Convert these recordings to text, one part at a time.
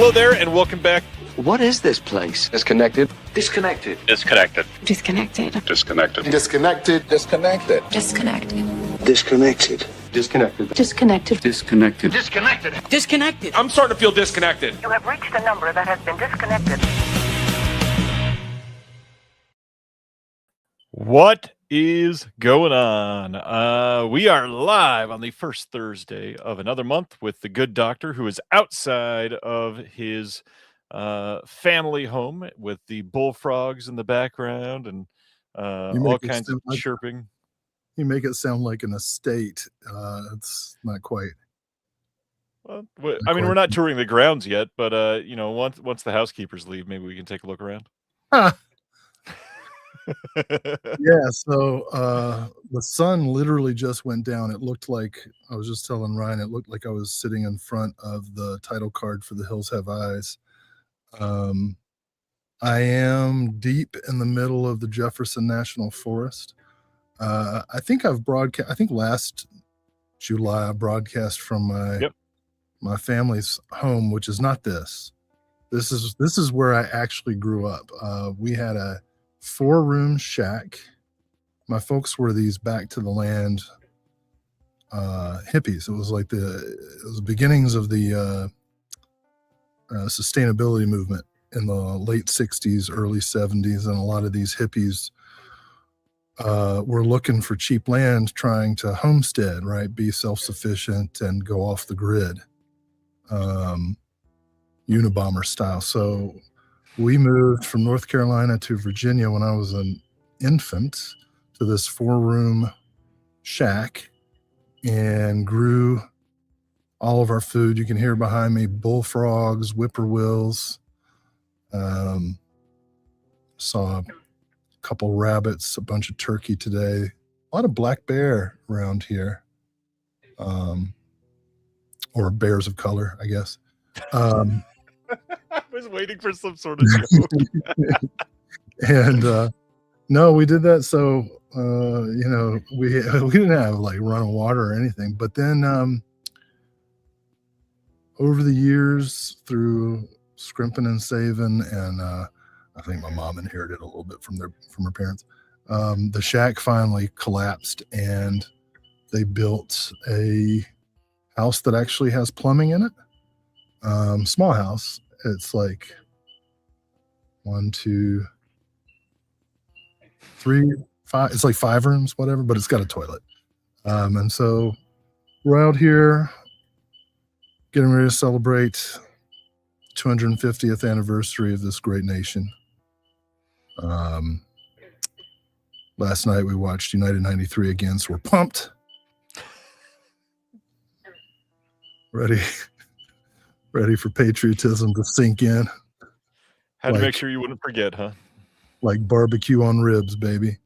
Hello there, and welcome back. What is this place? Disconnected. Disconnected. Disconnected. Disconnected. Disconnected. Disconnected. Disconnected. Disconnected. Disconnected. Disconnected. Disconnected. Disconnected. Disconnected. Disconnected. I'm starting to feel disconnected. You have reached a number that has been disconnected. What is going on? We are live on the first Thursday of another month with the good doctor who is outside of his family home with the bullfrogs in the background and all kinds of chirping. You make it sound like an estate. It's not quite. Well, I mean, we're not touring the grounds yet, but once the housekeepers leave, maybe we can take a look around. Yeah, so the sun literally just went down. It looked like, I was just telling Ryan, it looked like I was sitting in front of the title card for The Hills Have Eyes. I am deep in the middle of the Jefferson National Forest. I think last July I broadcast from my family's home, which is not this. This is where I actually grew up. We had a 4-room shack. My folks were these back to the land hippies. It was like the beginnings of the sustainability movement in the late 60s, early 70s, and a lot of these hippies were looking for cheap land, trying to homestead, right, be self-sufficient and go off the grid, Unabomber style. So we moved from North Carolina to Virginia when I was an infant to this 4-room shack and grew all of our food. You can hear behind me bullfrogs, whippoorwills. Saw a couple rabbits, a bunch of turkey today. A lot of black bear around here, or bears of color, I guess. I was waiting for some sort of joke. And no, we did that. So we didn't have like running water or anything. But then over the years, through scrimping and saving, and I think my mom inherited a little bit from her parents, the shack finally collapsed, and they built a house that actually has plumbing in it. Small house. It's like 1, 2, 3, 5. It's like 5 rooms, whatever, but it's got a toilet. And so we're out here getting ready to celebrate 250th anniversary of this great nation. Last night we watched United 93 again, so we're pumped. Ready for patriotism to sink in. Had to make sure you wouldn't forget, huh? Like barbecue on ribs, baby.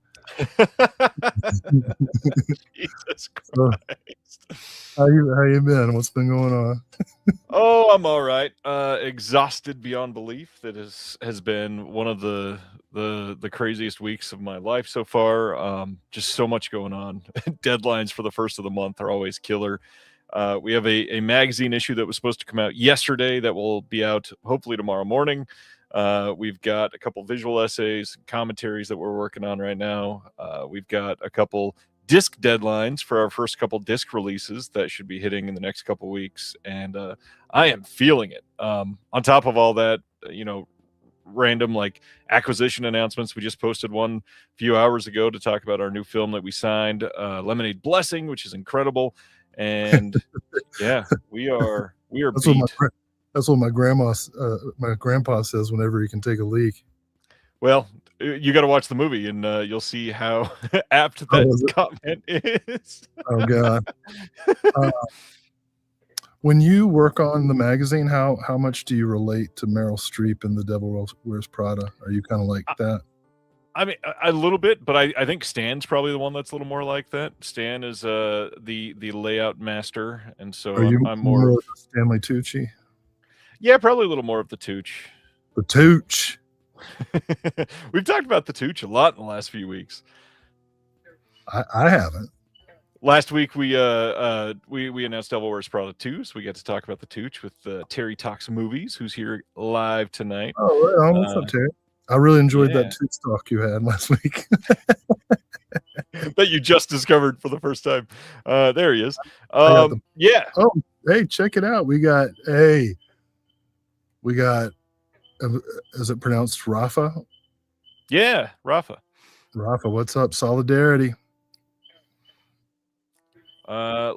Jesus Christ. How you been? What's been going on? Oh, I'm all right. Exhausted beyond belief. That has been one of the craziest weeks of my life so far. Just so much going on. Deadlines for the first of the month are always killer. We have a magazine issue that was supposed to come out yesterday that will be out hopefully tomorrow morning. We've got a couple visual essays, commentaries that we're working on right now. We've got a couple disc deadlines for our first couple disc releases that should be hitting in the next couple weeks. And I am feeling it. On top of all that, random like acquisition announcements. We just posted one a few hours ago to talk about our new film that we signed, Lemonade Blessing, which is incredible. And yeah, we are That's beat. That's what my grandpa says whenever he can take a leak. Well, you got to watch the movie, and you'll see how apt that comment is. Oh God! When you work on the magazine, how much do you relate to Meryl Streep in The Devil Wears Prada? Are you kind of like that? I mean, a little bit, but I think Stan's probably the one that's a little more like that. Stan is the layout master, and so I'm more of Stanley Tucci. Yeah, probably a little more of the Tooch. The Tooch. We've talked about the Tooch a lot in the last few weeks. I haven't. Last week we announced Devil Wears Prada 2, so we got to talk about the Tooch with Terry Talks Movies, who's here live tonight. Oh, right on. What's up, Terry? I really enjoyed yeah. that Tooch talk you had last week. That you just discovered for the first time. There he is. Yeah. Oh, hey, check it out. We got, is it pronounced Rafa? Yeah, Rafa. Rafa, what's up? Solidarity.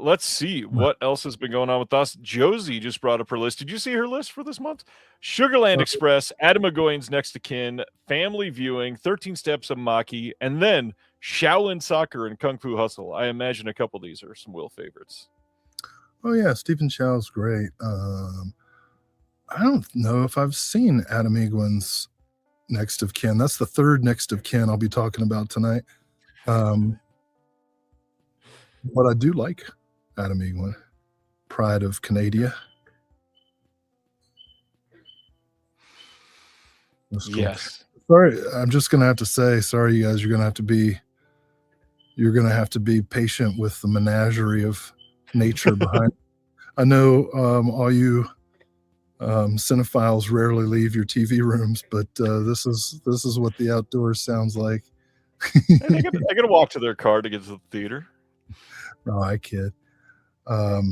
Let's see what else has been going on with us. Josie just brought up her list. Did you see her list for this month? Sugarland Express, Adam McGowan's Next to Kin, Family Viewing, 13 Steps of Maki, and then Shaolin Soccer and Kung Fu Hustle. I imagine a couple of these are some Will favorites. Oh yeah, Stephen Chow's great. I don't know if I've seen Adam Egwin's Next of Kin. That's the third Next of Kin I'll be talking about tonight. But I do like Adam Egwin, Pride of Canada. Cool. Yes. Sorry, I'm just gonna have to say, sorry, you guys. You're gonna have to be patient with the menagerie of nature behind. I know all you cinephiles rarely leave your TV rooms, but this is what the outdoors sounds like. I gotta walk to their car to get to the theater. No, I kid. I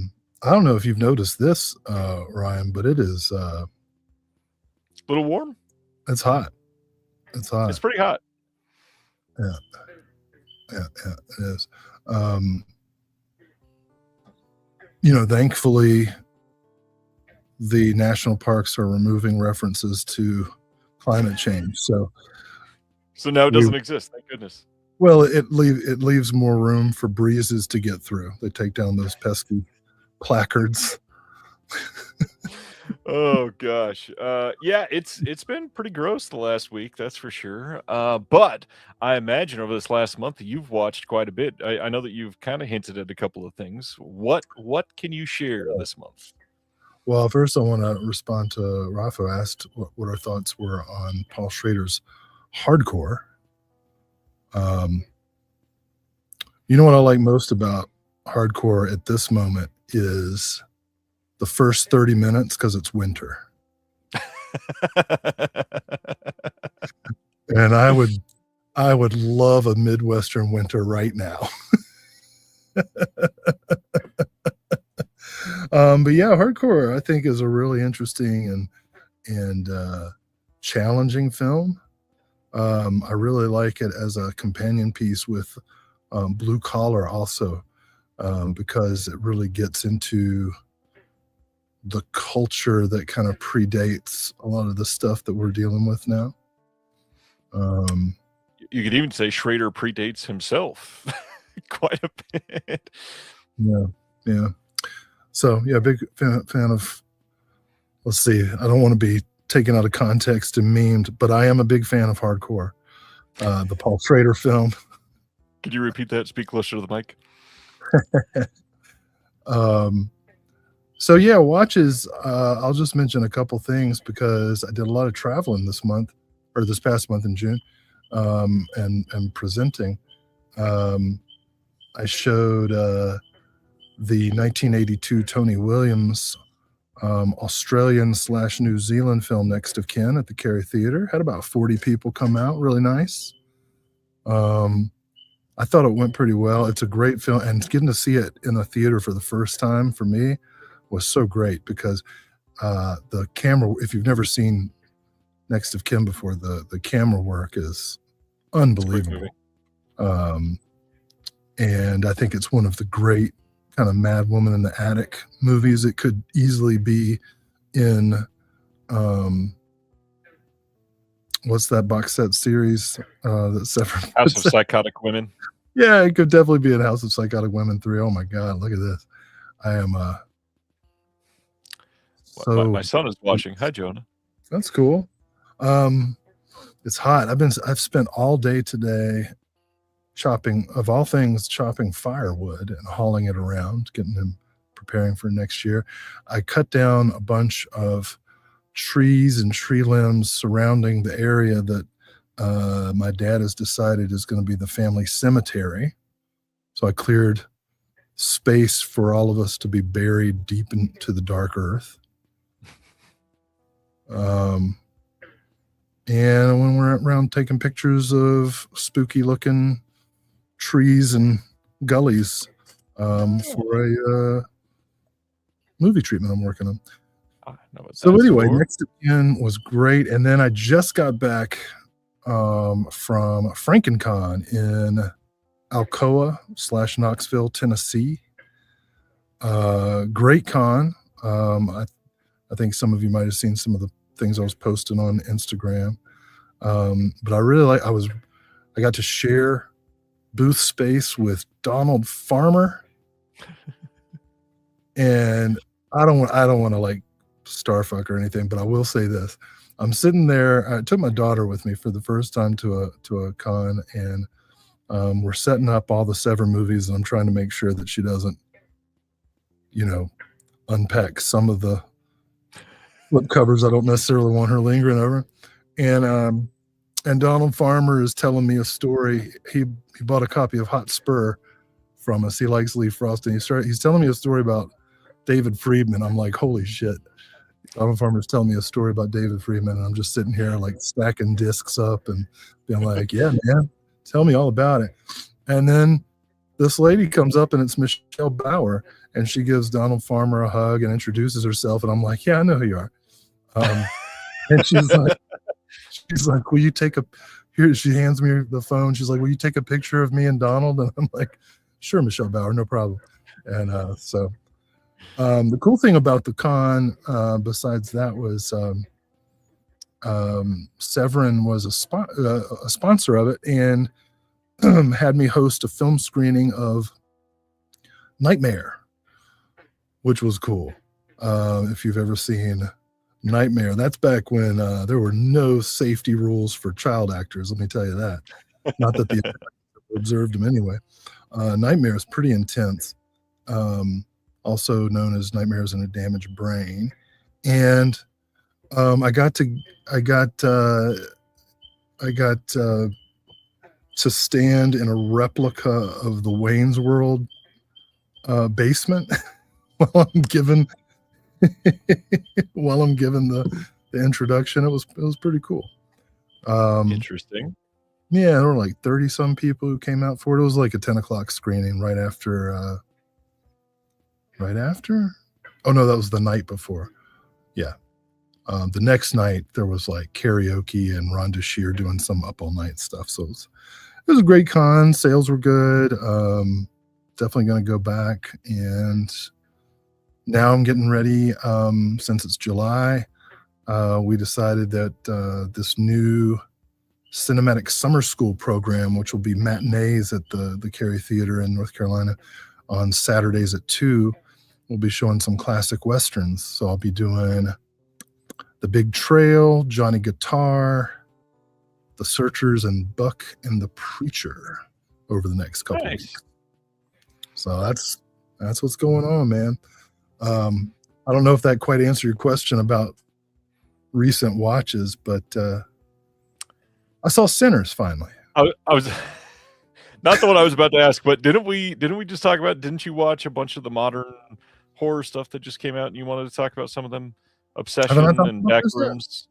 don't know if you've noticed this, Ryan, but it is a little warm. It's hot. It's hot. It's pretty hot. Yeah, it is. Thankfully, the national parks are removing references to climate change. So now it doesn't exist. Thank goodness. Well, it leaves more room for breezes to get through. They take down those pesky placards. Oh gosh. Yeah, it's been pretty gross the last week, that's for sure. But I imagine over this last month you've watched quite a bit. I know that you've kind of hinted at a couple of things. What can you share this month? Well, first I want to respond to Rafa asked what our thoughts were on Paul Schrader's Hardcore. You know what I like most about Hardcore at this moment is the first 30 minutes because it's winter. And I would love a Midwestern winter right now. But yeah, Hardcore I think is a really interesting and challenging film. I really like it as a companion piece with Blue Collar also, because it really gets into the culture that kind of predates a lot of the stuff that we're dealing with now. You could even say Schrader predates himself quite a bit. Yeah. So yeah, big fan of. Let's see. I don't want to be taken out of context and memed, but I am a big fan of Hardcore, the Paul Schrader film. Could you repeat that? Speak closer to the mic. So yeah, watches. I'll just mention a couple things because I did a lot of traveling this past month in June, and presenting. I showed the 1982 Tony Williams Australian/New Zealand film Next of Kin at the Cary Theater. Had about 40 people come out. Really nice. I thought it went pretty well. It's a great film, and getting to see it in a theater for the first time for me was so great because the camera, if you've never seen Next of Kin before, the camera work is unbelievable. And I think it's one of the great kind of Mad Woman in the Attic movies. It could easily be in what's that box set series that's separate? House of Psychotic Women. Yeah, it could definitely be in House of Psychotic Women 3. Oh my God, look at this. I am my son is watching. Hi, Jonah. That's cool. It's hot. I've spent all day today chopping firewood and hauling it around, getting them preparing for next year. I cut down a bunch of trees and tree limbs surrounding the area that my dad has decided is going to be the family cemetery. So I cleared space for all of us to be buried deep into the dark earth. And when we're around taking pictures of spooky looking trees and gullies for a movie treatment I'm working on. So anyway, Next Again was great. And then I just got back from FrankenCon in Alcoa / Knoxville, Tennessee. Great con. I think some of you might have seen some of the things I was posting on Instagram. But I really I got to share booth space with Donald Farmer. And I don't want to like starfuck or anything, but I will say this. I'm sitting there. I took my daughter with me for the first time to a con, and we're setting up all the Sever movies, and I'm trying to make sure that she doesn't, unpack some of the flip covers I don't necessarily want her lingering over. And Donald Farmer is telling me a story. He bought a copy of Hot Spur from us. He likes Lee Frost, and he's telling me a story about David Friedman. I'm like, holy shit. Donald Farmer's telling me a story about David Friedman, and I'm just sitting here like stacking discs up and being like, yeah, man, tell me all about it. And then this lady comes up, and it's Michelle Bauer, and she gives Donald Farmer a hug and introduces herself, and I'm like, yeah, I know who you are. And she's like, will you take here? She hands me the phone. She's like, will you take a picture of me and Donald? And I'm like, sure, Michelle Bauer, no problem. And the cool thing about the con, besides that, was Severin was a sponsor of it, and had me host a film screening of Nightmare, which was cool. If you've ever seen Nightmare, that's back when there were no safety rules for child actors. Let me tell you that. Not that the observed them anyway. Nightmare is pretty intense. Also known as Nightmares in a Damaged Brain. And I got to stand in a replica of the Wayne's World basement while I'm given the introduction. It was pretty cool. Interesting. Yeah, there were like 30 some people who came out for it. It was like a 10 o'clock screening right after. Oh no, that was the night before. Yeah. The next night there was like karaoke and Rhonda Shear doing some up all night stuff. So it was a great con. Sales were good. Definitely going to go back. And now I'm getting ready. Since it's July, we decided that this new cinematic summer school program, which will be matinees at the Cary Theater in North Carolina on Saturdays at 2, we'll be showing some classic Westerns. So I'll be doing The Big Trail, Johnny Guitar, The Searchers, and Buck and the Preacher over the next couple of weeks. So that's what's going on, man. I don't know if that quite answered your question about recent watches, but I saw Sinners finally. I was not the one I was about to ask, but didn't we just talk about? Didn't you watch a bunch of the modern horror stuff that just came out, and you wanted to talk about some of them? Obsession and Backrooms.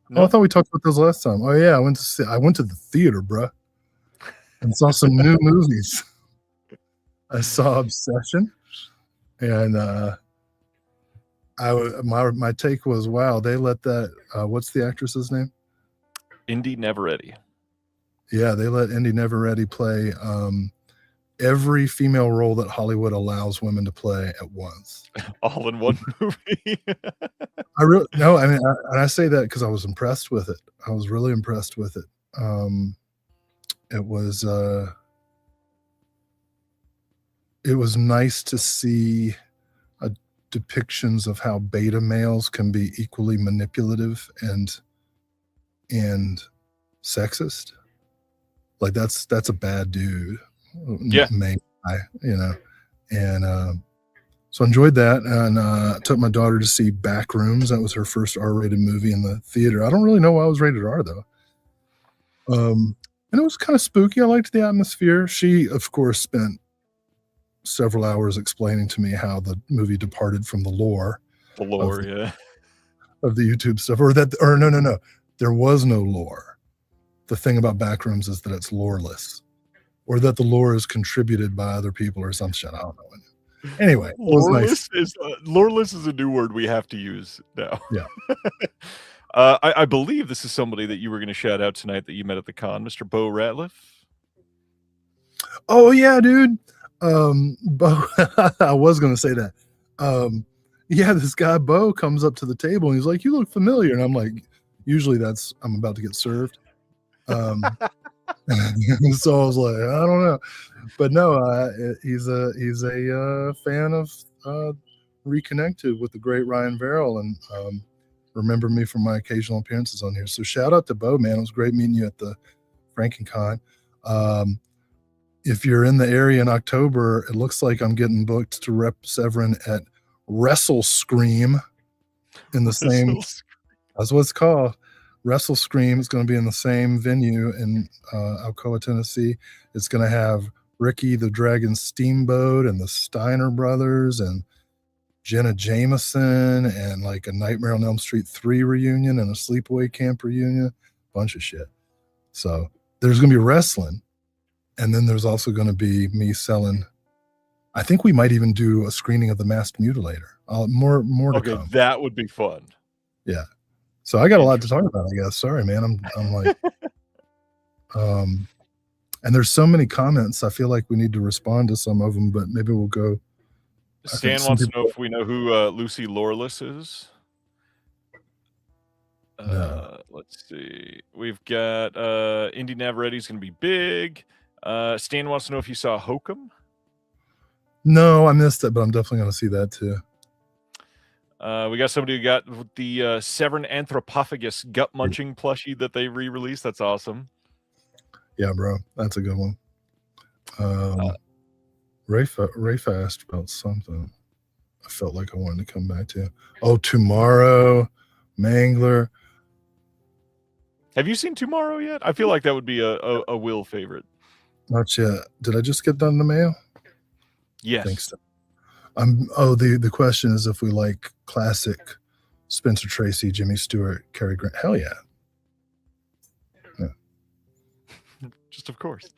No? Oh, I thought we talked about those last time. Oh yeah, I went to the theater, bruh, and saw some new movies. I saw Obsession, and my take was, wow, they let that. What's the actress's name? Indy Neveready. Yeah, they let Indy Neveready play every female role that Hollywood allows women to play at once. All in one movie. I say that because I was impressed with it. I was really impressed with it. It was nice to see depictions of how beta males can be equally manipulative and sexist. Like that's a bad dude. Yeah. Main guy, and so I enjoyed that, and took my daughter to see Backrooms. That was her first R-rated movie in the theater. I don't really know why it was rated R though. And it was kind of spooky. I liked the atmosphere. She, of course, spent several hours explaining to me how the movie departed from the lore The lore, yeah. of the YouTube stuff, or no, there was no lore. The thing about Backrooms is that it's loreless, or that the lore is contributed by other people or some shit. I don't know. Anyway, it was nice. Loreless is a new word we have to use now. Yeah. I believe this is somebody that you were going to shout out tonight that you met at the con, Mr. Bo Ratliff. Oh yeah, dude. Bo, I was going to say that. Yeah, this guy Bo comes up to the table and he's like, "You look familiar," and I'm like, "Usually I'm about to get served." So I was like, I don't know, but no, he's a fan of Reconnected with the great Ryan Verrill, and remember me from my occasional appearances on here. So shout out to Bo, man. It was great meeting you at the FrankenCon. If you're in the area in October, it looks like I'm getting booked to rep Severin at Wrestle Scream in the same. That's what it's called. Wrestle Scream is going to be in the same venue in Alcoa, Tennessee. It's going to have Ricky the Dragon Steamboat and the Steiner Brothers and Jenna Jameson and like a Nightmare on Elm Street 3 reunion and a Sleepaway Camp reunion, bunch of shit. So there's going to be wrestling, and then there's also going to be me selling. I think we might even do a screening of The Masked Mutilator. More to come. That would be fun. Yeah. So I got a lot to talk about, I guess. Sorry, man. I'm like, and there's so many comments. I feel like we need to respond to some of them, but maybe we'll go. Stan wants to know if we know who Lucy Loreless is. No. Let's see. We've got Indy Navaretti's going to be big. Stan wants to know if you saw Hokum. No, I missed it, but I'm definitely going to see that too. We got somebody who got the Severn Anthropophagus gut munching plushie that they re-released. That's awesome. Yeah, bro. That's a good one. Rafa asked about something I felt like I wanted to come back to. Oh, Tomorrow, Mangler. Have you seen Tomorrow yet? I feel like that would be a Will favorite. Not yet. Did I just get done in the mail? Yes. Thanks. The question is if we like classic Spencer Tracy, Jimmy Stewart, Cary Grant. Hell yeah. Just of course.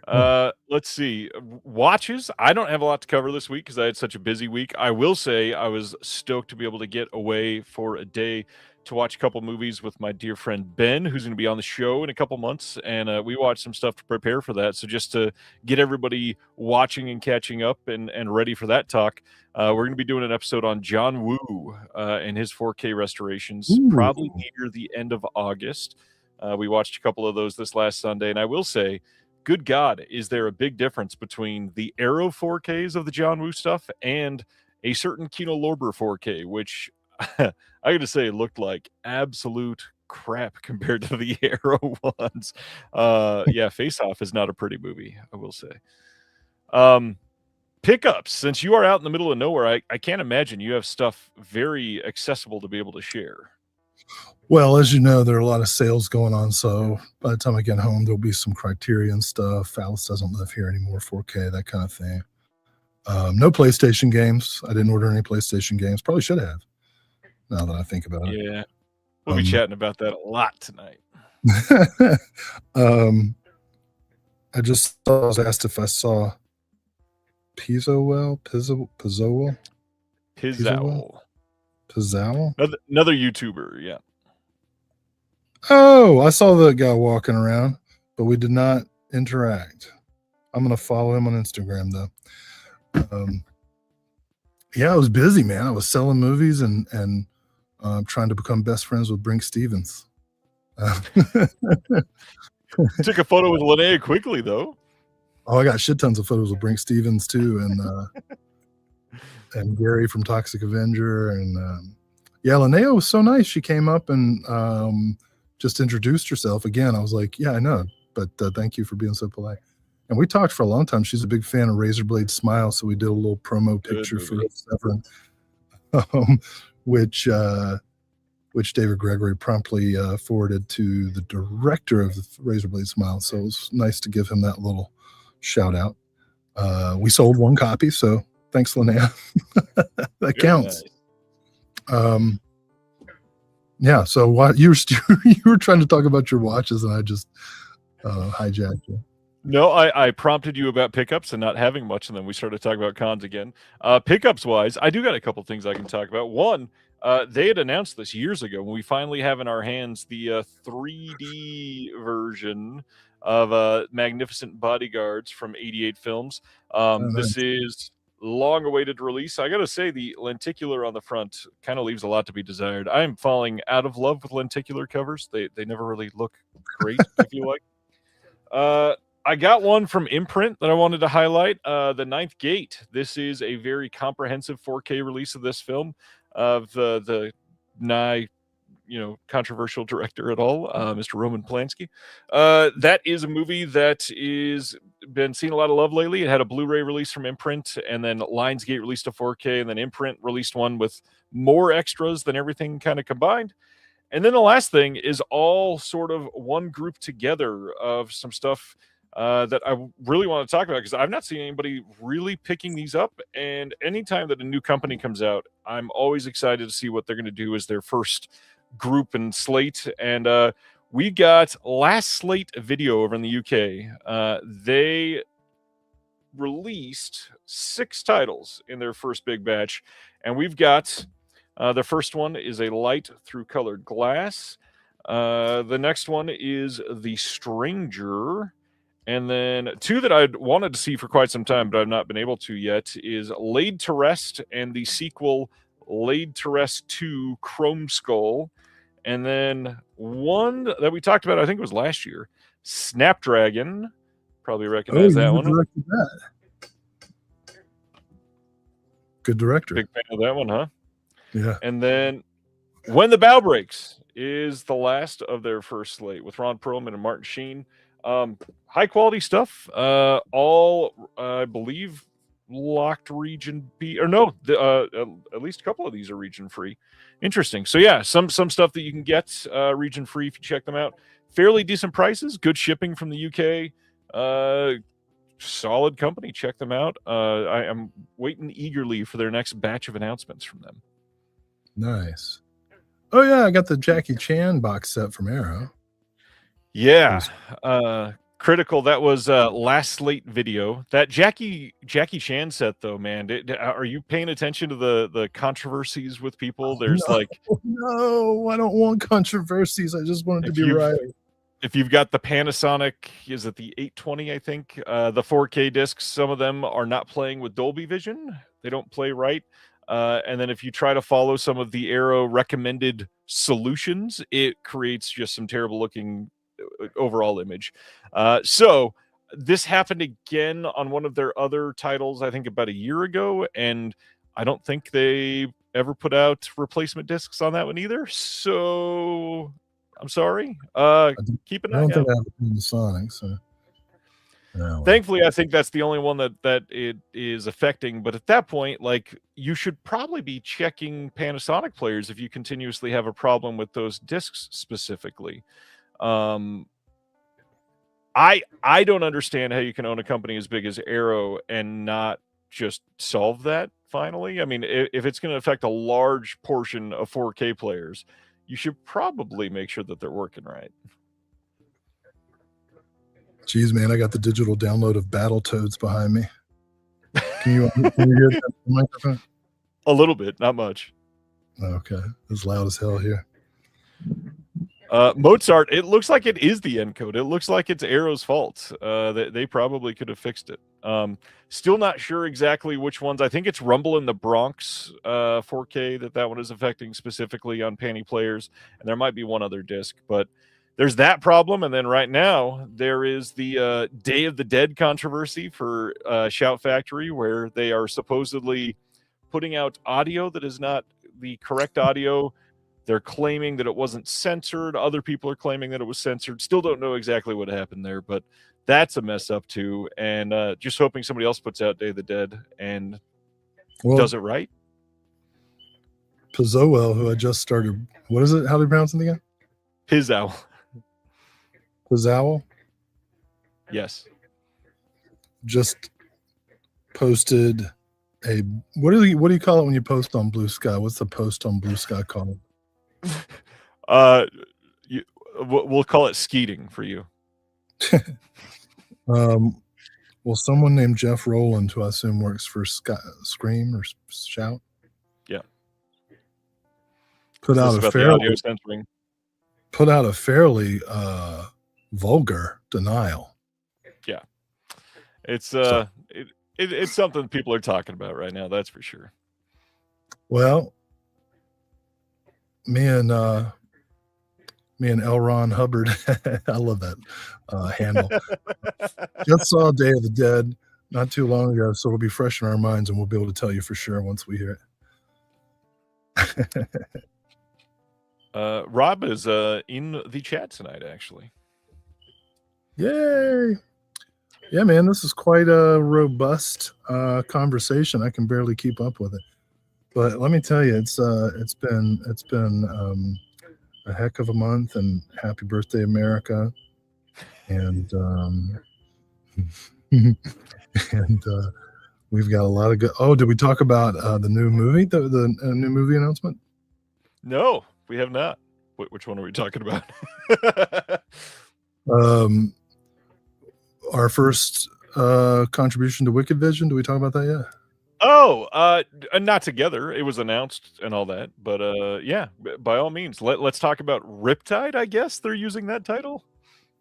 Let's see. Watches. I don't have a lot to cover this week because I had such a busy week. I will say I was stoked to be able to get away for a day to watch a couple movies with my dear friend Ben, who's going to be on the show in a couple months, and we watched some stuff to prepare for that. So just to get everybody watching and catching up and ready for that talk, we're going to be doing an episode on John Woo and his 4K restorations, probably near the end of August. We watched a couple of those this last Sunday, and I will say, good God, is there a big difference between the Arrow 4Ks of the John Woo stuff and a certain Kino Lorber 4K, which I got to say looked like absolute crap compared to the Arrow ones. Yeah, Face Off is not a pretty movie, I will say. Pickups, since you are out in the middle of nowhere, I can't imagine you have stuff very accessible to be able to share. Well, as you know, there are a lot of sales going on. So by the time I get home, there'll be some Criterion stuff. Alice doesn't live here anymore, 4K, that kind of thing. No PlayStation games. I didn't order any PlayStation games. Probably should have, now that I think about it. Yeah. We'll be chatting about that a lot tonight. I was asked if I saw Pizzowell. Another YouTuber, yeah. Oh, I saw the guy walking around, but we did not interact. I'm going to follow him on Instagram, though. Yeah, I was busy, man. I was selling movies and trying to become best friends with Brink Stevens. Took a photo with Linnea quickly, though. Oh, I got shit tons of photos with Brink Stevens, too, and Gary from Toxic Avenger. And yeah, Linnea was so nice. She came up and just introduced herself again. I was like, yeah, I know, but thank you for being so polite. And we talked for a long time. She's a big fan of Razorblade Smile, so we did a little promo picture for Severin, which David Gregory promptly forwarded to the director of the Razorblade Smile. So it was nice to give him that little shout out. We sold one copy, so thanks, Linnea. That counts. Nice. Yeah. So what you were trying to talk about your watches, and I just hijacked you. No, I prompted you about pickups and not having much, and then we started talking about cons again. Pickups wise, I do got a couple things I can talk about. One, they had announced this years ago when we finally have in our hands the 3D version of Magnificent Bodyguards from 88 Films. Nice. This is long-awaited release. I gotta say, the lenticular on the front kind of leaves a lot to be desired. I'm falling out of love with lenticular covers. They never really look great, I feel like. I got one from Imprint that I wanted to highlight. The Ninth Gate. This is a very comprehensive 4K release of this film of the nigh, controversial director at all, Mr. Roman Polanski. That is a movie that is been seeing a lot of love lately. It had a Blu-ray release from Imprint, and then Lionsgate released a 4K, and then Imprint released one with more extras than everything kind of combined. And then the last thing is all sort of one group together of some stuff that I really want to talk about, because I've not seen anybody really picking these up. And anytime that a new company comes out, I'm always excited to see what they're going to do as their first group and slate. And we got Last Slate Video over in the UK. They released 6 titles in their first big batch, and we've got the first one is a Light Through Colored Glass. The next one is The Stranger. And then 2 that I'd wanted to see for quite some time, but I've not been able to yet, is Laid to Rest and the sequel Laid to Rest 2 Chrome Skull. And then one that we talked about, I think it was last year, Snapdragon. Probably recognize that one. Directed that. Good director. Big fan of that one, huh? Yeah. And then When the Bow Breaks is the last of their first slate with Ron Perlman and Martin Sheen. High quality stuff. All I believe locked region B, or no, at least a couple of these are region free. Interesting. So yeah, some stuff that you can get region free if you check them out. Fairly decent prices, good shipping from the UK. Solid company. Check them out. I am waiting eagerly for their next batch of announcements from them. Nice. Oh yeah, I got the Jackie Chan box set from Arrow. Yeah, critical. That was Last Slate Video. That Jackie Chan set, though, man. Are you paying attention to the controversies with people? There's no, I don't want controversies. I just want it to be right. If you've got the Panasonic, is it the 820? I think the 4K discs. Some of them are not playing with Dolby Vision. They don't play right. And then if you try to follow some of the Arrow recommended solutions, it creates just some terrible looking overall image. So this happened again on one of their other titles, I think about a year ago, and I don't think they ever put out replacement discs on that one either. So I'm sorry. Keep an eye out. I don't think I have a Panasonic, so thankfully, I think that's the only one that it is affecting. But at that point, like, you should probably be checking Panasonic players if you continuously have a problem with those discs specifically. I don't understand how you can own a company as big as Arrow and not just solve that finally. I mean, if it's going to affect a large portion of 4K players, you should probably make sure that they're working right. Jeez, man, I got the digital download of Battletoads behind me. Can you hear that microphone? A little bit, not much. Okay, it's loud as hell here. Mozart, it looks like it is the encode. It looks like it's Arrow's fault. They probably could have fixed it. Still not sure exactly which ones. I think it's Rumble in the Bronx 4K that one is affecting specifically on Panty players, and there might be one other disc, but there's that problem. And then right now there is the Day of the Dead controversy for Shout Factory, where they are supposedly putting out audio that is not the correct audio. They're claiming that it wasn't censored. Other people are claiming that it was censored. Still don't know exactly what happened there, but that's a mess up too. And just hoping somebody else puts out Day of the Dead and does it right. Pizzowell, who I just started, what is it? How do you pronounce it again? Pizzow. Pizzowell? Yes. Just posted a what do you call it when you post on Blue Sky? What's the post on Blue Sky called? Uh, we'll call it skeeting for you. Well, someone named Jeff Rowland, who I assume works for Scream or Shout, Yeah. put out about the audio censoring. put out a fairly vulgar denial. Yeah. It's it's something people are talking about right now, that's for sure. Well, me and L. Ron Hubbard, I love that handle. Just saw Day of the Dead not too long ago, so it'll be fresh in our minds, and we'll be able to tell you for sure once we hear it. Rob is in the chat tonight, actually. Yay! Yeah, man, this is quite a robust conversation. I can barely keep up with it, but let me tell you, it's been a heck of a month, and happy birthday, America! And and we've got a lot of good. Oh, did we talk about the new movie? The new movie announcement? No, we have not. Which one are we talking about? Our first contribution to Wicked Vision. Do we talk about that yet? Oh, not together. It was announced and all that, but yeah, by all means, let's talk about Riptide. I guess they're using that title.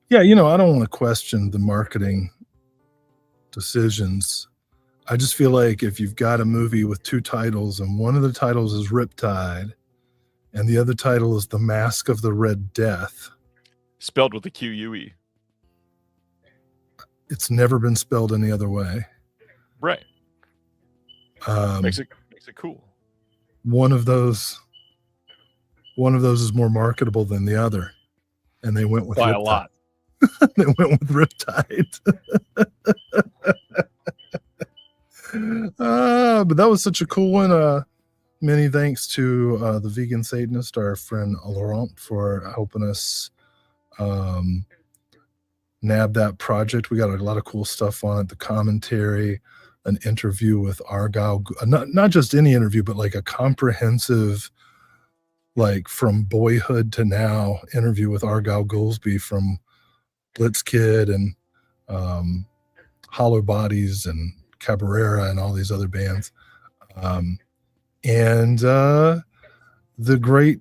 Yeah, I don't want to question the marketing decisions. I just feel like if you've got a movie with two titles, and one of the titles is Riptide, and the other title is The Mask of the Red Death, spelled with a Q-U-E. It's never been spelled any other way. Right. Makes it cool. One of those is more marketable than the other, and they went with by Riptide. A lot. They went with Riptide. But that was such a cool one. Many thanks to the vegan Satanist, our friend Laurent, for helping us nab that project. We got a lot of cool stuff on it. The commentary, an interview with Argyle, not just any interview, but like a comprehensive, like from boyhood to now interview with Argyle Goolsby from Blitzkid and Hollow Bodies and Cabrera and all these other bands. And the great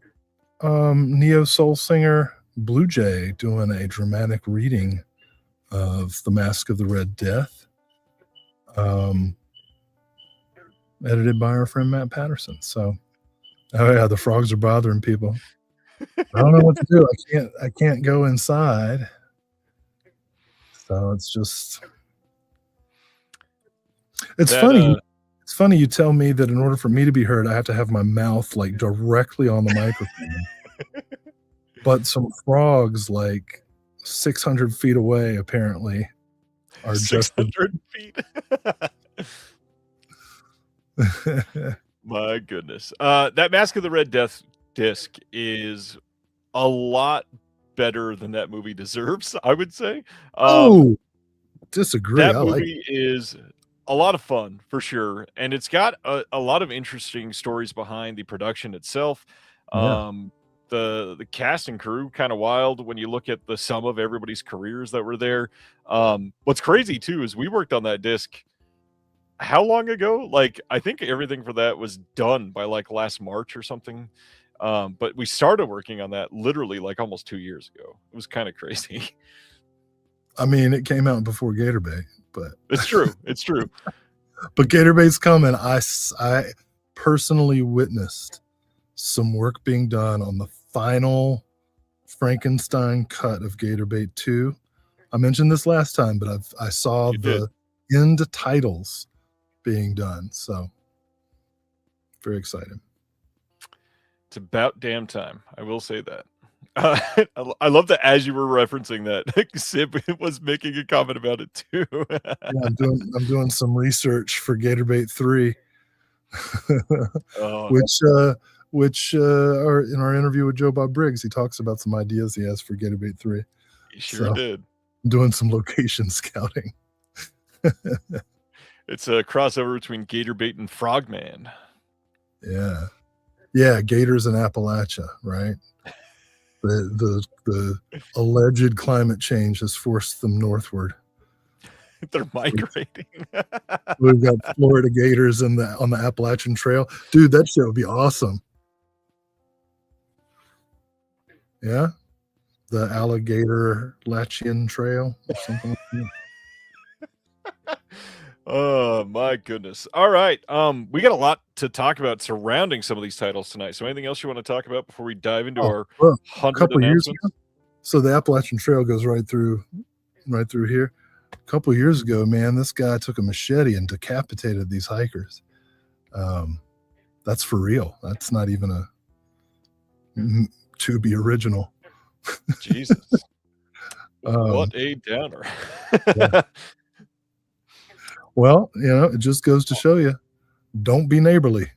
neo soul singer Blue Jay doing a dramatic reading of The Mask of the Red Death, edited by our friend Matt Patterson. So, oh yeah, the frogs are bothering people. I don't know what to do. I can't go inside. So it's funny. It's funny you tell me that in order for me to be heard, I have to have my mouth like directly on the microphone. But some frogs like 600 feet away apparently are 600 feet. My goodness. That Mask of the Red Death disc is a lot better than that movie deserves, I would say. Disagree. That movie is a lot of fun for sure, and it's got a lot of interesting stories behind the production itself. Yeah. The cast and crew kind of wild when you look at the sum of everybody's careers that were there. What's crazy too is we worked on that disc how long ago? Like I think everything for that was done by like last March or something. But we started working on that literally like almost 2 years ago. It was kind of crazy. I mean, it came out before Gator Bay, but it's true. It's true. But Gator Bay's coming. I personally witnessed some work being done on the final Frankenstein cut of Gator Bait 2. I mentioned this last time, but I saw the end titles being done. So very excited. It's about damn time. I will say that. I love that as you were referencing that, Sib was making a comment about it too. Yeah, I'm doing some research for Gator Bait 3, which are in our interview with Joe Bob Briggs. He talks about some ideas he has for Gator Bait 3. He sure did. I'm doing some location scouting. It's a crossover between Gator Bait and Frogman. Yeah. Yeah, gators in Appalachia, right? The alleged climate change has forced them northward. They're migrating. We've got Florida gators on the Appalachian Trail. Dude, that shit would be awesome. Yeah? The Alligator Lachian Trail or something like that. Oh my goodness. All right. We got a lot to talk about surrounding some of these titles tonight. So anything else you want to talk about before we dive into our Well, a 100 couple years announcements? ago, so the Appalachian Trail goes right through here. A couple years ago, man, this guy took a machete and decapitated these hikers. That's for real. That's not even a to be original. Jesus. What a downer. Yeah. Well, it just goes to show you, don't be neighborly.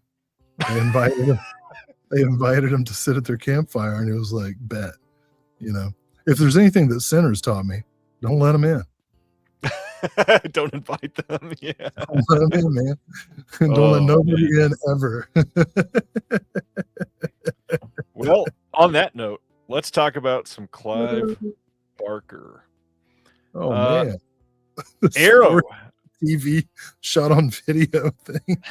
They invited him to sit at their campfire, and it was like, bet. If there's anything that sinners taught me, don't let them in. Don't invite them. Yeah. Don't let them in, man. Don't let nobody in ever. Well, on that note, let's talk about some Clive Barker. Oh, man. Arrow. TV shot on video thing.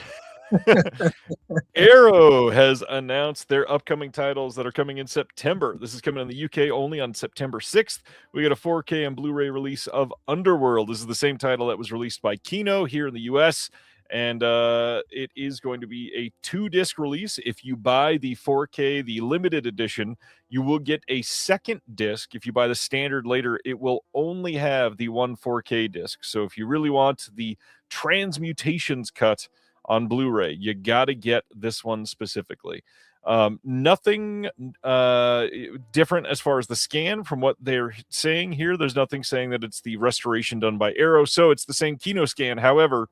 Arrow has announced their upcoming titles that are coming in September. This is coming in the UK only on September 6th. We got a 4K and Blu-ray release of Underworld. This is the same title that was released by Kino here in the US. And it is going to be a 2-disc release. If you buy the 4K, the limited edition, you will get a second disc. If you buy the standard later, it will only have the one 4K disc. So if you really want the Transmutations cut on Blu-ray, you got to get this one specifically. Nothing different as far as the scan from what they're saying here. There's nothing saying that it's the restoration done by Arrow. So it's the same Kino scan. However,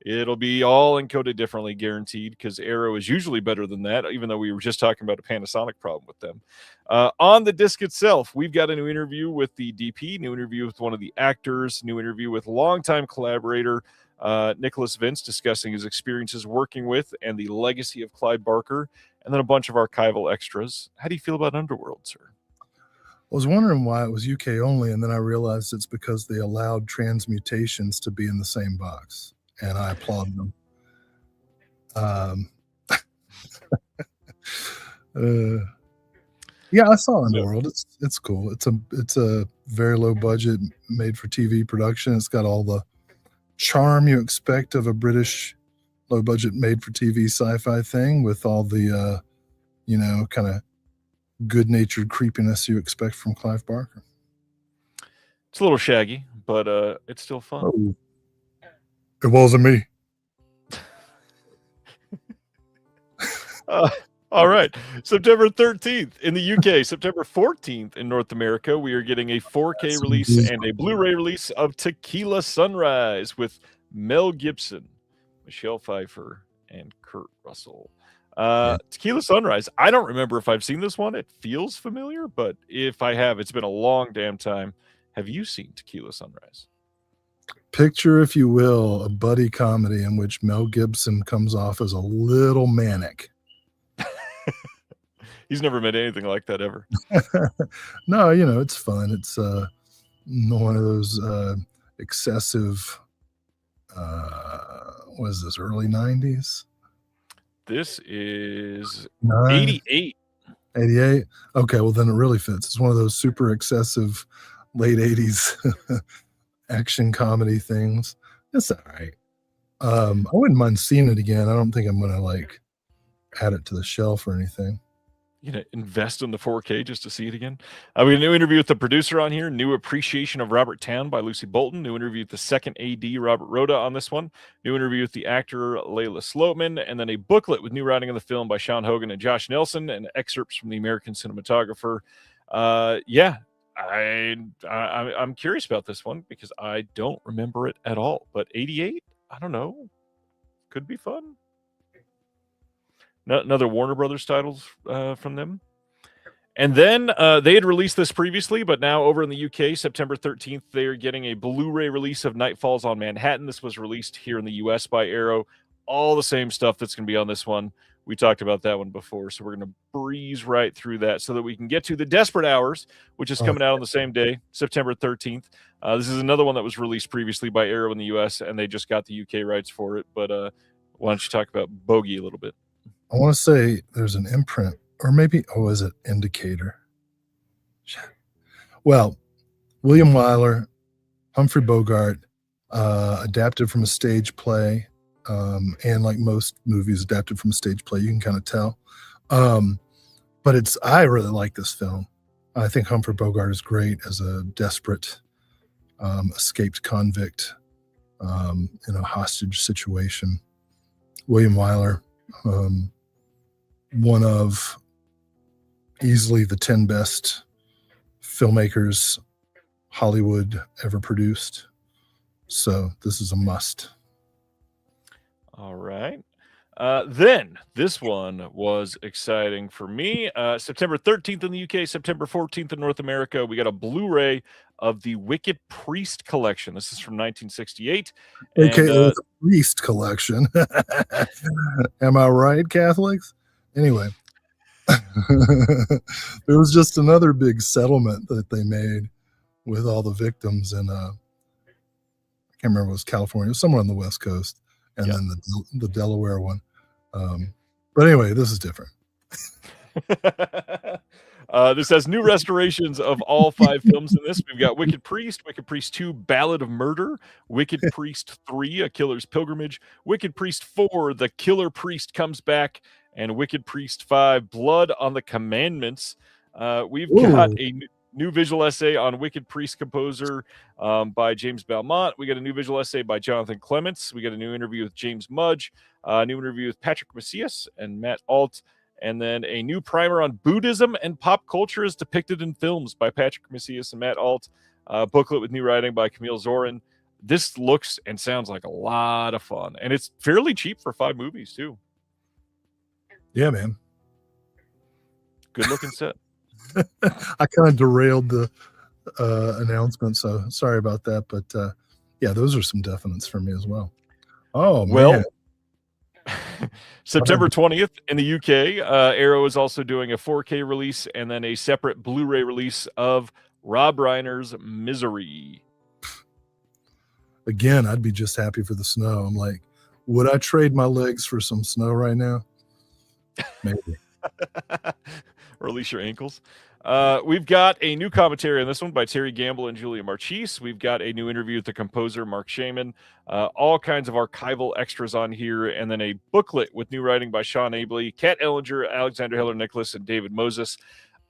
it'll be all encoded differently, guaranteed, because Arrow is usually better than that, even though we were just talking about a Panasonic problem with them. On the disc itself, we've got a new interview with the DP, new interview with one of the actors, new interview with longtime collaborator Nicholas Vince, discussing his experiences working with and the legacy of Clive Barker, and then a bunch of archival extras. How do you feel about Underworld, sir? I was wondering why it was UK only, and then I realized it's because they allowed Transmutations to be in the same box. And I applaud them. Yeah, I saw Underworld. It's cool. It's a very low budget, made for TV production. It's got all the charm you expect of a British low budget, made for TV sci-fi thing, with all the kind of good natured creepiness you expect from Clive Barker. It's a little shaggy, but it's still fun. Oh. It wasn't me. All right. September 13th in the UK, September 14th in North America, we are getting a 4K release and a Blu-ray release of Tequila Sunrise with Mel Gibson, Michelle Pfeiffer, and Kurt Russell. Tequila Sunrise, I don't remember if I've seen this one. It feels familiar, but if I have, it's been a long damn time. Have you seen Tequila Sunrise? Picture, if you will, a buddy comedy in which Mel Gibson comes off as a little manic. He's never met anything like that ever. No, it's fun. It's one of those excessive, what is this, early 90s? This is 88. 88? Okay, well, then it really fits. It's one of those super excessive late 80s action comedy things. It's all right. I wouldn't mind seeing it again. I don't think I'm gonna add it to the shelf or anything. You know, invest in the 4K just to see it again. We have a new interview with the producer on here. New appreciation of Robert Town by Lucy Bolton. New interview with the second AD, Robert Rhoda, on this one. New interview with the actor Layla Sloatman, and then a booklet with new writing on the film by Sean Hogan and Josh Nelson, and excerpts from the American cinematographer. I'm curious about this one because I don't remember it at all. But 88, I don't know, could be fun. Another Warner Brothers titles from them. And then they had released this previously, but now over in the UK, September 13th, they're getting a Blu-ray release of Night Falls on Manhattan. This was released here in the US by Arrow. All the same stuff that's going to be on this one. We talked about that one before, so we're going to breeze right through that so that we can get to The Desperate Hours, which is coming out on the same day, September 13th. This is another one that was released previously by Arrow in the US, and they just got the UK rights for it. But why don't you talk about Bogey a little bit? I want to say there's an imprint, or maybe, is it Indicator? Well, William Wyler, Humphrey Bogart, adapted from a stage play, and like most movies adapted from a stage play, you can kind of tell. But I really like this film. I think Humphrey Bogart is great as a desperate, escaped convict in a hostage situation. William Wyler, one of easily the 10 best filmmakers Hollywood ever produced. So this is a must. All right. Then this one was exciting for me. September 13th in the UK, September 14th in North America. We got a Blu-ray of the Wicked Priest collection. This is from 1968. AKA the Priest collection. Am I right, Catholics? Anyway, there was just another big settlement that they made with all the victims in, I can't remember if it was California, it was somewhere on the West Coast, and then the Delaware one. But anyway, this is different. This has new restorations of all 5 films in this. We've got Wicked Priest, Wicked Priest 2, Ballad of Murder, Wicked Priest 3, A Killer's Pilgrimage, Wicked Priest 4, The Killer Priest Comes Back, and Wicked Priest 5, Blood on the Commandments. We've got a new visual essay on Wicked Priest composer by James Belmont. We got a new visual essay by Jonathan Clements. We got a new interview with James Mudge, a new interview with Patrick Macias and Matt Alt, and then a new primer on Buddhism and pop culture as depicted in films by Patrick Macias and Matt Alt, booklet with new writing by Camille Zorin. This looks and sounds like a lot of fun, and it's fairly cheap for 5 movies too. Yeah, man. Good looking set. I kind of derailed the announcement, so sorry about that. But yeah, those are some definites for me as well. Oh, man. Well, September 20th in the UK, Arrow is also doing a 4K release and then a separate Blu-ray release of Rob Reiner's Misery. Again, I'd be just happy for the snow. I'm like, would I trade my legs for some snow right now? Maybe. Or at least your ankles. We've got a new commentary on this one by Terry Gamble and Julia Marchese. We've got a new interview with the composer Mark Shaman. All kinds of archival extras on here, and then a booklet with new writing by Sean Abley, Kat Ellinger, Alexander Heller Nicholas, and David Moses.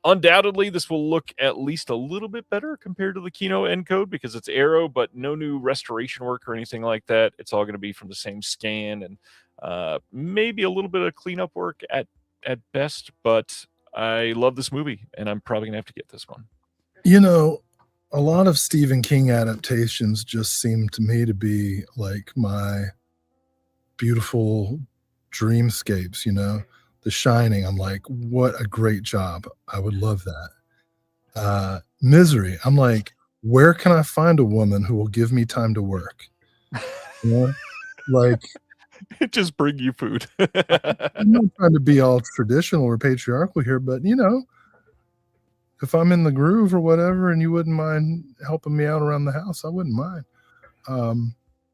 Undoubtedly, this will look at least a little bit better compared to the Kino encode because it's Arrow, but no new restoration work or anything like that. It's all going to be from the same scan and maybe a little bit of cleanup work at best, but I love this movie, and I'm probably going to have to get this one. You know, a lot of Stephen King adaptations just seem to me to be like my beautiful dreamscapes, you know? The Shining, I'm like, what a great job. I would love that. Misery, I'm like, where can I find a woman who will give me time to work? You know? Like, just bring you food. I'm not trying to be all traditional or patriarchal here, but you know, if I'm in the groove or whatever, and you wouldn't mind helping me out around the house, I wouldn't mind.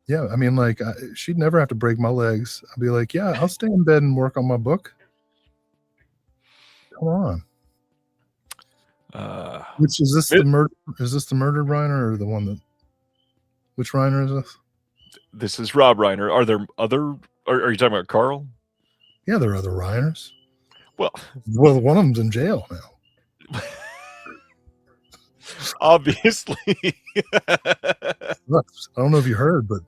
Yeah, I mean, like, she'd never have to break my legs. I'd be like, yeah, I'll stay in bed and work on my book. Come on. Which is this? The murder? Is this the murdered Reiner or the one that? Which Reiner is this? This is Rob Reiner. Are there other? Are you talking about Carl? Yeah, there are other Reiners. Well, one of them's in jail now. Obviously. I don't know if you heard, but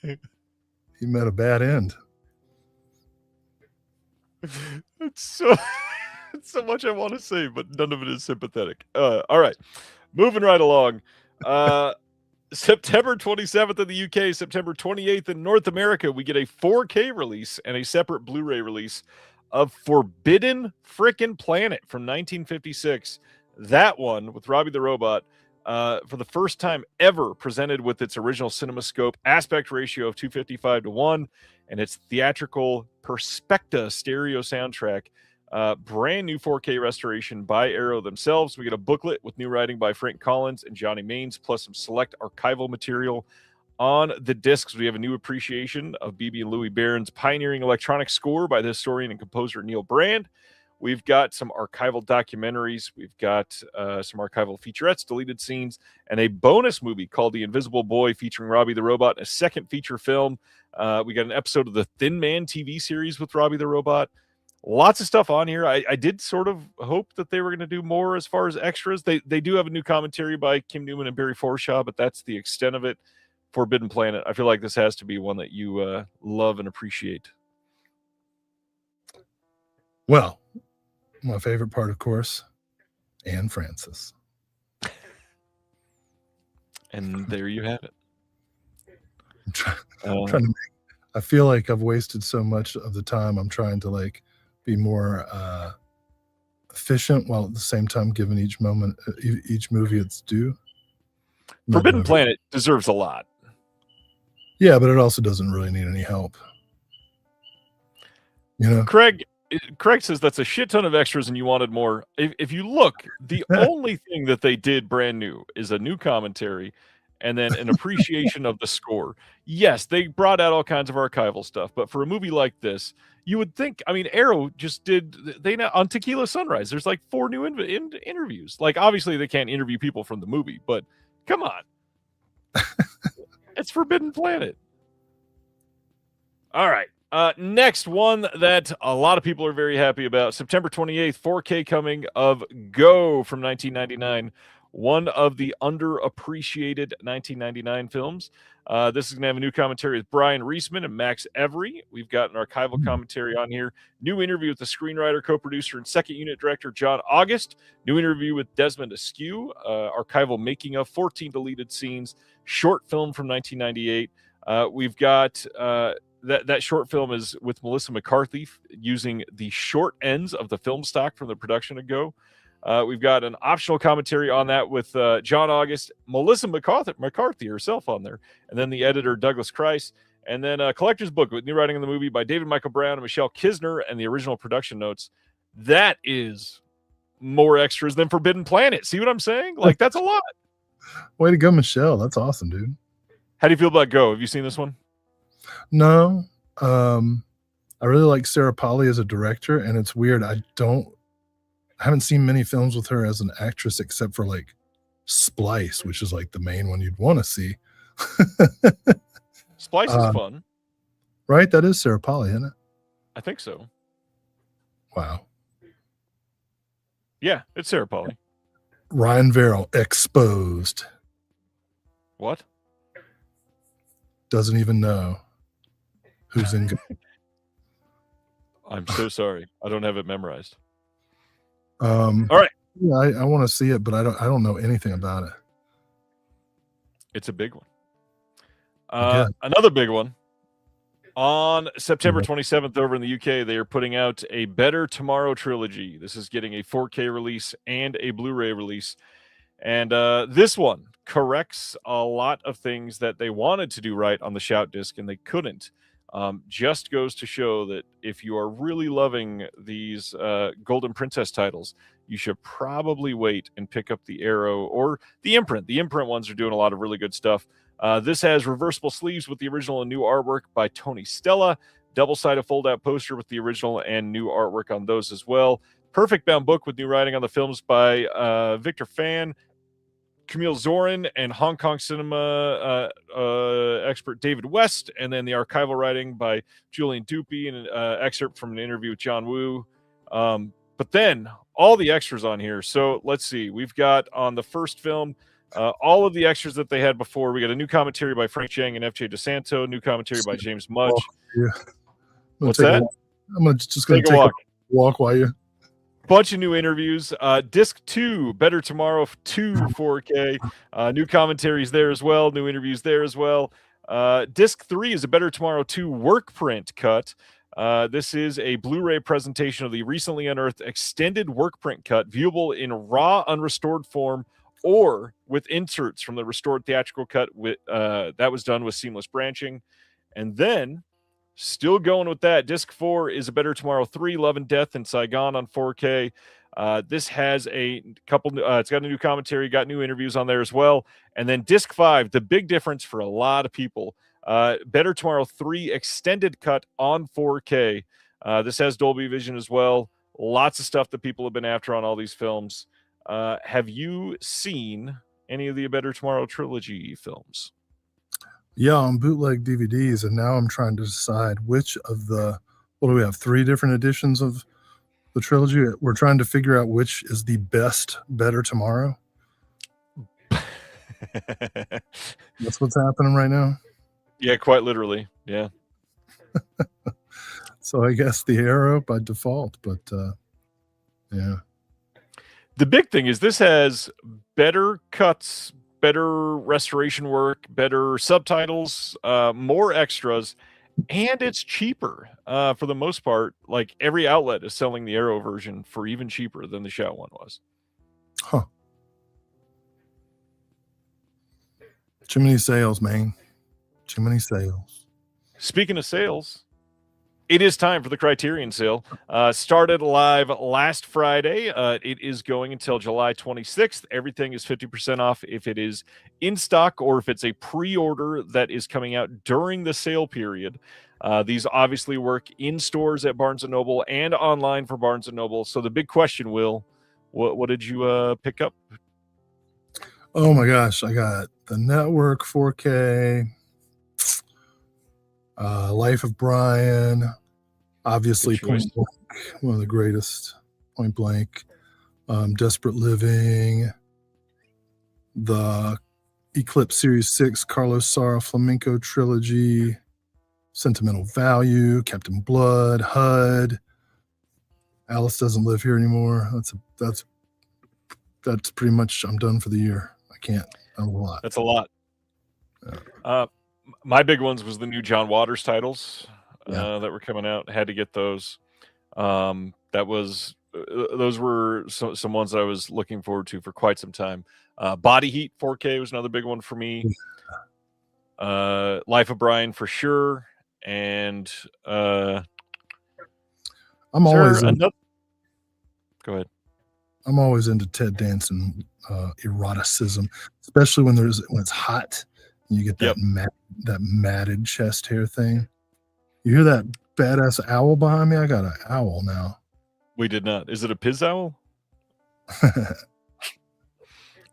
he met a bad end. It's so much I want to say, but none of it is sympathetic. All right, moving right along. September 27th in the UK, September 28th in North America, we get a 4K release and a separate Blu-ray release of Forbidden Frickin' Planet from 1956. That one with Robbie the Robot, for the first time ever presented with its original CinemaScope aspect ratio of 255:1 and its theatrical Perspecta stereo soundtrack. Brand new 4K restoration by Arrow themselves. We get a booklet with new writing by Frank Collins and Johnny Maines, plus some select archival material. On the discs, we have a new appreciation of B.B. and Louis Barron's pioneering electronic score by the historian and composer Neil Brand. We've got some archival documentaries. We've got some archival featurettes, deleted scenes, and a bonus movie called The Invisible Boy featuring Robbie the Robot, and a second feature film. We got an episode of the Thin Man TV series with Robbie the Robot. Lots of stuff on here. I did sort of hope that they were going to do more as far as extras. They do have a new commentary by Kim Newman and Barry Forshaw, but that's the extent of it. Forbidden Planet. I feel like this has to be one that you love and appreciate. Well, my favorite part, of course, Anne Francis. And there you have it. I'm trying to make, I feel like I've wasted so much of the time. I'm trying to like be more efficient while at the same time giving each movie its due. Forbidden Planet deserves a lot. Yeah, but it also doesn't really need any help. You know, Craig says that's a shit ton of extras and you wanted more. If you look, the only thing that they did brand new is a new commentary and then an appreciation of the score. Yes, they brought out all kinds of archival stuff, but for a movie like this, you would think, I mean, Arrow just did, on Tequila Sunrise, there's like 4 new interviews. Like, obviously they can't interview people from the movie, but come on. It's Forbidden Planet. All right. Next one that a lot of people are very happy about. September 28th, 4K coming of Go from 1999. One of the underappreciated 1999 films. This is going to have a new commentary with Brian Reisman and Max Every. We've got an archival commentary on here. New interview with the screenwriter, co-producer, and second unit director, John August. New interview with Desmond Askew. Archival making of 14 deleted scenes. Short film from 1998. We've got that short film is with Melissa McCarthy using the short ends of the film stock from the production of Go. We've got an optional commentary on that with John August, Melissa McCarthy herself on there, and then the editor, Douglas Kreis, and then a collector's book with new writing on the movie by David Michael Brown and Michelle Kisner, and the original production notes. That is more extras than Forbidden Planet. See what I'm saying? Like, that's a lot. Way to go, Michelle. That's awesome, dude. How do you feel about Go? Have you seen this one? No. I really like Sarah Polley as a director, and it's weird. I haven't seen many films with her as an actress except for like Splice, which is like the main one you'd want to see. Splice is fun. Right? That is Sarah Polley, isn't it? I think so. Wow. Yeah, it's Sarah Polley. Ryan Verrill, Exposed. What? Doesn't even know who's in. I'm so sorry. I don't have it memorized. All right. Yeah, I want to see it, but I don't know anything about it. It's a big one. Another big one. On September 27th over in the UK, they are putting out a Better Tomorrow trilogy. This is getting a 4K release and a Blu-ray release. And this one corrects a lot of things that they wanted to do right on the Shout disc and they couldn't. Just goes to show that if you are really loving these Golden Princess titles, you should probably wait and pick up the Arrow or the Imprint. The Imprint ones are doing a lot of really good stuff. This has reversible sleeves with the original and new artwork by Tony Stella, double-sided fold-out poster with the original and new artwork on those as well. Perfect bound book with new writing on the films by Victor Fan, Camille Zorin, and Hong Kong cinema expert David West, and then the archival writing by Julian Dupy and an excerpt from an interview with John Woo. But then all the extras on here. So let's see. We've got on the first film all of the extras that they had before. We got a new commentary by Frank Chang and FJ DeSanto, new commentary by James Mudge. Yeah. What's that? I'm just going to take a walk while you. Bunch of new interviews. Disc 2, Better Tomorrow 2 4K. New commentaries there as well. New interviews there as well. Disc 3 is a Better Tomorrow 2 work print cut. This is a Blu-ray presentation of the recently unearthed extended work print cut, viewable in raw, unrestored form, or with inserts from the restored theatrical cut. That was done with seamless branching. And then, still going with that, disc 4 is A Better Tomorrow 3, Love and Death in Saigon on 4K. This has a couple, it's got a new commentary, got new interviews on there as well. And then disc 5, the big difference for a lot of people, Better Tomorrow 3 extended cut on 4K. This has Dolby Vision as well. Lots of stuff that people have been after on all these films. Have you seen any of the A Better Tomorrow trilogy films? Yeah, on bootleg DVDs, and now I'm trying to decide which of the, what do we have, 3 different editions of the trilogy? We're trying to figure out which is the best Better Tomorrow. That's what's happening right now. Yeah, quite literally. Yeah. So I guess the Arrow by default, but yeah. The big thing is this has better cuts, better restoration work, better subtitles, more extras, and it's cheaper for the most part. Like every outlet is selling the Arrow version for even cheaper than the Shout one was. Huh. Too many sales, man. Too many sales. Speaking of sales, it is time for the Criterion sale. Started live last Friday. It is going until July 26th. Everything is 50% off if it is in stock or if it's a pre-order that is coming out during the sale period. These obviously work in stores at Barnes & Noble and online for Barnes & Noble. So the big question, Will, what did you pick up? Oh my gosh, I got the Network 4K, Life of Brian, obviously Point Blank, one of the greatest, Point Blank, Desperate Living, the Eclipse Series 6, Carlos Sara Flamenco Trilogy, Sentimental Value, Captain Blood, HUD, Alice Doesn't Live Here Anymore. That's pretty much, I'm done for the year. I can't, a lot. That's a lot. Yeah. My big ones was the new John Waters titles that were coming out. Had to get those. Those were some ones that I was looking forward to for quite some time. Body Heat 4K was another big one for me. Life of Brian for sure. And I'm always go ahead. I'm always into Ted Danson eroticism, especially when it's hot and you get that that matted chest hair thing. You hear that badass owl behind me? I got an owl now. We did not. Is it a Piz owl?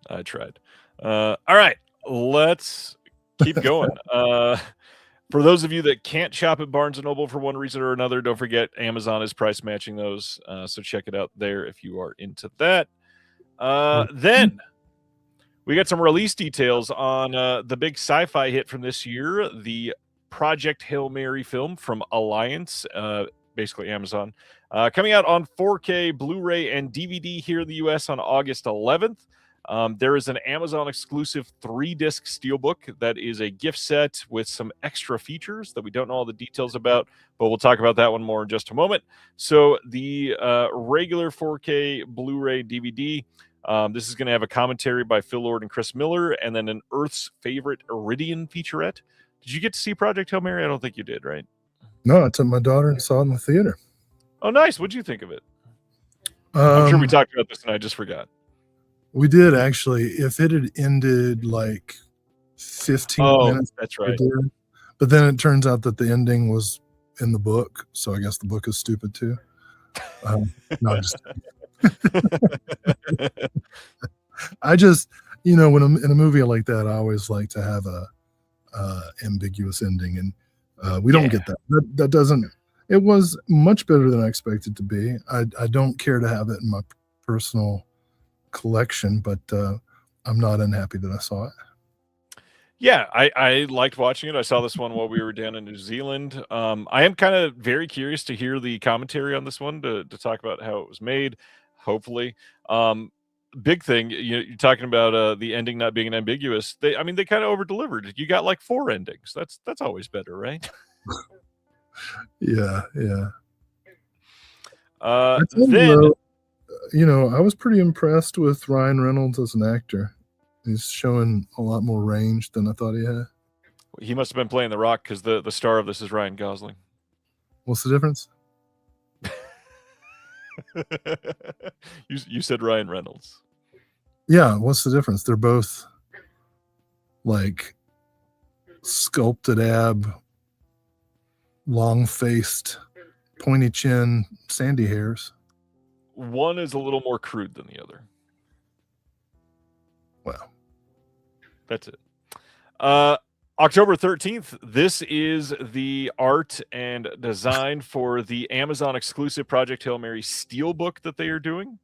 I tried. All right, let's keep going. For those of you that can't shop at Barnes & Noble for one reason or another, don't forget Amazon is price matching those. So check it out there if you are into that. Then we got some release details on the big sci-fi hit from this year, the Project Hail Mary film from Alliance, basically Amazon, coming out on 4K, Blu-ray, and DVD here in the U.S. on August 11th. There is an Amazon exclusive 3-disc steelbook that is a gift set with some extra features that we don't know all the details about, but we'll talk about that one more in just a moment. So the regular 4K Blu-ray DVD, this is going to have a commentary by Phil Lord and Chris Miller, and then an Earth's Favorite Iridian featurette. Did you get to see Project Hail Mary? I don't think you did, right? No, I took my daughter and saw it in the theater. Oh, nice. What'd you think of it? I'm sure we talked about this and I just forgot. We did, actually. If it had ended like 15 minutes, that's right. But then it turns out that the ending was in the book, so I guess the book is stupid too. No, I just, when I'm in a movie like that, I always like to have a ambiguous ending, and we don't get that. That doesn't. It was much better than I expected to be. I don't care to have it in my personal collection, but I'm not unhappy that I saw it. Yeah, I liked watching it. I saw this one while we were down in New Zealand. I am kind of very curious to hear the commentary on this one to talk about how it was made, hopefully. Big thing, you're talking about the ending not being ambiguous. They kind of over-delivered. You got like 4 endings. That's always better, right? Yeah, yeah. Uh, I tell you, then though, I was pretty impressed with Ryan Reynolds as an actor. He's showing a lot more range than I thought he had. he must have been playing The Rock because the star of this is Ryan Gosling. What's the difference? You said Ryan Reynolds. Yeah, what's the difference? They're both like sculpted ab, long-faced, pointy chin, sandy hairs. One is a little more crude than the other. Well, That's it. October 13th, this is the art and design for the Amazon exclusive Project Hail Mary Steelbook that they are doing.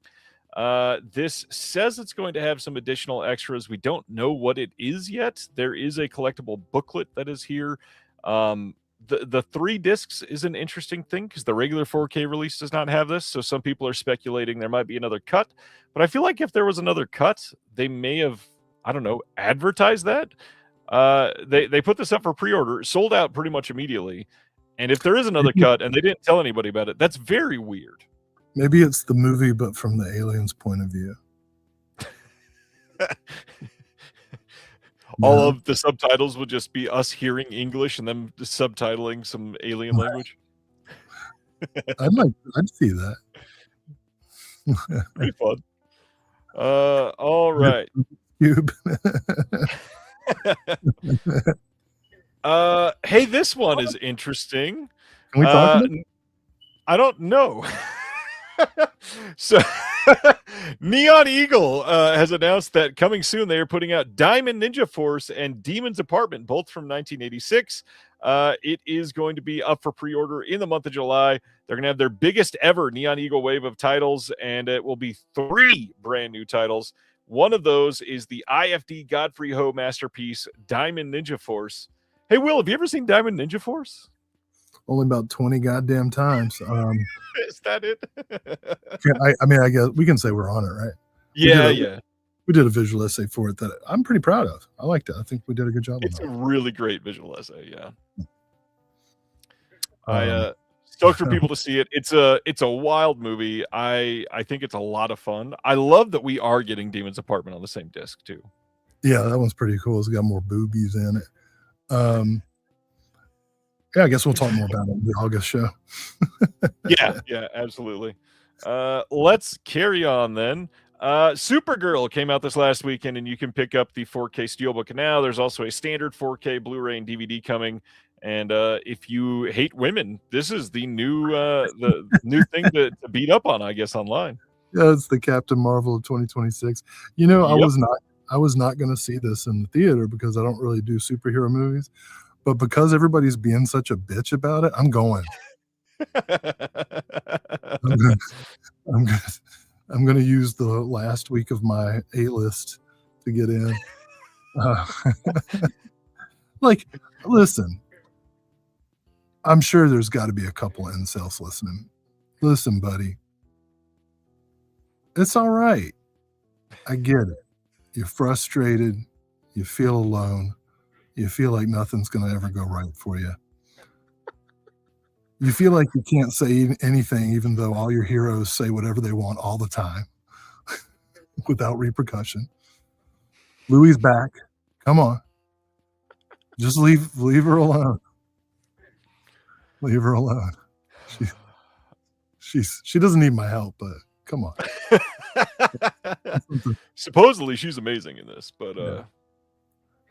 This says it's going to have some additional extras. We don't know what it is yet. There is a collectible booklet that is here. The 3 discs is an interesting thing because the regular 4K release does not have this. So some people are speculating there might be another cut. But I feel like if there was another cut, they may have, I don't know, advertised that. They put this up for pre-order, sold out pretty much immediately. And if there is another cut and they didn't tell anybody about it, that's very weird. maybe it's the movie, but from the aliens' point of view. All Yeah. of the subtitles would just be us hearing English and them subtitling some alien language. I'd see that. Pretty fun. All right. Cube. Hey, this one is interesting. Can we talk about it? I don't know. So, Neon Eagle has announced that coming soon they are putting out Diamond Ninja Force and Demon's Apartment, both from 1986. It is going to be up for pre-order in the month of July. They're going to have their biggest ever Neon Eagle wave of titles, and it will be 3 brand new titles. One of those is the IFD Godfrey Ho masterpiece, Diamond Ninja Force. Hey, Will, have you ever seen Diamond Ninja Force? Only about 20 goddamn times. Is that it? I guess we can say we're on it, right? Yeah. We did a visual essay for it that I'm pretty proud of. I liked it. I think we did a good job It's on a that. really great visual essay, yeah. I stoked for people to see it. It's a wild movie. I think it's a lot of fun. I love that we are getting Demon's Apartment on the same disc too. Yeah, that one's pretty cool. It's got more boobies in it. Yeah, I guess we'll talk more about it in the August show. Yeah, absolutely. Let's carry on then. Supergirl came out this last weekend, and you can pick up the 4K Steelbook now. There's also a standard 4K Blu-ray and DVD coming. And if you hate women, this is the new thing to beat up on, I guess, online. Yeah, it's the Captain Marvel of 2026. You know, Yep. I was not going to see this in the theater because I don't really do superhero movies, but because everybody's being such a bitch about it, I'm going. I'm gonna use the last week of my A-list to get in. Like, listen, I'm sure there's got to be a couple of incels listening. Listen, buddy, it's all right. I get it. You're frustrated. You feel alone. You feel like nothing's gonna ever go right for you. You feel like you can't say anything, even though all your heroes say whatever they want all the time without repercussion. Louie's back. Come on. Just leave her alone. Leave her alone. She doesn't need my help, but come on. Supposedly she's amazing in this, but Yeah.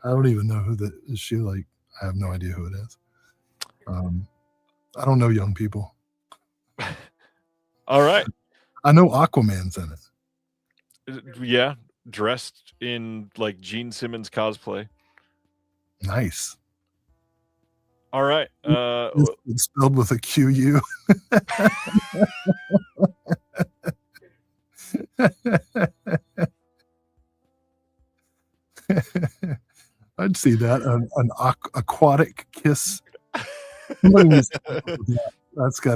I don't even know who that is. She like, I have no idea who it is. I don't know young people. all right. I know Aquaman's in it. Yeah, dressed in like Gene Simmons cosplay. Nice. All right. It's spelled with a QU. I'd see that an aquatic kiss. Somebody needs to come up with that. That's got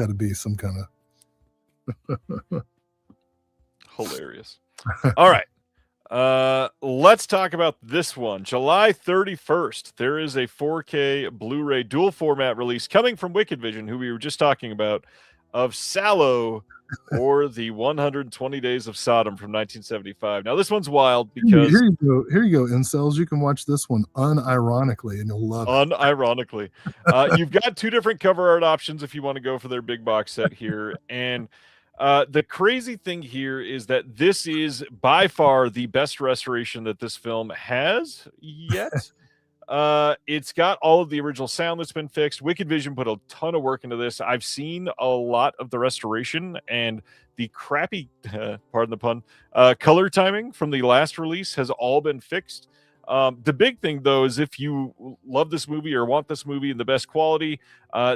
to be some kind of hilarious. All right. Let's talk about this one. July 31st, there is a 4K Blu-ray dual format release coming from Wicked Vision, who we were just talking about, of Sallow, or the 120 Days of Sodom from 1975. Now, this one's wild because Here you go, incels. You can watch this one unironically, and you'll love it. unironically, you've got two different cover art options if you want to go for their big box set here, and the crazy thing here is that this is by far the best restoration that this film has yet. It's got all of the original sound that's been fixed. Wicked Vision put a ton of work into this. I've seen a lot of the restoration, and the crappy, pardon the pun, color timing from the last release has all been fixed. The big thing, though, is if you love this movie or want this movie in the best quality,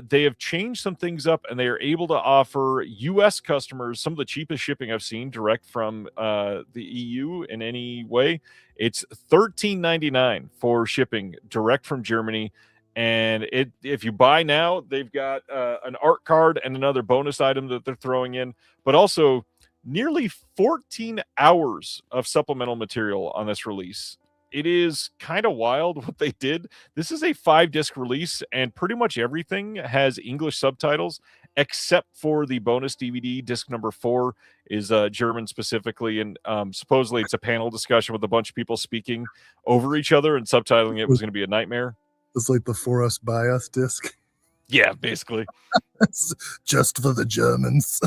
they have changed some things up, and they are able to offer U.S. customers some of the cheapest shipping I've seen direct from the EU in any way. It's $13.99 for shipping direct from Germany. And if you buy now, they've got an art card and another bonus item that they're throwing in, but also nearly 14 hours of supplemental material on this release. It is kind of wild what they did. This is a 5-disc release, and pretty much everything has English subtitles except for the bonus DVD. Disc number 4 is German specifically, and supposedly it's a panel discussion with a bunch of people speaking over each other, and subtitling it was going to be a nightmare. It's like the For Us By Us disc. Yeah, basically. Just for the Germans.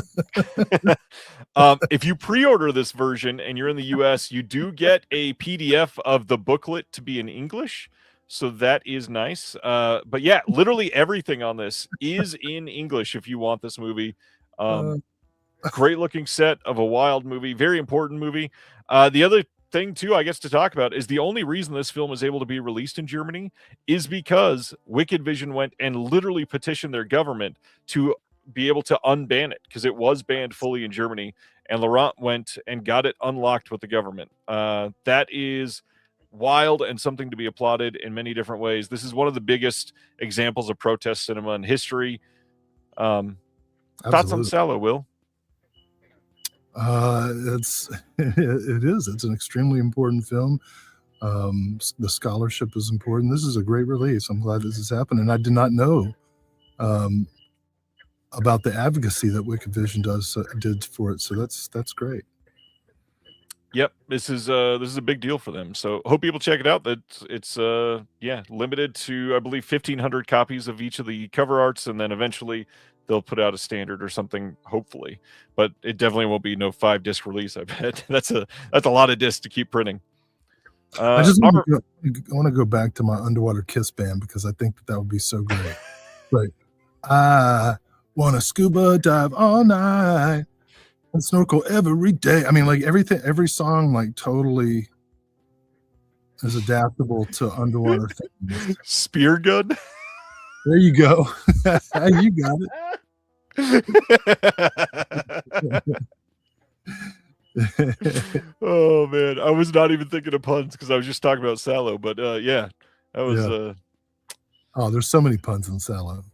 If you pre-order this version and you're in the US, you do get a PDF of the booklet to be in English, so that is nice. But yeah, literally everything on this is in English if you want this movie. Great looking set of a wild movie, very important movie. The other thing too, I guess, to talk about is the only reason this film is able to be released in Germany is because Wicked Vision went and literally petitioned their government to be able to unban it, because it was banned fully in Germany, and Laurent went and got it unlocked with the government. That is wild and something to be applauded in many different ways. This is one of the biggest examples of protest cinema in history. Thoughts on Sallow, Will? It's an extremely important film. The scholarship is important. This is a great release. I'm glad this has happened, and I did not know about the advocacy that Wicked Vision did for it. So that's great. Yep, this is a big deal for them. So hope people check it out. That it's limited to, I believe, 1,500 copies of each of the cover arts, and then eventually they'll put out a standard or something, hopefully. That it definitely won't be no 5-disc release, I bet. That's a lot of discs to keep printing. I want to go back to my Underwater Kiss band, because I think that would be so great. Like, I want to scuba dive all night and snorkel every day. I mean, like every song, like totally is adaptable to underwater things. Spear gun. There you go. You got it. Oh man, I was not even thinking of puns because I was just talking about Sallow, but yeah, that was. Yeah. Oh, there's so many puns in Sallow.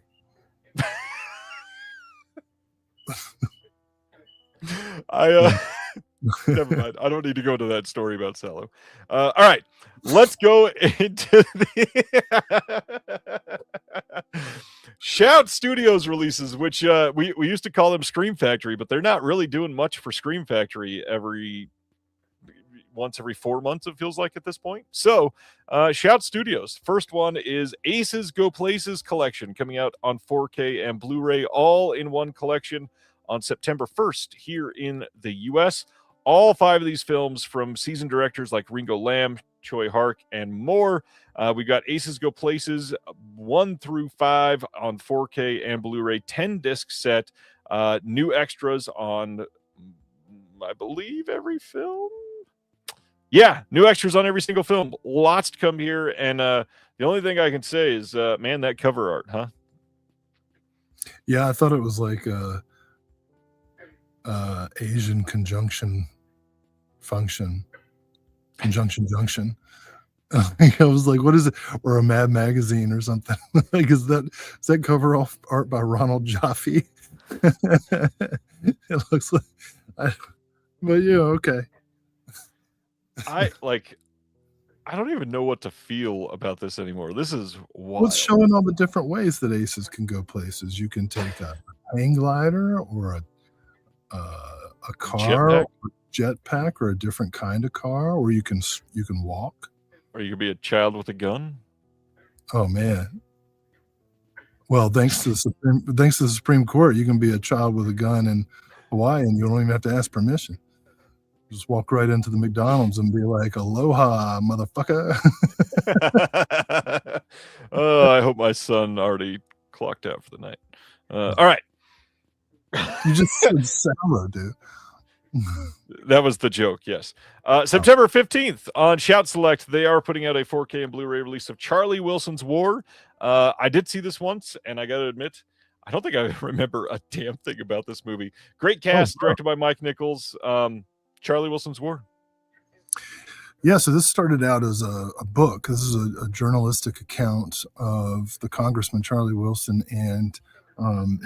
Never mind. I don't need to go into that story about Sallow. All right, let's go into the Shout Studios releases, which we used to call them Scream Factory, but they're not really doing much for Scream Factory once every 4 months, it feels like at this point. So Shout Studios, first one is Aces Go Places Collection, coming out on 4K and Blu-ray, all in one collection on September 1st here in the US. All 5 of these films from seasoned directors like Ringo Lam, Choi Hark, and more. We got Aces Go Places 1 through 5 on 4K and Blu-ray, 10-disc set. New extras on, I believe, every film. Yeah, new extras on every single film. Lots to come here, and the only thing I can say is, man, that cover art, huh? Yeah, I thought it was like Asian conjunction function. Junction. I was like, what is it? Or a Mad Magazine or something. Like, is that cover art by Ronald Jaffe? It looks like, but yeah, okay. I don't even know what to feel about this anymore. This is wild. What's showing all the different ways that aces can go places? You can take a hang glider or a car, jetpack, or a different kind of car, or you can walk. Or you could be a child with a gun. Oh man! Well, thanks to the Supreme Court, you can be a child with a gun in Hawaii, and you don't even have to ask permission. Just walk right into the McDonald's and be like, "Aloha, motherfucker." Oh, I hope my son already clocked out for the night. All right. You just said sour, dude. That was the joke, yes. September 15th on Shout Select, they are putting out a 4K and Blu-ray release of Charlie Wilson's War. I did see this once, and I got to admit, I don't think I remember a damn thing about this movie. Great cast, directed by Mike Nichols. Charlie Wilson's War. Yeah, so this started out as a book. This is a journalistic account of the Congressman Charlie Wilson and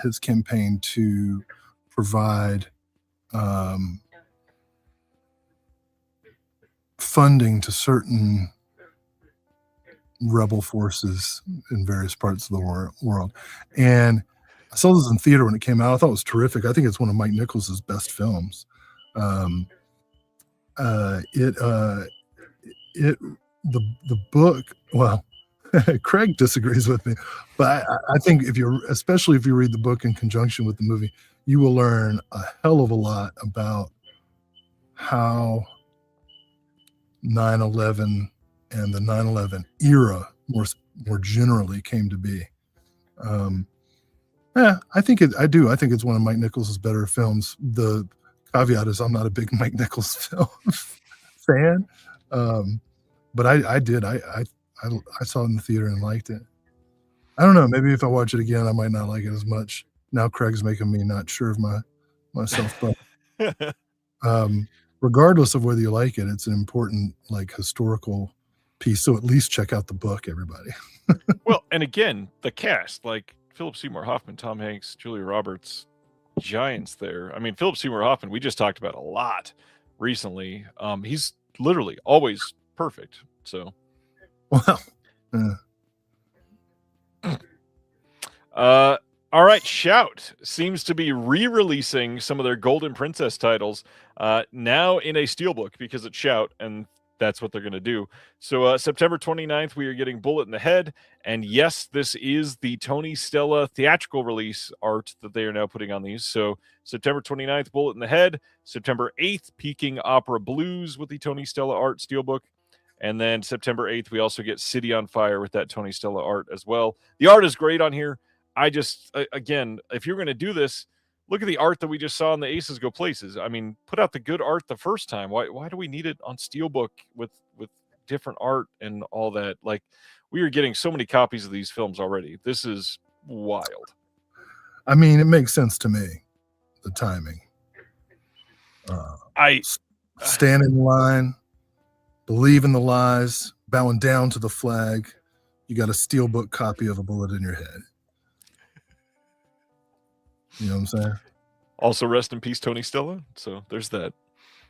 his campaign to provide funding to certain rebel forces in various parts of the world. And I saw this in theater when it came out. I thought it was terrific. I think it's one of Mike Nichols' best films. The book, well, Craig disagrees with me, but I think especially if you read the book in conjunction with the movie, you will learn a hell of a lot about how 9/11 and the 9/11 era more generally came to be. I think it's one of Mike Nichols' better films. The caveat is I'm not a big Mike Nichols film fan, but I saw it in the theater and liked it. I don't know. Maybe if I watch it again, I might not like it as much. Now Craig's making me not sure of myself, but regardless of whether you like it, it's an important historical piece. So at least check out the book, everybody. Well, and again, the cast, like Philip Seymour Hoffman, Tom Hanks, Julia Roberts, giants there. I mean, Philip Seymour Hoffman, we just talked about a lot recently. He's literally always perfect. So, well, all right. Shout seems to be re-releasing some of their Golden Princess titles now in a steelbook because it's Shout, and that's what they're going to do. So September 29th, we are getting Bullet in the Head. And yes, this is the Tony Stella theatrical release art that they are now putting on these. So September 29th, Bullet in the Head. September 8th, Peking Opera Blues with the Tony Stella art steelbook. And then September 8th, we also get City on Fire with that Tony Stella art as well. The art is great on here. I just, again, if you're going to do this, look at the art that we just saw in the Aces Go Places. I mean, put out the good art the first time. Why do we need it on steelbook with different art and all that? Like, we are getting so many copies of these films already. This is wild. I mean, it makes sense to me, the timing. Stand in line, believe in the lies, bowing down to the flag. You got a steelbook copy of A Bullet in Your Head. You know what I'm saying? Also, rest in peace, Tony Stella. So there's that.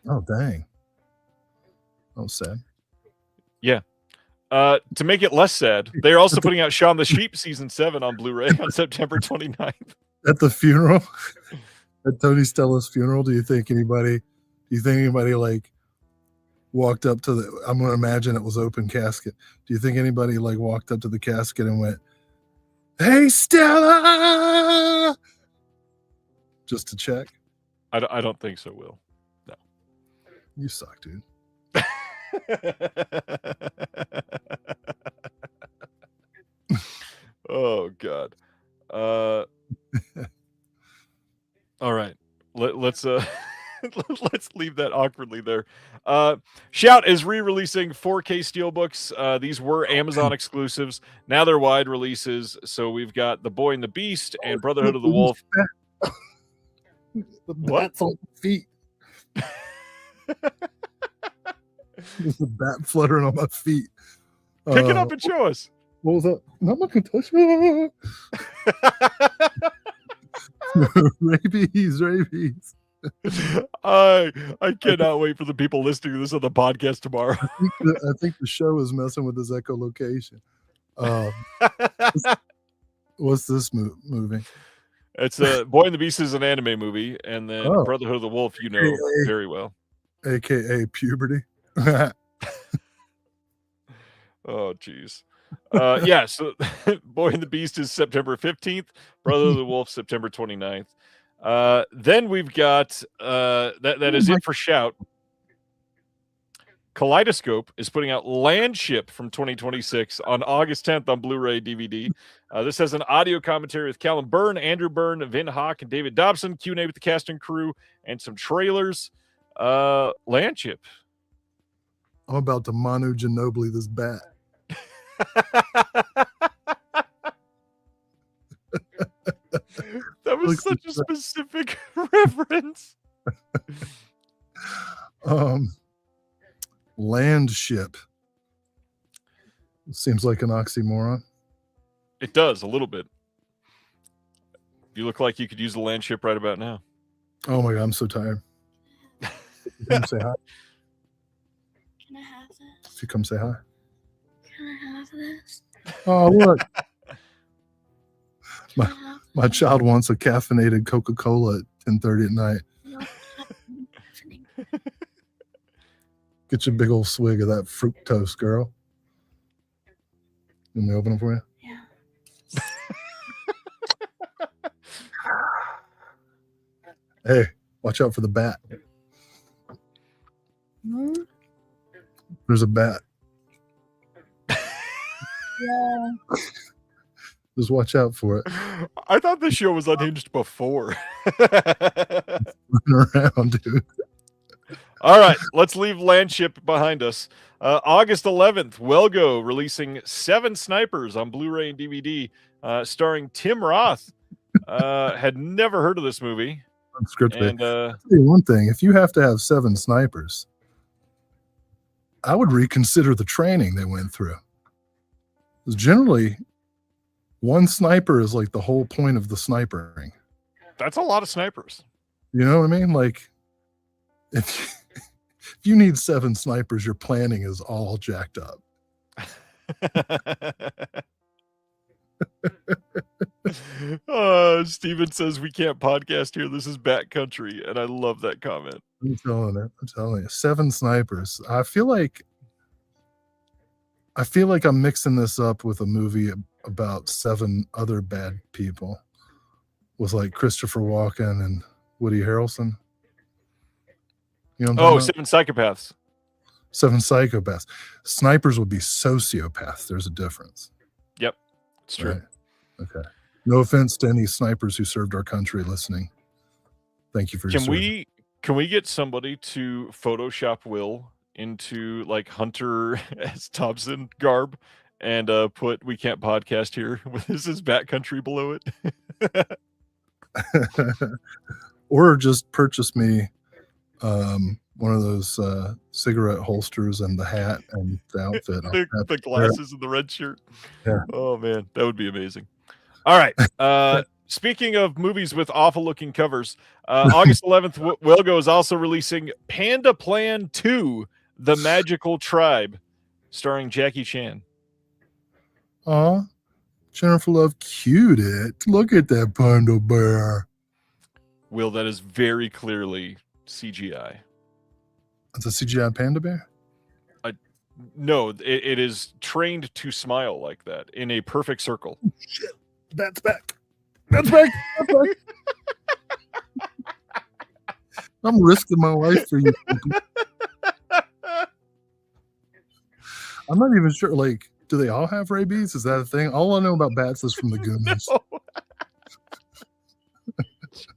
Oh, dang. Oh, sad. Yeah. To make it less sad, they're also putting out Shaun the Sheep Season 7 on Blu-ray on September 29th. At the funeral? At Tony Stella's funeral, do you think anybody walked up to the, I'm going to imagine it was open casket. Do you think anybody walked up to the casket and went, "Hey, Stella!" Just to check? I don't think so, Will. No. You suck, dude. Oh, God. All right. Let's let's leave that awkwardly there. Shout is re-releasing 4K steelbooks. These were Amazon exclusives. Now they're wide releases. So we've got The Boy and the Beast and Brotherhood of the Wolf. The bat's on my feet. There's a bat fluttering on my feet. Pick it up and show us. What was that? I'm not gonna touch it. Rabies. I cannot wait for the people listening to this on the podcast tomorrow. I think the show is messing with his echolocation. What's this movie? It's Boy and the Beast is an anime movie, and then Oh. Brotherhood of the Wolf, you know AKA very well. AKA puberty. Oh, jeez. Yeah, so Boy and the Beast is September 15th, Brother of the Wolf, September 29th. Then we've got that is it for Shout. Kaleidoscope is putting out Landship from 2026 on August 10th on Blu-ray DVD. This has an audio commentary with Callum Byrne, Andrew Byrne, Vin Hawk, and David Dobson, Q&A with the cast and crew, and some trailers. Landship. I'm about to Manu Ginobili this bat. That was such a specific reference. Landship. Seems like an oxymoron. It does, a little bit. You look like you could use the Landship right about now. Oh my God, I'm so tired. Come say hi. Can I have this? If you come say hi. Can I have this? Oh, look. Can I have My child wants a caffeinated Coca-Cola at 10:30 at night. this? Happening. Get you a big old swig of that fructose, girl. Let me open it for you. Yeah. Hey, watch out for the bat. Hmm? There's a bat. Yeah. Just watch out for it. I thought this show was unhinged before. Run around, dude. All right, let's leave Landship behind us. August 11th, Welgo releasing 7 Snipers on Blu-ray and DVD, starring Tim Roth. Had never heard of this movie. Unscripted. And I'll tell you one thing, if you have to have 7 snipers, I would reconsider the training they went through. Because generally, one sniper is like the whole point of the snipering. that's a lot of snipers. You know what I mean? Like, if you need 7 snipers, your planning is all jacked up. Steven says we can't podcast here. This is backcountry, and I love that comment. I'm telling you, 7 snipers. I feel like I'm mixing this up with a movie about 7 other bad people, with like Christopher Walken and Woody Harrelson. You know what I'm talking about? 7 Psychopaths. 7 psychopaths. Snipers would be sociopaths. There's a difference. Yep, it's true. Right. Okay. No offense to any snipers who served our country listening. Thank you for your service. Can we get somebody to Photoshop Will into like Hunter S. Thompson garb and put "We Can't Podcast Here" with his backcountry below it? Or just purchase me one of those cigarette holsters and the hat and the outfit. the glasses and the red shirt. Yeah. Oh man, that would be amazing. All right. Speaking of movies with awful looking covers, August 11th, Wilgo is also releasing Panda Plan 2, The Magical Tribe, starring Jackie Chan. Aw, Jennifer Love cued it. Look at that panda bear. Will, that is very clearly CGI. It's a CGI panda bear? No, it is trained to smile like that in a perfect circle. Shit. That's back. That's back. That's back. I'm risking my life for you. I'm not even sure. Like, do they all have rabies? Is that a thing? All I know about bats is from the Goonies. No.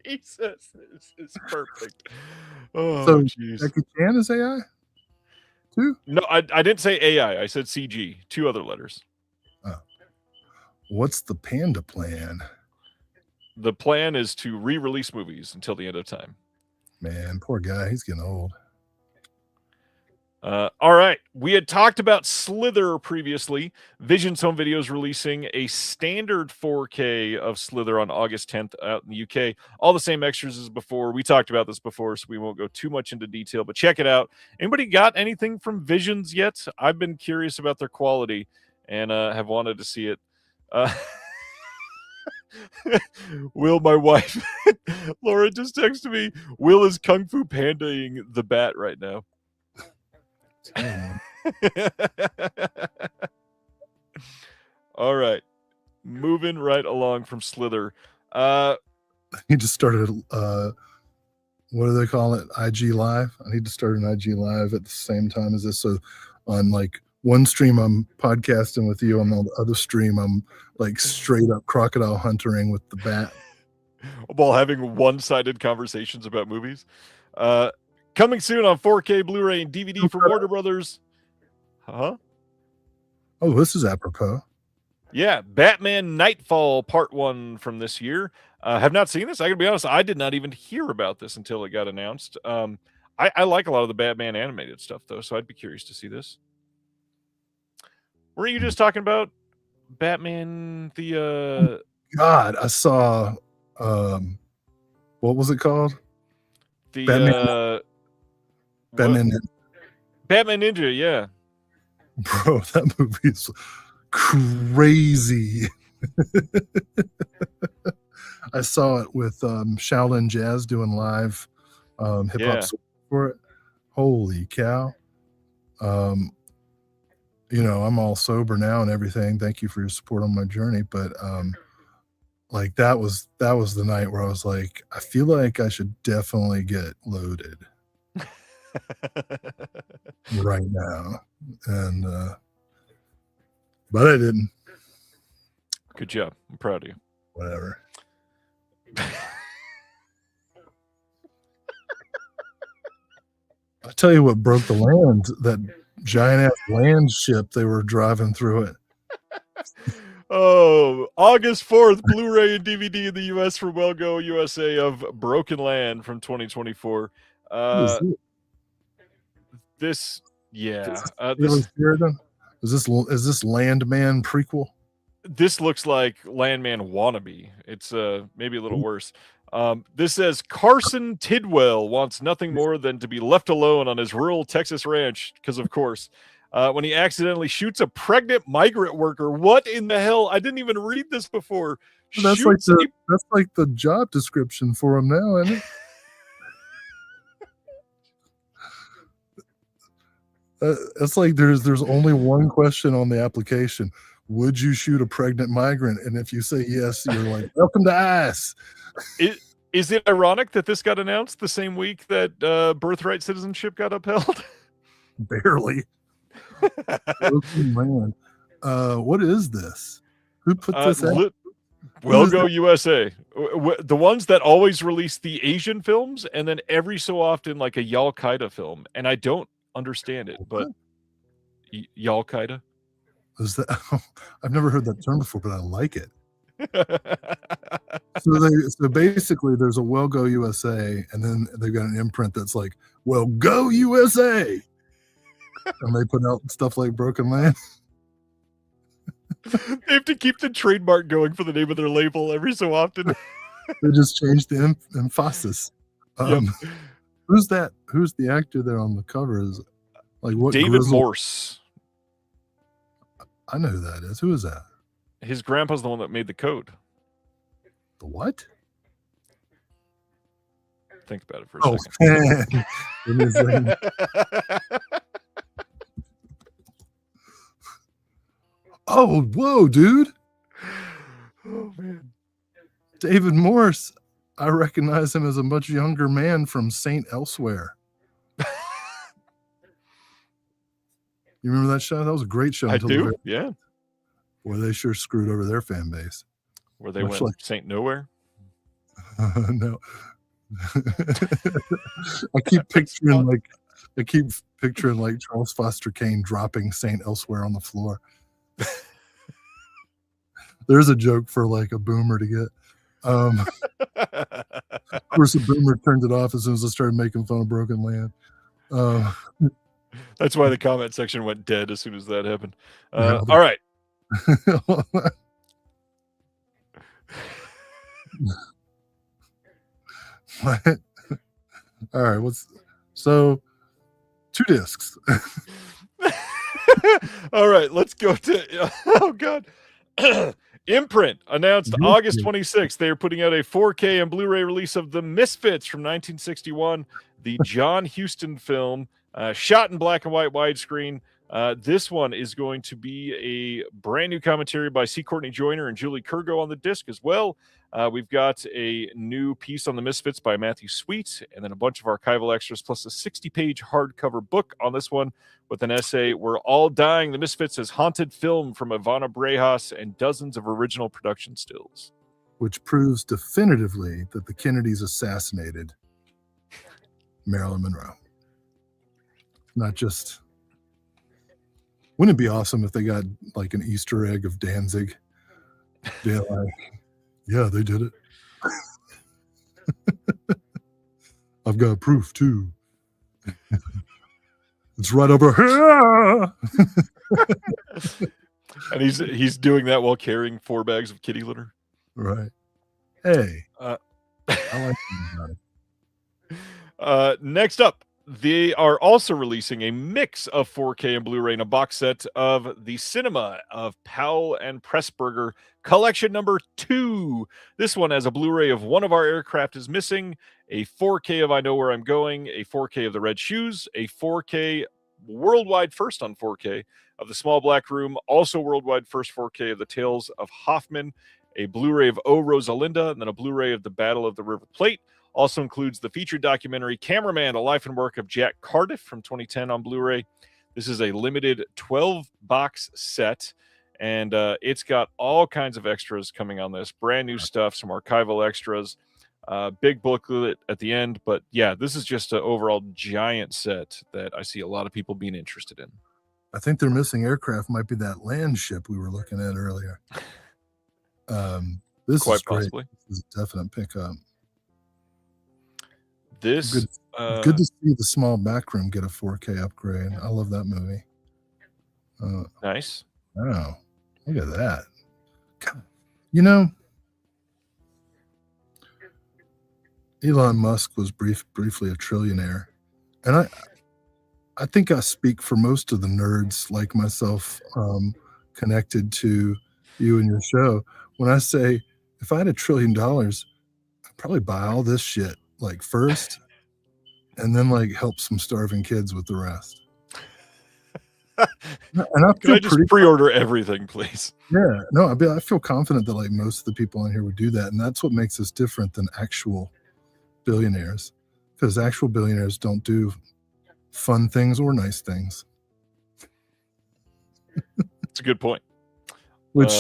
Jesus, this is perfect. Oh, So, jeez. Jackie Chan is AI? Too? No, I didn't say AI. I said CG. 2 other letters. What's the panda plan? The plan is to re-release movies until the end of time. Man, poor guy. He's getting old. All right. We had talked about Slither previously. Vision's Home Video is releasing a standard 4K of Slither on August 10th out in the UK. All the same extras as before. We talked about this before, so we won't go too much into detail, but check it out. Anybody got anything from Visions yet? I've been curious about their quality and have wanted to see it. Will, my wife, Laura just texted me, Will is Kung Fu Pandaing the bat right now. All right, moving right along from Slither. He just started what do they call it, IG Live. I need to start an IG Live at the same time as this, so on like one stream I'm podcasting with you, on the other stream I'm like straight up crocodile hunting with the bat while having one-sided conversations about movies. Coming soon on 4K Blu-ray and DVD from Warner Brothers. Huh? Oh, this is apropos. Yeah, Batman Nightfall Part 1 from this year. Have not seen this. I gotta be honest, I did not even hear about this until it got announced. I like a lot of the Batman animated stuff, though, so I'd be curious to see this. Weren't you just talking about Batman, the... God, I saw... what was it called? The Batman Ninja, yeah. Bro, that movie's crazy. I saw it with Shaolin Jazz doing live hip hop for it. Holy cow. You know, I'm all sober now and everything. Thank you for your support on my journey. But like that was the night where I was like, I feel like I should definitely get loaded right now. And but I didn't. Good job. I'm proud of you. Whatever. I tell you what broke the land, that giant ass land ship they were driving through it. Oh, August 4th, Blu-ray and DVD in the US from Wellgo USA of Broken Land from 2024. This, yeah. Is this Landman prequel? This looks like Landman wannabe. It's maybe a little worse. This says Carson Tidwell wants nothing more than to be left alone on his rural Texas ranch, because of course, when he accidentally shoots a pregnant migrant worker. What in the hell? I didn't even read this before. That's like the job description for him now, isn't it? It's like there's only one question on the application. Would you shoot a pregnant migrant? And if you say yes, you're like, welcome to ICE. Is it ironic that this got announced the same week that birthright citizenship got upheld? Barely. What is this? Who put this out? Wellgo USA. The ones that always release the Asian films, and then every so often like a Al-Qaeda film. And I don't understand it, but Al-Qaeda? Is that? I've never heard that term before, but I like it. So basically, there's a Well Go USA, and then they've got an imprint that's like Well Go USA, and they put out stuff like Broken Land. They have to keep the trademark going for the name of their label every so often. They just changed the emphasis. Yep. Who's that? Who's the actor there on the cover? Is like what? David Morse. I know who that is. Who is that? His grandpa's the one that made the code. The what? Think about it for a second. Oh, whoa, dude. Oh, man. David Morse. I recognize him as a much younger man from Saint Elsewhere. You remember that show? That was a great show. I do, yeah. Boy, they sure screwed over their fan base. Where they went like Saint Nowhere? No. I keep picturing like Charles Foster Kane dropping Saint Elsewhere on the floor. There's a joke for like a boomer to get. Of course, the boomer turned it off as soon as I started making fun of Broken Land. That's why the comment section went dead as soon as that happened. Yeah. All right. What? All right. So 2 discs. All right, let's go to oh god. Imprint announced August 26th they are putting out a 4K and Blu-ray release of The Misfits from 1961, the John Huston film, shot in black and white widescreen. This one is going to be a brand new commentary by C. Courtney Joyner and Julie Kurgo on the disc as well. We've got a new piece on The Misfits by Matthew Sweet, and then a bunch of archival extras, plus a 60-page hardcover book on this one with an essay, We're All Dying, The Misfits as Haunted Film from Ivana Brejas, and dozens of original production stills. Which proves definitively that the Kennedys assassinated Marilyn Monroe. Not just... Wouldn't it be awesome if they got like an Easter egg of Danzig? Yeah, yeah, they did it. I've got proof too. It's right over here. And he's doing that while carrying 4 bags of kitty litter. Right. Hey. I like that. Next up, they are also releasing a mix of 4K and Blu-ray in a box set of The Cinema of Powell and Pressburger, collection number 2. This one has a Blu-ray of One of Our Aircraft is Missing, a 4K of I Know Where I'm Going, a 4K of The Red Shoes, a 4K worldwide first on 4K of The Small Black Room, also worldwide first 4K of The Tales of Hoffman, a Blu-ray of O Rosalinda, and then a Blu-ray of The Battle of the River Plate. Also includes the feature documentary Cameraman, a life and work of Jack Cardiff from 2010 on Blu-ray. This is a limited 12-box set, and it's got all kinds of extras coming on this. Brand new stuff, some archival extras, big booklet at the end. But yeah, this is just an overall giant set that I see a lot of people being interested in. I think their missing aircraft might be that land ship we were looking at earlier. This Quite is great. possibly. This is a definite pickup. This good to see The Small Back Room get a 4K upgrade. I love that movie. Nice. Wow, look at that. God. You know, Elon Musk was briefly a trillionaire, and I think I speak for most of the nerds like myself, connected to you and your show when I say if I had $1 trillion, I'd probably buy all this shit like first, and then like help some starving kids with the rest. And Can I just pre-order everything, please? Yeah, no, I feel confident that like most of the people on here would do that, and that's what makes us different than actual billionaires, because actual billionaires don't do fun things or nice things. That's a good point. Which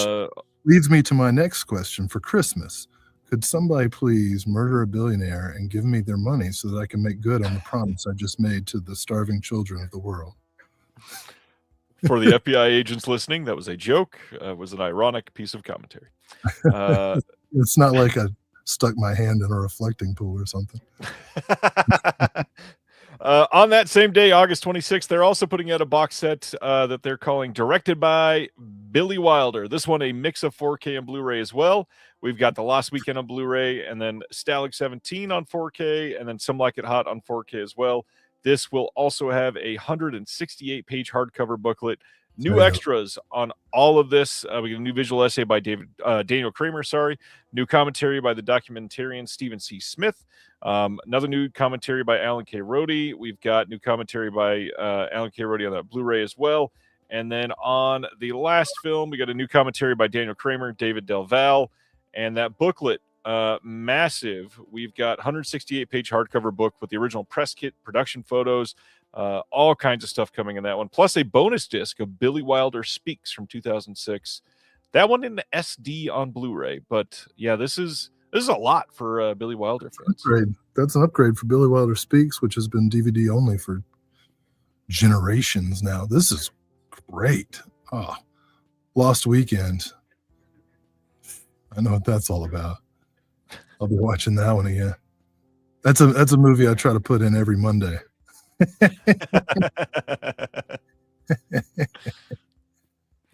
leads me to my next question for Christmas. Could somebody please murder a billionaire and give me their money so that I can make good on the promise I just made to the starving children of the world? For the FBI agents listening, that was a joke. It was an ironic piece of commentary. It's not like I stuck my hand in a reflecting pool or something. On that same day, August 26th, they're also putting out a box set that they're calling Directed by Billy Wilder. This one, a mix of 4K and Blu-ray as well. We've got The Lost Weekend on Blu-ray, and then Stalag 17 on 4K, and then Some Like It Hot on 4K as well. This will also have a 168-page hardcover booklet. New extras on all of this. We get a new visual essay by Daniel Kramer, new commentary by the documentarian Stephen C. Smith, another new commentary by Alan K. Rhodey. We've got new commentary by Alan K. Rhodey on that Blu-ray as well. And then on the last film, we got a new commentary by Daniel Kramer, David Del Val, and that booklet, massive. We've got 168-page hardcover book with the original press kit, production photos, all kinds of stuff coming in that one, plus a bonus disc of Billy Wilder Speaks from 2006. That one in the SD on Blu-ray. But yeah, this is a lot for Billy Wilder fans. That's an upgrade for Billy Wilder Speaks, which has been DVD only for generations now. This is great. Oh, Lost Weekend. I know what that's all about. I'll be watching that one again. That's a movie I try to put in every Monday.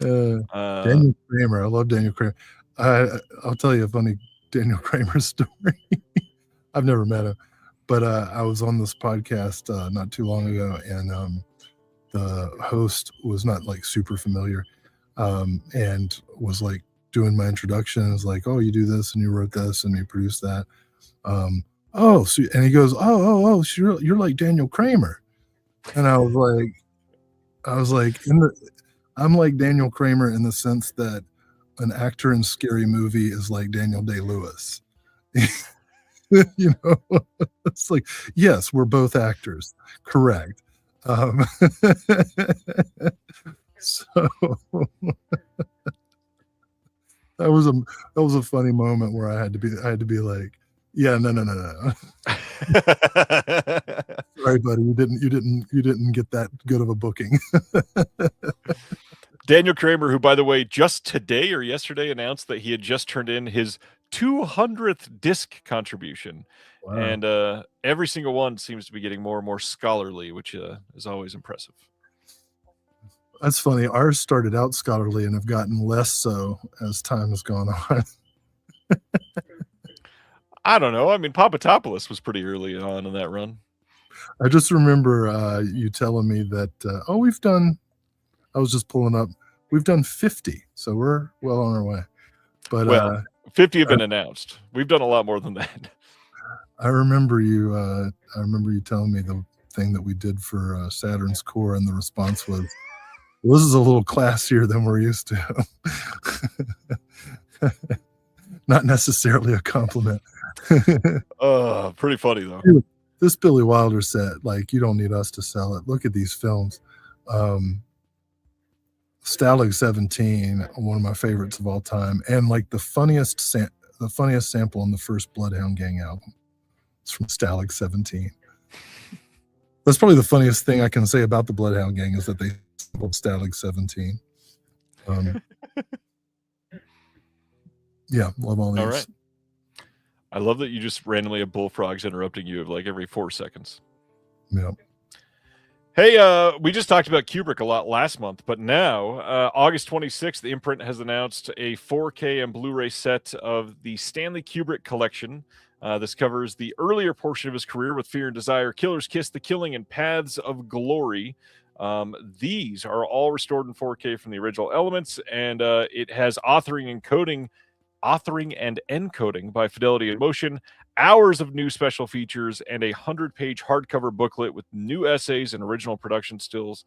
Daniel Kramer. I love Daniel Kramer. I'll tell you a funny Daniel Kramer story. I've never met him, but I was on this podcast not too long ago, and the host was not like super familiar, and was like doing my introduction. It was like, "Oh, you do this, and you wrote this, and you produced that." Oh, so, and he goes, "Oh, so you're like Daniel Kramer," and I was like, I'm like Daniel Kramer in the sense that an actor in Scary Movie is like Daniel Day-Lewis. You know, it's like, yes, we're both actors, correct. So that was a funny moment where I had to be like, yeah, no. Sorry, buddy, you didn't get that good of a booking. Daniel Kramer, who, by the way, just today or yesterday announced that he had just turned in his 200th disc contribution. Wow. And every single one seems to be getting more and more scholarly, which is always impressive. That's funny. Ours started out scholarly and have gotten less so as time has gone on. I don't know. I mean, Papadopoulos was pretty early on in that run. I just remember you telling me that, I was just pulling up, we've done 50, so we're well on our way. But 50 have been announced. We've done a lot more than that. I remember you telling me the thing that we did for Saturn's Core, and the response was, "This is a little classier than we're used to." Not necessarily a compliment. Pretty funny though. This Billy Wilder set, like, you don't need us to sell it. Look at these films. Stalag 17, one of my favorites of all time, and like the funniest sample on the first Bloodhound Gang album. It's from Stalag 17. That's probably the funniest thing I can say about the Bloodhound Gang, is that they sampled Stalag 17. Yeah, love all these. All right. I love that you just randomly have bullfrogs interrupting you like every 4 seconds. Yeah. Hey, we just talked about Kubrick a lot last month, but now, August 26th, the imprint has announced a 4K and Blu-ray set of the Stanley Kubrick collection. This covers the earlier portion of his career with Fear and Desire, Killer's Kiss, The Killing, and Paths of Glory. These are all restored in 4K from the original elements, and it has authoring and encoding by Fidelity and Motion, hours of new special features, and a 100-page hardcover booklet with new essays and original production stills.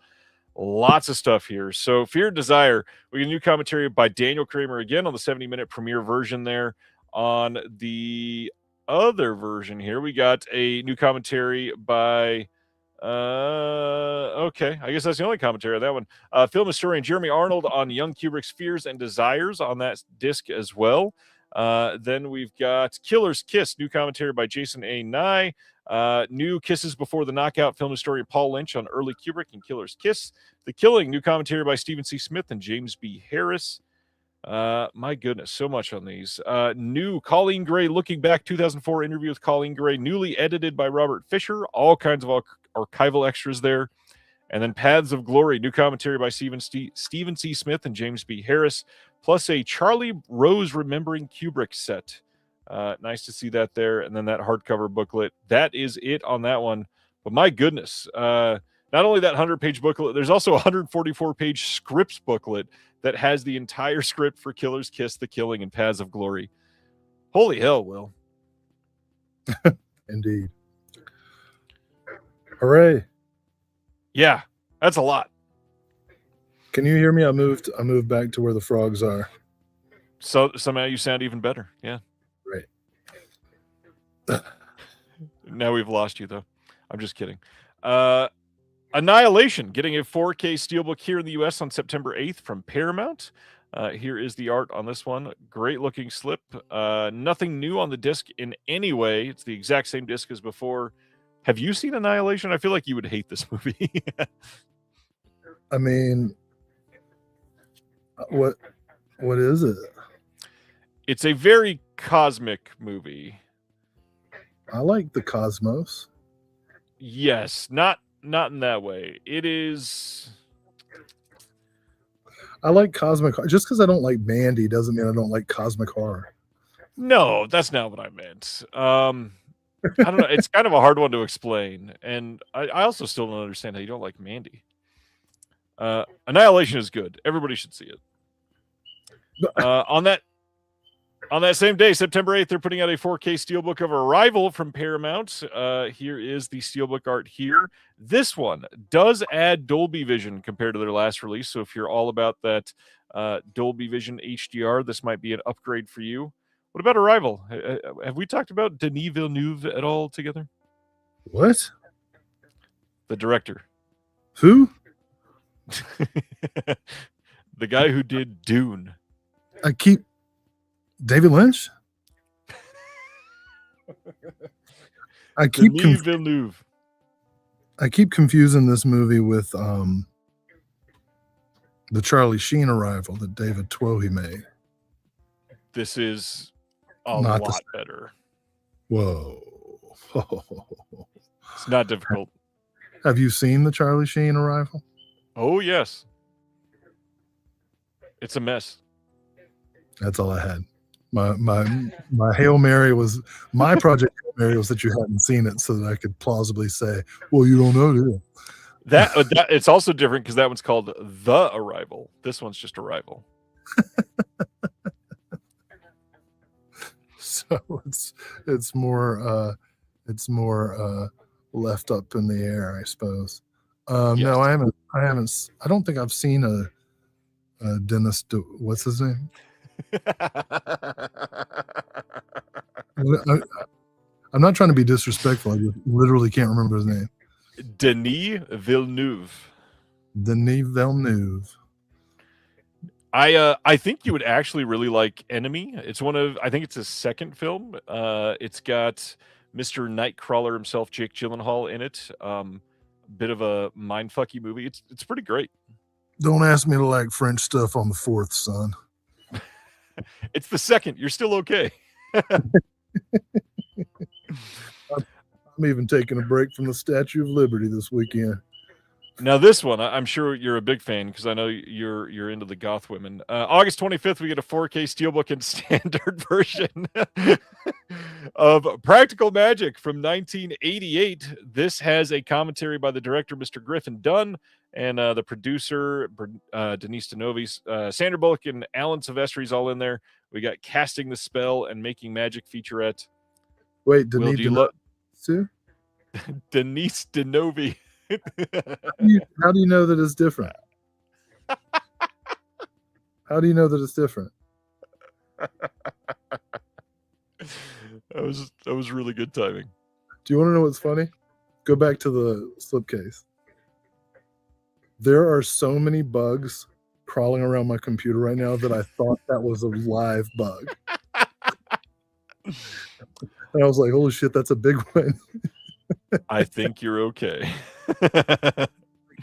Lots of stuff here. So Fear and Desire, we get a new commentary by Daniel Kramer again on the 70-minute premiere version there. On the other version here, we got a new commentary by okay, I guess that's the only commentary on that one. Film historian Jeremy Arnold on young Kubrick's fears and desires on that disc as well. Then we've got Killer's Kiss, new commentary by Jason A. Nye. New Kisses Before the Knockout, film historian Paul Lynch on early Kubrick and Killer's Kiss. The Killing, new commentary by Stephen C. Smith and James B. Harris. My goodness, so much on these. New Colleen Gray, looking back, 2004 interview with Colleen Gray, newly edited by Robert Fisher. All kinds of archival extras there. And then Paths of Glory, new commentary by Stephen C. Smith and James B. Harris, plus a Charlie Rose Remembering Kubrick set. Nice to see that there. And then that hardcover booklet. That is it on that one. But my goodness, not only that 100-page booklet, there's also a 144-page scripts booklet that has the entire script for Killer's Kiss, The Killing, and Paths of Glory. Holy hell, Will. Indeed. Hooray. Yeah, that's a lot. Can you hear me? I moved back to where the frogs are. So somehow you sound even better. Yeah. Right. Now we've lost you, though. I'm just kidding. Annihilation, getting a 4K steelbook here in the U.S. on September 8th from Paramount. Here is the art on this one. Great looking slip. Nothing new on the disc in any way. It's the exact same disc as before. Have you seen Annihilation? I feel like you would hate this movie. I mean, what is it? It's a very cosmic movie. I like the cosmos. Yes, not not in that way. It is. I like cosmic. Just because I don't like Mandy doesn't mean I don't like cosmic horror. No, that's not what I meant. I don't know. It's kind of a hard one to explain, and I also still don't understand how you don't like Mandy. Annihilation is good. Everybody should see it. On that same day, September 8th, they're putting out a 4K steelbook of Arrival from Paramount. Here is the steelbook art here. This one does add Dolby Vision compared to their last release, so if you're all about that Dolby Vision HDR, this might be an upgrade for you. What about Arrival? Have we talked about Denis Villeneuve at all together? What? The director. Who? The guy who did Dune. David Lynch? Denis Villeneuve. I keep confusing this movie with the Charlie Sheen Arrival that David Twohy made. This is a lot better. Whoa. It's not difficult. Have you seen the Charlie Sheen Arrival? Oh, yes. It's a mess. That's all I had. My Hail Mary was my project. Hail Mary was that you hadn't seen it, so that I could plausibly say, "Well, you don't know, do you?" That it's also different because that one's called The Arrival. This one's just Arrival. So it's more left up in the air, I suppose. Yes. No, I haven't. I don't think I've seen a Dennis. What's his name? I'm not trying to be disrespectful. I just literally can't remember his name. Denis Villeneuve. Denis Villeneuve. I think you would actually really like Enemy. It's I think it's his second film. It's got Mr. Nightcrawler himself, Jake Gyllenhaal, in it. Bit of a mindfucky movie. It's pretty great. Don't ask me to like French stuff on the 4th, son. It's the second. You're still okay. I'm even taking a break from the Statue of Liberty this weekend. Now this one, I'm sure you're a big fan because I know you're into the goth women. August 25th, we get a 4K steelbook and standard version of Practical Magic from 1988. This has a commentary by the director, Mr. Griffin Dunn, and the producer, Denise DeNovis, Sandra Bullock, and Alan Silvestri's all in there. We got Casting the Spell and Making Magic featurette. Wait, Denise DeNovi. How do you know that it's different? How do you know that it's different? That was really good timing. Do you want to know what's funny? Go back to the slipcase. There are so many bugs crawling around my computer right now that I thought that was a live bug. And I was like, holy shit, that's a big one. I think you're okay.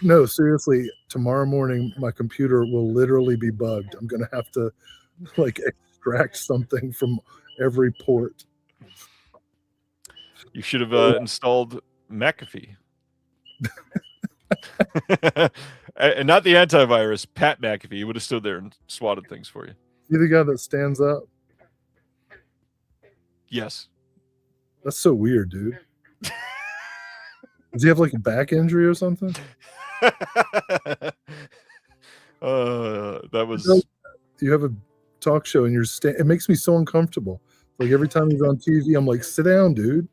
No, seriously, tomorrow morning my computer will literally be bugged. I'm going to have to like extract something from every port. You should have installed McAfee. And not the antivirus, Pat McAfee. He would have stood there and swatted things for you. You the guy that stands up? Yes. That's so weird, dude. Does he have like a back injury or something? That was. You have a talk show and it makes me so uncomfortable. Like every time he's on TV, I'm like, sit down, dude.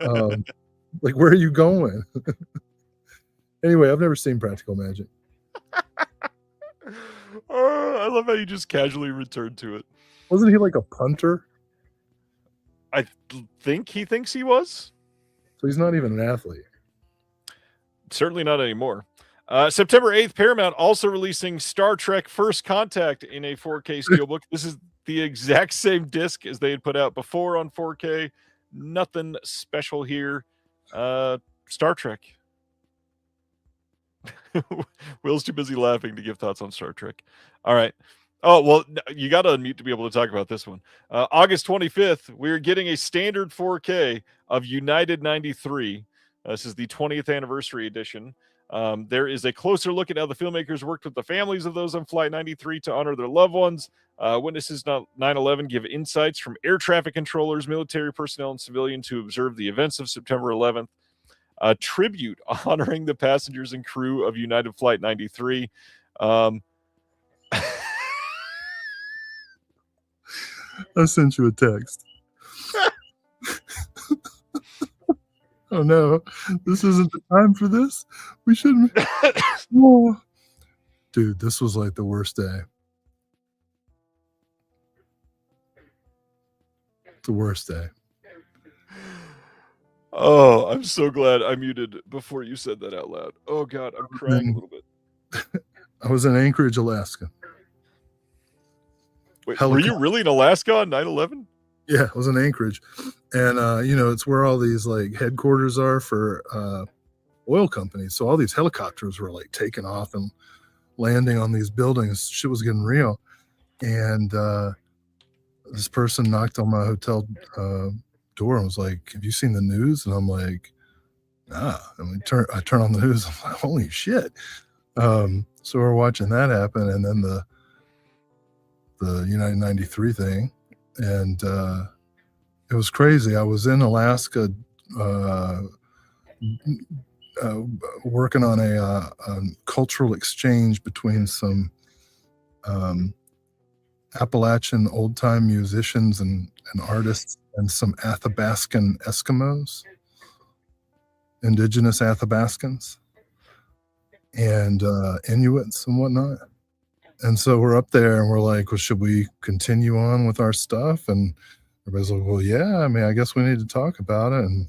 Like, where are you going? Anyway, I've never seen Practical Magic. I love how you just casually returned to it. Wasn't he like a punter? I think he thinks he was. So he's not even an athlete. Certainly not anymore. September 8th, Paramount also releasing Star Trek First Contact in a 4K steelbook. This is the exact same disc as they had put out before on 4K. Nothing special here. Star Trek. Will's too busy laughing to give thoughts on Star Trek. All right. Oh, well, you got to unmute to be able to talk about this one. August 25th, we're getting a standard 4K of United 93. This is the 20th anniversary edition. There is a closer look at how the filmmakers worked with the families of those on Flight 93 to honor their loved ones. Witnesses 9/11 give insights from air traffic controllers, military personnel, and civilians who observed the events of September 11th. A tribute honoring the passengers and crew of United Flight 93. I sent you a text. Oh no, this isn't the time for this. We shouldn't. Oh. Dude, this was like the worst day. The worst day. Oh, I'm so glad I muted before you said that out loud. Oh God, I'm crying a little bit. I was in Anchorage, Alaska. Wait, were you really in Alaska on 9/11? Yeah, I was in Anchorage, and it's where all these like headquarters are for oil companies. So all these helicopters were like taking off and landing on these buildings. Shit was getting real, and this person knocked on my hotel door and was like, "Have you seen the news?" And I'm like, "Nah." And I turn on the news. I'm like, "Holy shit!" So we're watching that happen, and then the United 93 thing. And it was crazy. I was in Alaska working on a cultural exchange between some Appalachian old-time musicians and artists and some Athabascan Eskimos, indigenous Athabascans, and Inuits and whatnot. And so we're up there and we're like, well, should we continue on with our stuff? And everybody's like, well, yeah, I mean, I guess we need to talk about it. And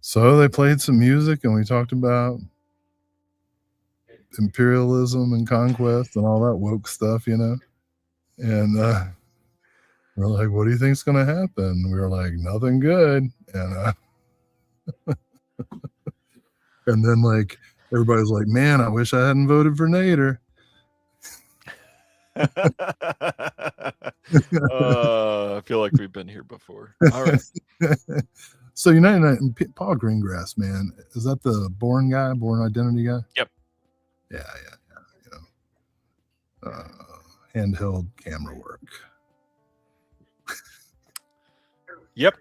so they played some music and we talked about imperialism and conquest and all that woke stuff, And we're like, what do you think's going to happen? We were like, nothing good. And and then like everybody's like, man, I wish I hadn't voted for Nader. I feel like we've been here before. All right. So Paul Greengrass, man, is that the Born Identity guy? Yep. Yeah. Handheld camera work. Yep.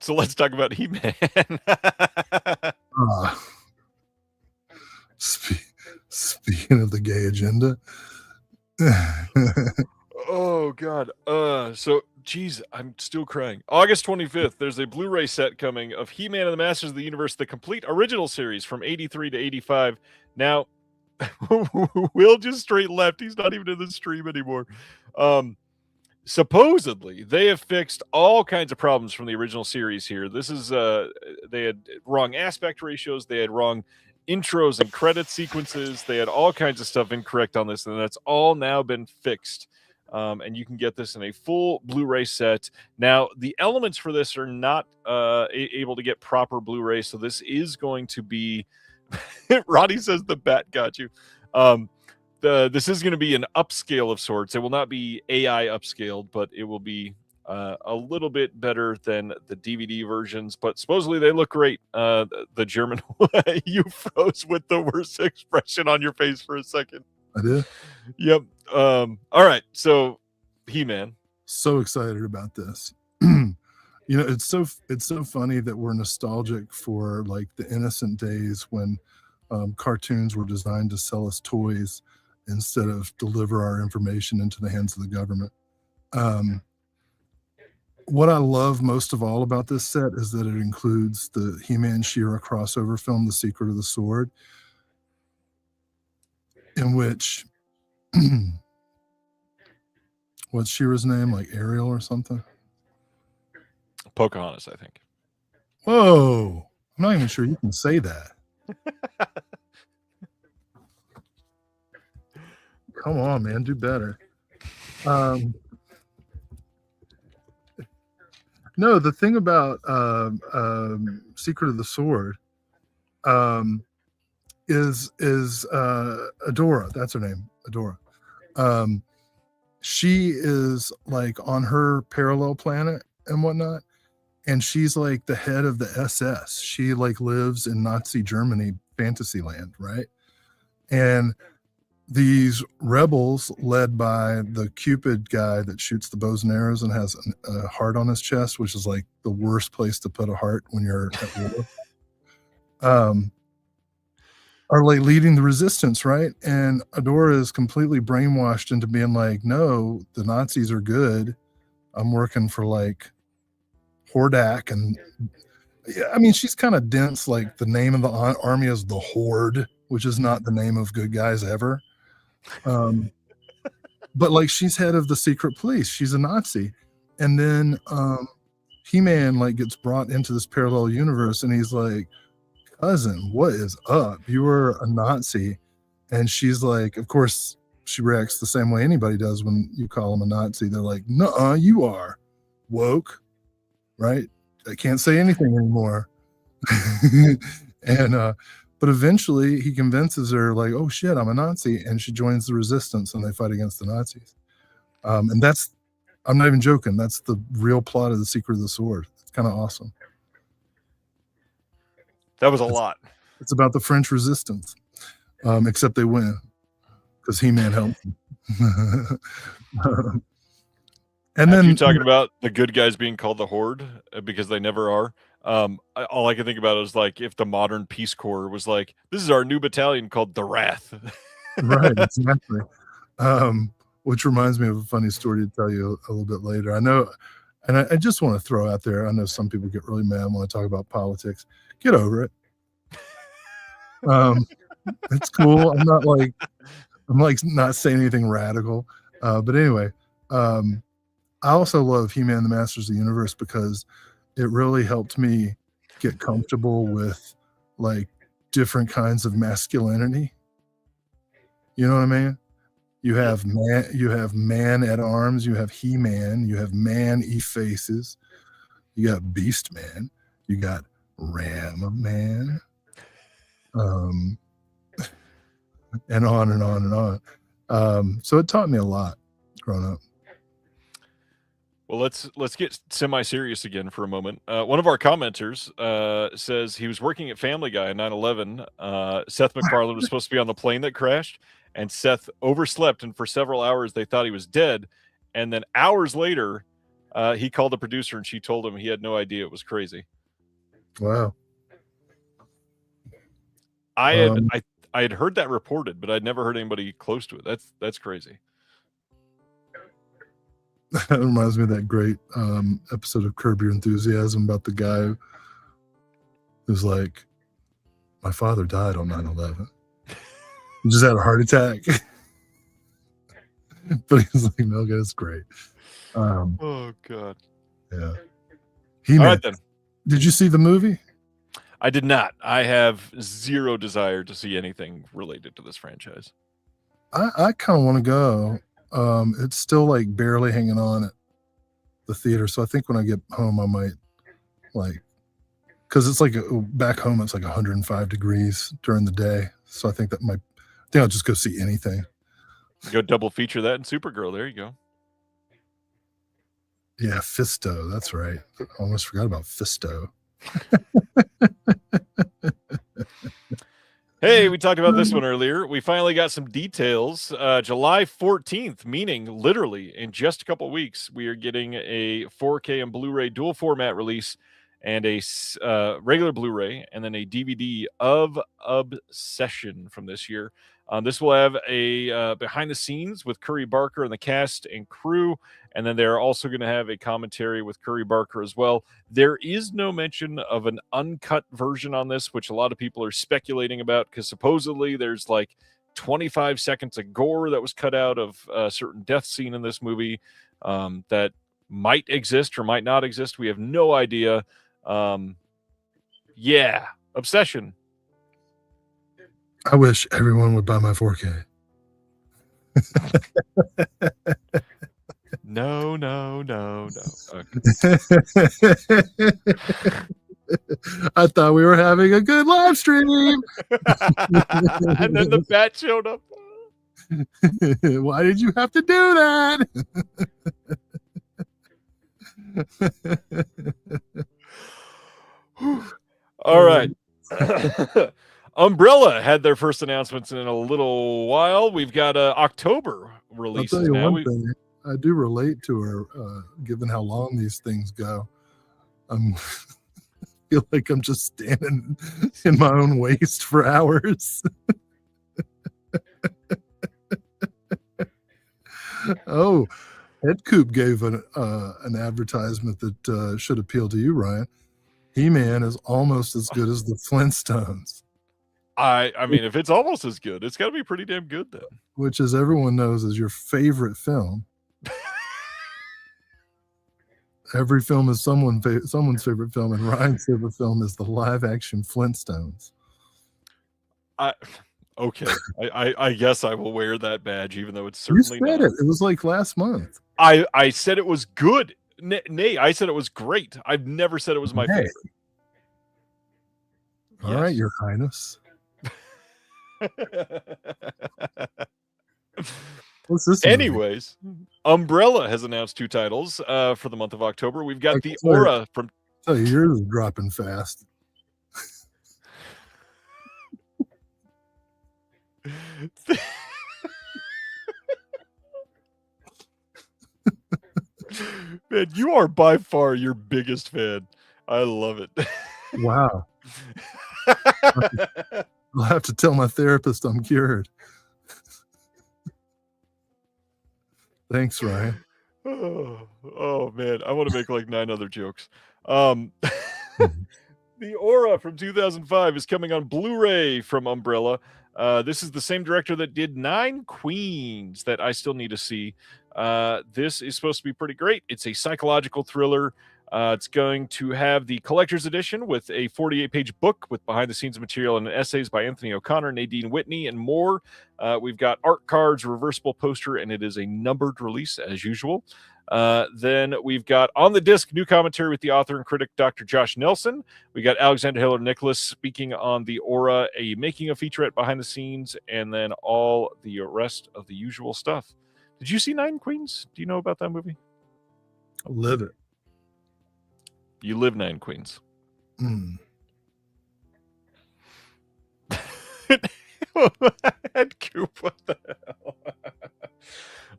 So let's talk about He-Man. Speaking of the gay agenda. Oh God. So geez, I'm still crying. August 25th, there's a Blu-ray set coming of He-Man and the Masters of the Universe, the complete original series from 83 to 85. Now, Will just straight left. He's not even in the stream anymore. Supposedly, they have fixed all kinds of problems from the original series here. This is they had wrong aspect ratios, they had wrong intros and credit sequences, they had all kinds of stuff incorrect on this, and that's all now been fixed. And you can get this in a full Blu-ray set. Now, the elements for this are not able to get proper Blu-ray, so this is going to be Roddy says the bat got you. This is going to be an upscale of sorts. It will not be AI upscaled, but it will be a little bit better than the DVD versions. But supposedly they look great. The German, you froze with the worst expression on your face for a second. I did. Yep. All right. So, He-Man. So excited about this. It's so funny that we're nostalgic for like the innocent days when cartoons were designed to sell us toys instead of deliver our information into the hands of the government. What I love most of all about this set is that it includes the He-Man She-Ra crossover film, The Secret of the Sword, in which what's She-Ra's name? Like Ariel or something? Pocahontas, I think. Whoa. I'm not even sure you can say that. Come on, man. Do better. No, the thing about Secret of the Sword is Adora. That's her name, Adora. She is like on her parallel planet and whatnot, and she's like the head of the SS. She like lives in Nazi Germany, Fantasyland, right? And these rebels, led by the Cupid guy that shoots the bows and arrows and has a heart on his chest, which is like the worst place to put a heart when you're at war, are like leading the resistance, right? And Adora is completely brainwashed into being like, no, the Nazis are good. I'm working for like Hordak. And I mean, she's kind of dense. Like the name of the army is the Horde, which is not the name of good guys ever. But like she's head of the secret police. She's a Nazi. And then He-Man like gets brought into this parallel universe, and he's like, cousin, what is up? You were a Nazi. And she's like, of course, she reacts the same way anybody does when you call them a Nazi. They're like, nuh-uh, you are woke, right? I can't say anything anymore. And but eventually he convinces her like, oh shit, I'm a Nazi, and she joins the resistance and they fight against the Nazis. And that's, I'm not even joking, that's the real plot of The Secret of the Sword. It's kind of awesome. That was a lot. It's about the French resistance, except they win because He-Man helped them. And then you talking about the good guys being called the Horde because they never are. All I can think about is like if the modern Peace Corps was like, this is our new battalion called the Wrath. Right, exactly. Which reminds me of a funny story to tell you a little bit later. I know, and I just want to throw out there, I know some people get really mad when I talk about politics. Get over it. It's cool. I'm like not saying anything radical. But anyway, I also love He-Man and the Masters of the Universe because it really helped me get comfortable with like different kinds of masculinity. You know what I mean? You have man at arms, you have He-Man, you have man-e-faces, you got Beast Man, you got Ram Man, and on and on and on. So it taught me a lot growing up. Well, let's get semi-serious again for a moment. One of our commenters says he was working at Family Guy on 9/11. Seth MacFarlane was supposed to be on the plane that crashed, and Seth overslept, and for several hours they thought he was dead. And then hours later, he called the producer, and she told him he had no idea it was crazy. Wow. I had heard that reported, but I'd never heard anybody close to it. That's crazy. That reminds me of that great episode of Curb Your Enthusiasm about the guy who's like, my father died on 9/11. He just had a heart attack. But he's like, no, that's great. Oh, God. Yeah. All right, then. Did you see the movie? I did not. I have zero desire to see anything related to this franchise. I kind of want to go. It's still like barely hanging on at the theater, so I think when I get home I might like, because it's like back home it's like 105 degrees during the day, so I think I'll just go see anything. Go double feature that and Supergirl. There you go. Yeah, Fisto, that's right. I almost forgot about Fisto. Hey, we talked about this one earlier. We finally got some details. July 14th, meaning literally in just a couple weeks, we are getting a 4K and Blu-ray dual format release and a regular Blu-ray and then a DVD of Obsession from this year. This will have a behind the scenes with Curry Barker and the cast and crew. And then they're also going to have a commentary with Curry Barker as well. There is no mention of an uncut version on this, which a lot of people are speculating about because supposedly there's like 25 seconds of gore that was cut out of a certain death scene in this movie that might exist or might not exist. We have no idea. Yeah, Obsession. I wish everyone would buy my 4K. No. Okay. I thought we were having a good live stream. And then the bat showed up. Why did you have to do that? Umbrella had their first announcements in a little while. We've got October I'll releases tell you now. one thing. I do relate to her, given how long these things go. I feel like I'm just standing in my own waste for hours. Oh, Head Coop gave an advertisement that should appeal to you, Ryan. He-Man is almost as good as the Flintstones. I mean, if it's almost as good, it's got to be pretty damn good then. Which, as everyone knows, is your favorite film. Every film is someone's favorite film, and Ryan's favorite film is the live-action Flintstones. Okay, I guess I will wear that badge, even though it's certainly You said not. it was like last month. I said it was good. Nay, I said it was great. I've never said it was my favorite. All right, Your Highness. What's this? Anyways, Umbrella has announced 2 titles for the month of October. We've got The Aura from. Oh, yours is dropping fast. Man, you are by far your biggest fan. I love it. Wow. I'll have to tell my therapist I'm cured. Thanks, Ryan. Oh man, I want to make like 9 other jokes. The Aura from 2005 is coming on Blu-ray from Umbrella. This is the same director that did 9 Queens that I still need to see. This is supposed to be pretty great. It's a psychological thriller. It's going to have the collector's edition with a 48-page book with behind-the-scenes material and essays by Anthony O'Connor, Nadine Whitney, and more. We've got art cards, reversible poster, and it is a numbered release as usual. Then we've got on the disc new commentary with the author and critic Dr. Josh Nelson. We got Alexander Hiller Nicholas speaking on The Aura, a making of featurette behind the scenes, and then all the rest of the usual stuff. Did you see 9 Queens? Do you know about that movie? I live it. You live 9 Queens. Head Coop, what the hell?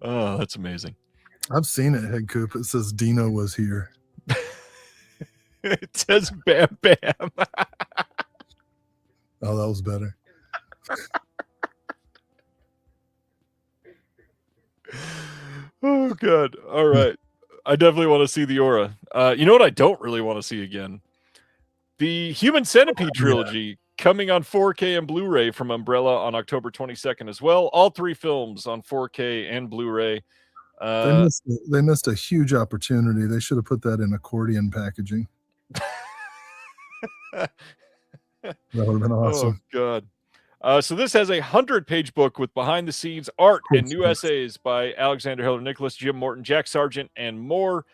Oh, that's amazing. I've seen it, Head Coop. It says Dino was here. It says Bam Bam. Oh, that was better. Oh, God. All right. I definitely want to see The Aura. You know what I don't really want to see again? The Human Centipede trilogy coming on 4K and Blu-ray from Umbrella on October 22nd as well. All 3 films on 4K and Blu-ray. They missed a huge opportunity. They should have put that in accordion packaging. That would have been awesome. Oh, God. So this has a 100-page book with behind-the-scenes art and new essays by Alexander Hiller Nicholas, Jim Morton, Jack Sargent, and more.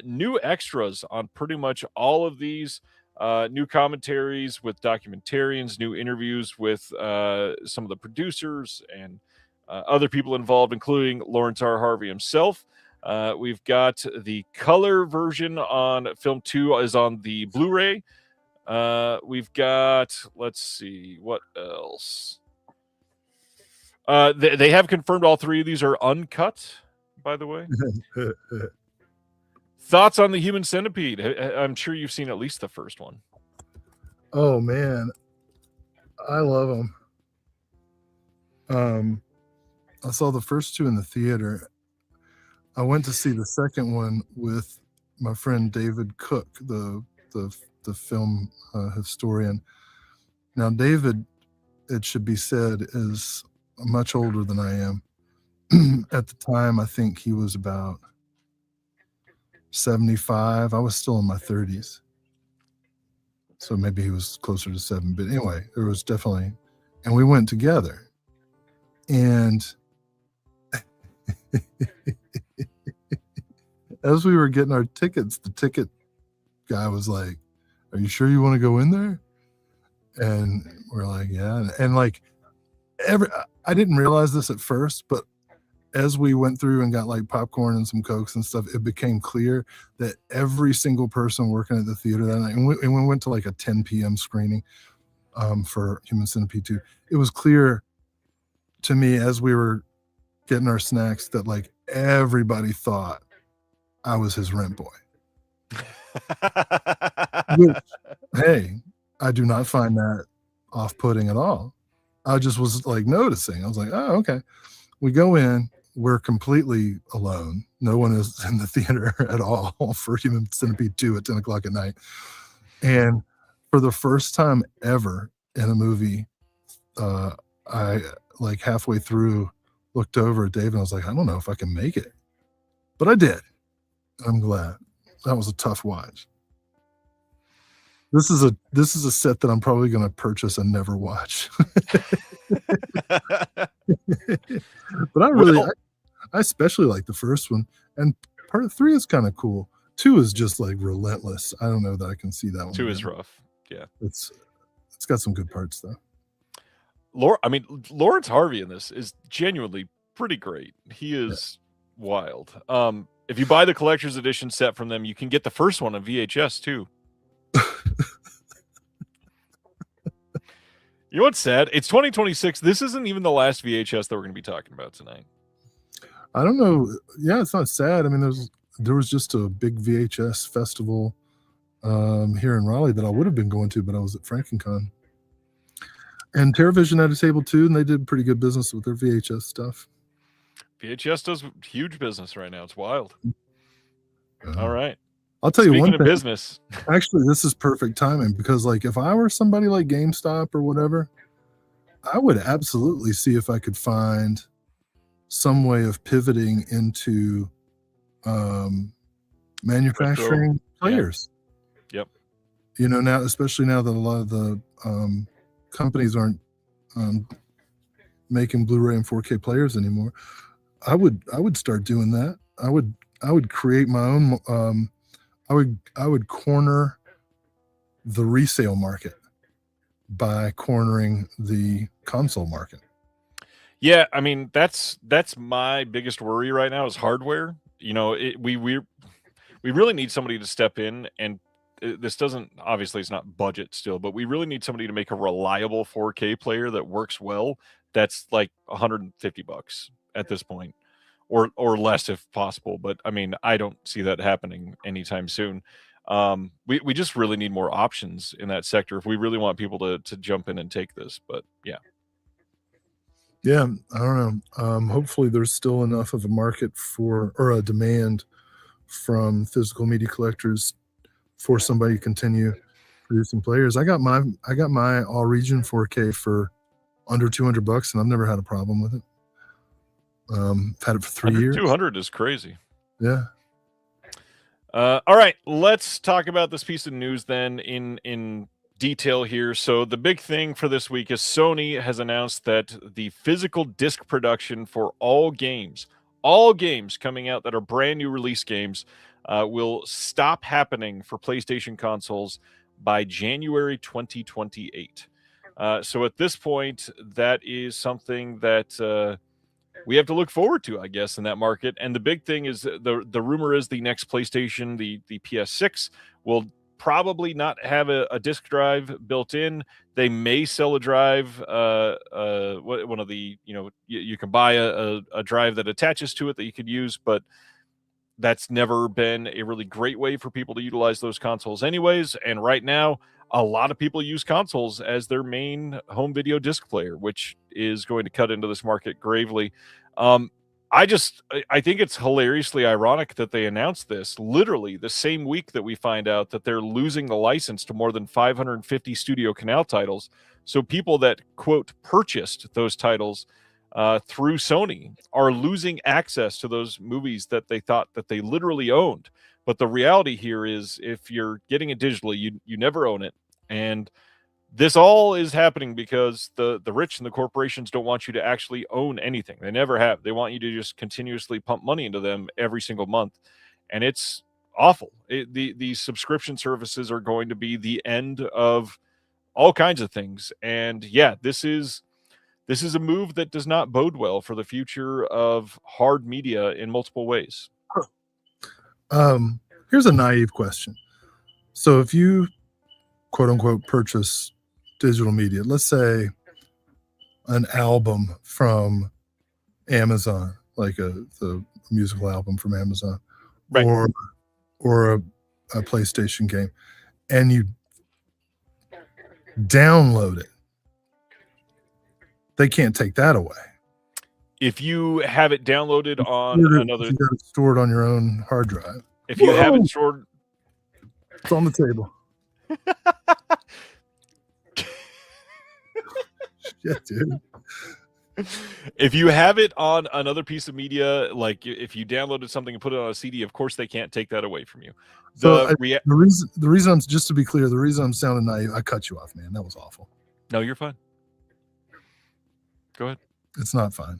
New extras on pretty much all of these. New commentaries with documentarians, new interviews with some of the producers and other people involved, including Lawrence R. Harvey himself. We've got the color version on film 2 is on the Blu-ray. We've got, let's see, what else? They have confirmed all 3 of these are uncut, by the way. Thoughts on the Human Centipede? I'm sure you've seen at least the first one. Oh, man. I love them. I saw the first 2 in the theater. I went to see the second one with my friend David Cook, the film historian. Now, David, it should be said, is much older than I am. At the time, I think he was about 75. I was still in my 30s. So maybe he was closer to 7. But anyway, there was definitely, and we went together. And as we were getting our tickets, the ticket guy was like, "Are you sure you want to go in there?" And we're like, "Yeah." And like I didn't realize this at first, but as we went through and got like popcorn and some Cokes and stuff, it became clear that every single person working at the theater that night, and we went to like a 10 p.m. screening, for Human Centipede 2. It was clear to me as we were getting our snacks that like everybody thought I was his rent boy. Which, hey, I do not find that off-putting at all. I just was like noticing. I was like, oh, okay. We go in, we're completely alone. No one is in the theater at all for Human Centipede 2 at 10 o'clock at night. And for the first time ever in a movie, I like halfway through looked over at Dave and I was like, I don't know if I can make it. But I did. I'm glad. That was a tough watch. This is a set that I'm probably going to purchase and never watch. But I especially like the first one, and part 3 is kind of cool. 2 is just like relentless. I don't know that I can see that one. 2 is rough. Yeah, it's got some good parts though. Lawrence Harvey in this is genuinely pretty great. He is wild. If you buy the collector's edition set from them, you can get the first one on VHS too. You know what's sad? It's 2026. This isn't even the last VHS that we're going to be talking about tonight. I don't know. Yeah, it's not sad. I mean, there was just a big VHS festival here in Raleigh that I would have been going to, but I was at FrankenCon. And TerraVision had a table too, and they did pretty good business with their VHS stuff. VHS does huge business right now. It's wild. All right. I'll tell you one thing. Speaking of business. Actually, this is perfect timing because like if I were somebody like GameStop or whatever, I would absolutely see if I could find some way of pivoting into manufacturing players. Yep. You know, now, especially now that a lot of the companies aren't making Blu-ray and 4K players anymore, I would start doing that. I would create my own. I would corner the resale market by cornering the console market. Yeah, I mean that's my biggest worry right now is hardware. You know, we really need somebody to step in, and this doesn't, obviously it's not budget still, but we really need somebody to make a reliable 4K player that works well. That's like $150 at this point, or less if possible. But I mean, I don't see that happening anytime soon. We just really need more options in that sector if we really want people to jump in and take this. But yeah. Yeah, I don't know. Hopefully there's still enough of a market or a demand from physical media collectors for somebody to continue producing players. I got my all region 4K for under $200, and I've never had a problem with it. Had it for 3 years. 200 is crazy. Yeah. All right, let's talk about this piece of news then in detail here. So the big thing for this week is Sony has announced that the physical disc production for all games coming out that are brand new release games will stop happening for PlayStation consoles by January 2028. So at this point, that is something that we have to look forward to, I guess, in that market. And the big thing is the rumor is the next PlayStation, the PS6, will probably not have a disc drive built in. They may sell a drive, one of the, you can buy a drive that attaches to it that you could use, but that's never been a really great way for people to utilize those consoles anyways. And right now, a lot of people use consoles as their main home video disc player, which is going to cut into this market gravely. I think it's hilariously ironic that they announced this literally the same week that we find out that they're losing the license to more than 550 Studio Canal titles. So people that, quote, purchased those titles through Sony are losing access to those movies that they thought that they literally owned. But the reality here is if you're getting it digitally, you never own it. And this all is happening because the rich and the corporations don't want you to actually own anything. They never have. They want you to just continuously pump money into them every single month. And it's awful. The subscription services are going to be the end of all kinds of things. And yeah, this is a move that does not bode well for the future of hard media in multiple ways. Here's a naive question. So if you, quote unquote, purchase digital media. Let's say an album from Amazon, like the musical album from Amazon, Right. or a PlayStation game, and you download it. They can't take that away. If you have it downloaded on another, you got it stored on your own hard drive. if you have it stored, it's on the table. Shit, dude. If you have it on another piece of media, like if you downloaded something and put it on a CD, of course they can't take that away from you. The reason I'm, just to be clear, the reason I'm sounding naive, I cut you off, man. That was awful. No, you're fine. Go ahead. It's not fine.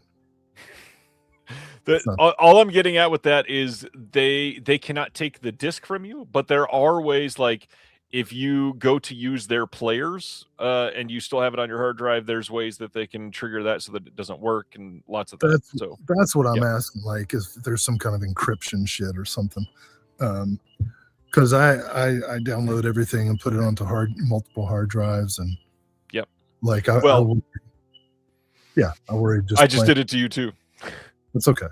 All I'm getting at with that is they cannot take the disc from you, but there are ways, like if you go to use their players and you still have it on your hard drive, there's ways that they can trigger that so that it doesn't work, and lots of that. So that's what I'm asking, like if there's some kind of encryption shit or something. Because I download everything and put it onto multiple hard drives, and like I worry I just did it to you too. It's okay.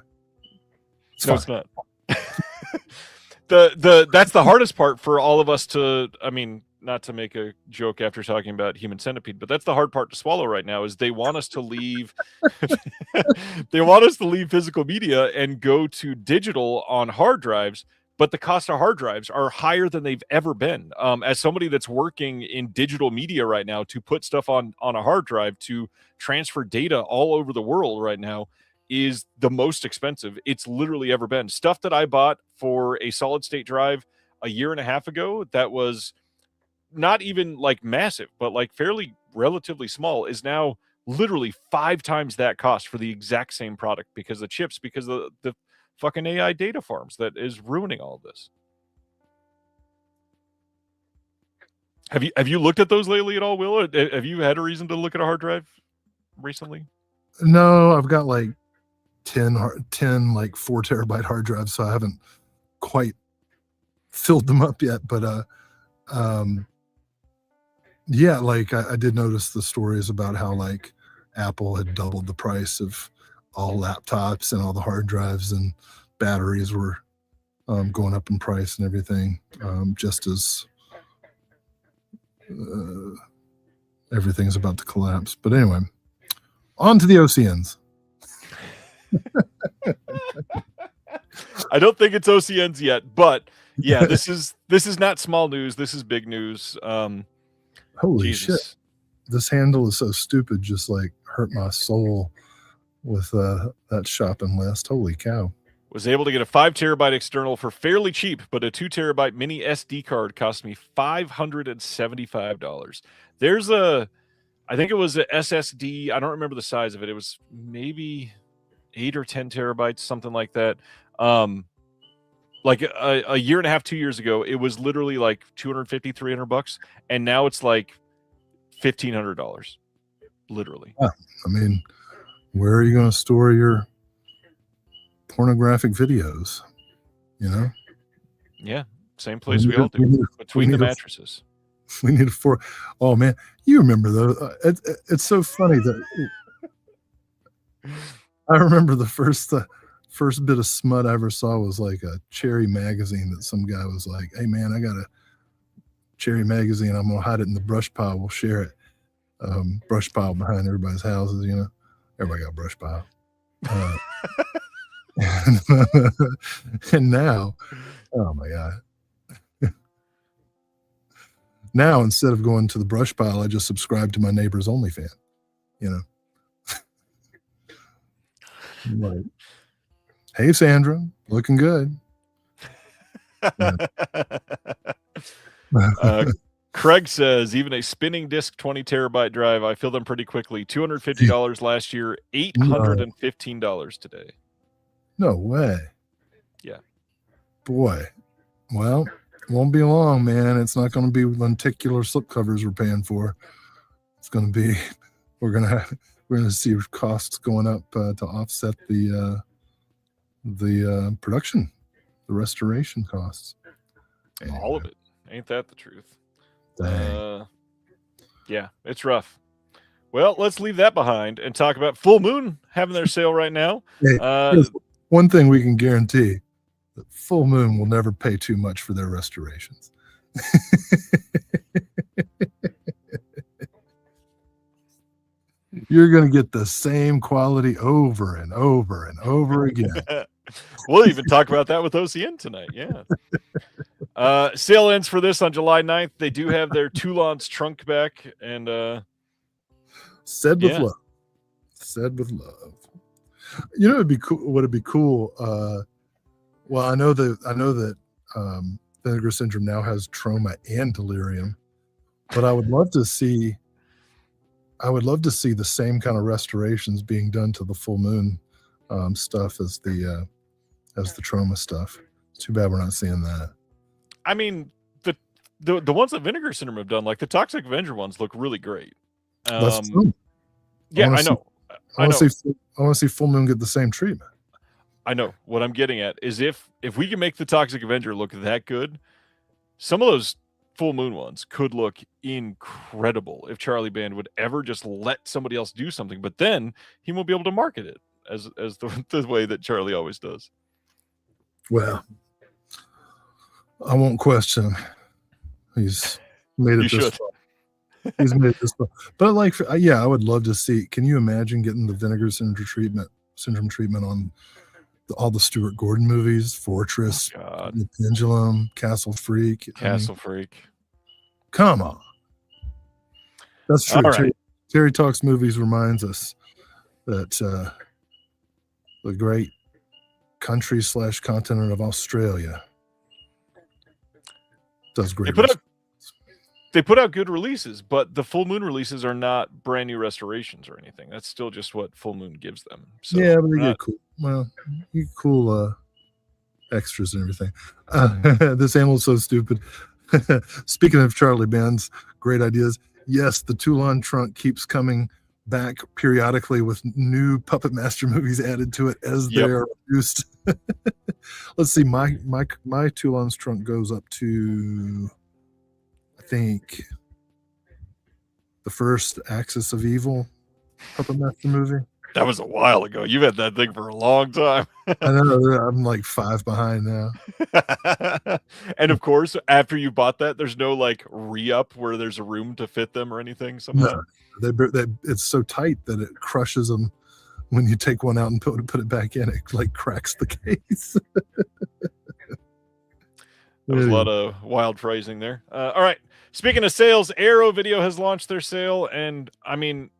It's not. That's the hardest part for all of us to, I mean, not to make a joke after talking about Human Centipede, but that's the hard part to swallow right now, is they want us to leave physical media and go to digital on hard drives, but the cost of hard drives are higher than they've ever been. As somebody that's working in digital media right now, to put stuff on a hard drive to transfer data all over the world right now is the most expensive it's literally ever been. Stuff that I bought for a solid state drive a year and a half ago that was not even like massive, but like fairly relatively small, is now literally 5 times that cost for the exact same product, because of chips, because of the fucking AI data farms that is ruining all of this. Have you looked at those lately at all, Will? Have you had a reason to look at a hard drive recently? No, I've got like 10 like 4 terabyte hard drives, so I haven't quite filled them up yet, but yeah, like I did notice the stories about how like Apple had doubled the price of all laptops, and all the hard drives and batteries were going up in price and everything, just as everything's about to collapse. But anyway, on to the OCNs. I don't think it's OCNs yet, but yeah, this is not small news. This is big news. Holy Jesus. shit! This handle is so stupid. Just like hurt my soul with that shopping list. Holy cow! Was able to get a 5 terabyte external for fairly cheap, but a 2 terabyte mini SD card cost me $575. There's I think it was a SSD. I don't remember the size of it. It was maybe 8 or 10 terabytes, something like that. Like a year and a half, 2 years ago, it was literally like $250, $300, and now it's like $1,500, literally. Yeah, I mean, where are you going to store your pornographic videos? You know? Yeah, same place we all do, between the mattresses. We need a oh man, you remember though? It's so funny that I remember the first bit of smut I ever saw was like a Cherry magazine that some guy was like, "Hey man, I got a Cherry magazine. I'm gonna hide it in the brush pile. We'll share it." Brush pile behind everybody's houses, you know. Everybody got a brush pile. And now, oh my god. Now, instead of going to the brush pile, I just subscribe to my neighbor's OnlyFans, you know. Like, hey, Sandra, looking good. Craig says, even a spinning disk 20 terabyte drive, I fill them pretty quickly. $250 last year, $815 today. No way. Yeah. Boy. Well, won't be long, man. It's not going to be lenticular slipcovers we're paying for. It's going to be, we're going to see costs going up to offset the production, the restoration costs. All of it. Ain't that the truth? Yeah, Yeah, it's rough. Well, let's leave that behind and talk about Full Moon having their sale right now. Hey, here's one thing we can guarantee: that Full Moon will never pay too much for their restorations. You're going to get the same quality over and over and over again. We'll even talk about that with OCN tonight. Yeah. Sale ends for this on July 9th. They do have their Toulon's trunk back, and said with love. Said with love. You know, it'd be cool. Would it be cool? Well, I know that Vinegar Syndrome now has Trauma and Delirium, but I would love to see the same kind of restorations being done to the Full Moon stuff as the Trauma stuff. It's too bad we're not seeing that. I mean, the ones that Vinegar Syndrome have done, like the Toxic Avenger ones, look really great. That's true. Yeah, I know. I want to see Full Moon get the same treatment. I know. What I'm getting at is if we can make the Toxic Avenger look that good, some of those Full Moon ones could look incredible if Charlie Band would ever just let somebody else do something, but then he won't be able to market it as the way that Charlie always does. Well, I won't question him. He's made it this far. He's made it this far. But I would love to see. Can you imagine getting the Vinegar Syndrome treatment on all the Stuart Gordon movies? Fortress, The Pendulum, Castle Freak. Freak. Come on. That's true. Right. Terry Talks Movies reminds us that the great country/continent of Australia does great. They put out good releases, but the Full Moon releases are not brand new restorations or anything. That's still just what Full Moon gives them. So yeah, but they get cool. Well, you get cool extras and everything. This animal's so stupid. Speaking of Charlie Band's great ideas, yes, the Toulon trunk keeps coming back periodically with new Puppet Master movies added to it as they are produced. Let's see, my Toulon's trunk goes up to, I think, the first Axis of Evil Puppet Master movie. That was a while ago. You've had that thing for a long time. I know. I'm like 5 behind now. And of course, after you bought that, there's no like re-up where there's a room to fit them or anything. No, it's so tight that it crushes them when you take one out and put it back in. It like cracks the case. There was a lot of wild phrasing there. All right. Speaking of sales, Arrow Video has launched their sale, and I mean,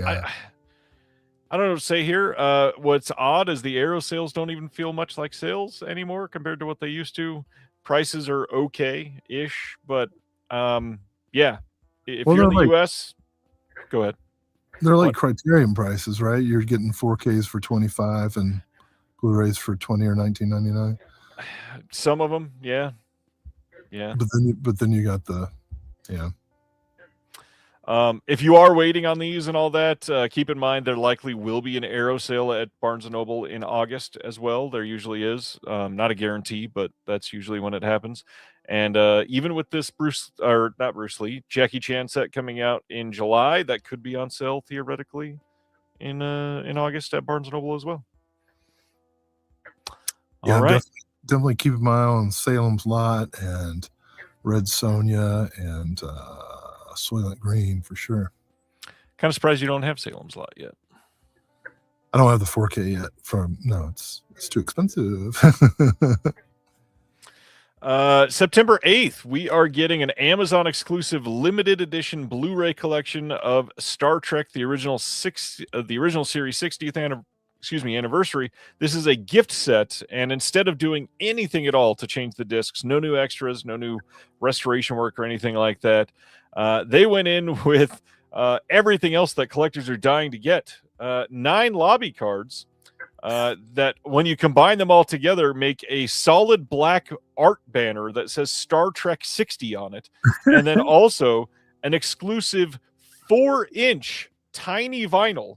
I don't know what to say here. What's odd is the Arrow sales don't even feel much like sales anymore compared to what they used to. Prices are okay-ish, but yeah. If you're in the US, go ahead. They're like Criterion prices, right? You're getting 4Ks for $25 and Blu-rays for $20 or $19.99. Some of them, yeah. But then you got the if you are waiting on these and all that, keep in mind there likely will be an Arrow sale at Barnes & Noble in August as well. There usually is. Not a guarantee, but that's usually when it happens. And even with this Jackie Chan set coming out in July, that could be on sale theoretically in August at Barnes & Noble as well. Yeah, all right. Definitely keep an eye on Salem's Lot and Red Sonja and Soylent Green for sure. Kind of surprised you don't have Salem's Lot yet. I don't have the 4K yet. It's too expensive. September 8th, we are getting an Amazon exclusive limited edition Blu-ray collection of Star Trek, the original series 60th anniversary. This is a gift set, and instead of doing anything at all to change the discs, no new extras, no new restoration work or anything like that, they went in with everything else that collectors are dying to get. 9 lobby cards that, when you combine them all together, make a solid black art banner that says Star Trek 60 on it, and then also an exclusive 4-inch tiny vinyl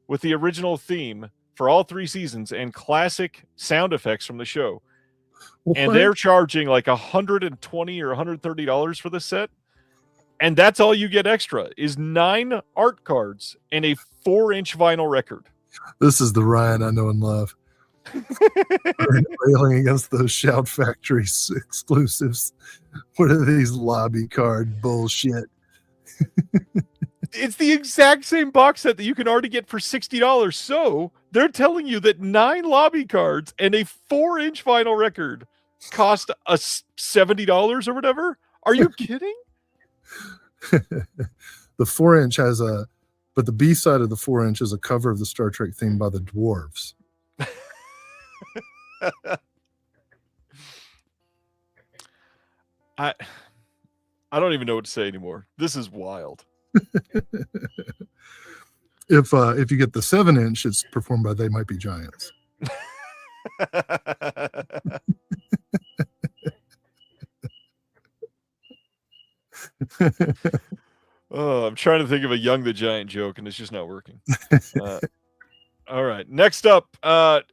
with the original theme for all 3 seasons and classic sound effects from the show. And they're charging like $120 or $130 for this set. And that's all you get extra is 9 art cards and a 4-inch vinyl record. This is the Ryan I know and love. Railing against those Shout Factory exclusives. What are these lobby card bullshit? It's the exact same box set that you can already get for $60. So they're telling you that 9 lobby cards and a 4-inch vinyl record cost us $70 or whatever. Are you kidding? The 4-inch has but the B side of the 4-inch is a cover of the Star Trek theme by the Dwarves. I don't even know what to say anymore. This is wild. If you get the 7-inch, it's performed by They Might Be Giants. Oh, I'm trying to think of a Young the Giant joke, and it's just not working. All right. Next up,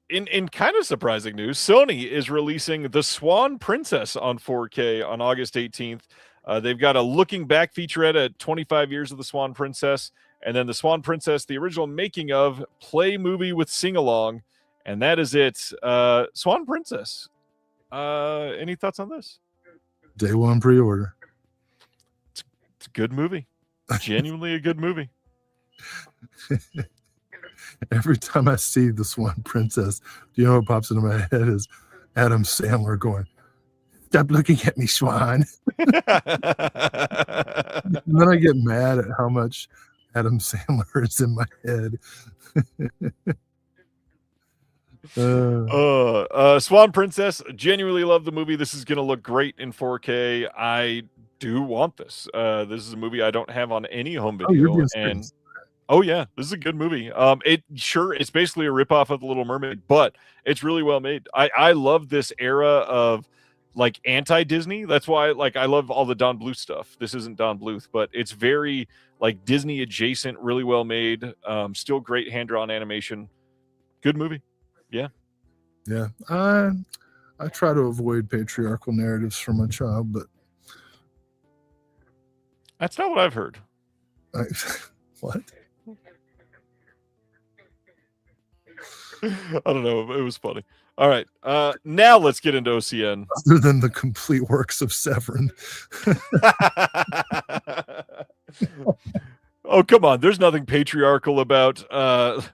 in kind of surprising news, Sony is releasing The Swan Princess on 4K on August 18th. They've got a looking back featurette at 25 years of The Swan Princess, and then The Swan Princess, the original making of, play movie with sing-along, and that is it. Swan Princess. Any thoughts on this? Day one pre-order. It's a good movie. Genuinely a good movie. Every time I see The Swan Princess, do you know what pops into my head is Adam Sandler going, "Stop looking at me, Swan." And then I get mad at how much Adam Sandler is in my head. Swan Princess, genuinely love the movie. This is going to look great in 4K. I do want this. This is a movie I don't have on any home video. Oh yeah, this is a good movie. It's basically a ripoff of The Little Mermaid, but it's really well made. I love this era of like anti-Disney. That's why I love all the Don Bluth stuff. This isn't Don Bluth, but it's very like Disney adjacent, really well made. Still great hand-drawn animation. Good movie. Yeah. Yeah. I try to avoid patriarchal narratives for my child, but that's not what I've heard. What? I don't know. It was funny. All right. Now let's get into OCN. Other than the complete works of Severin. Oh, come on. There's nothing patriarchal about,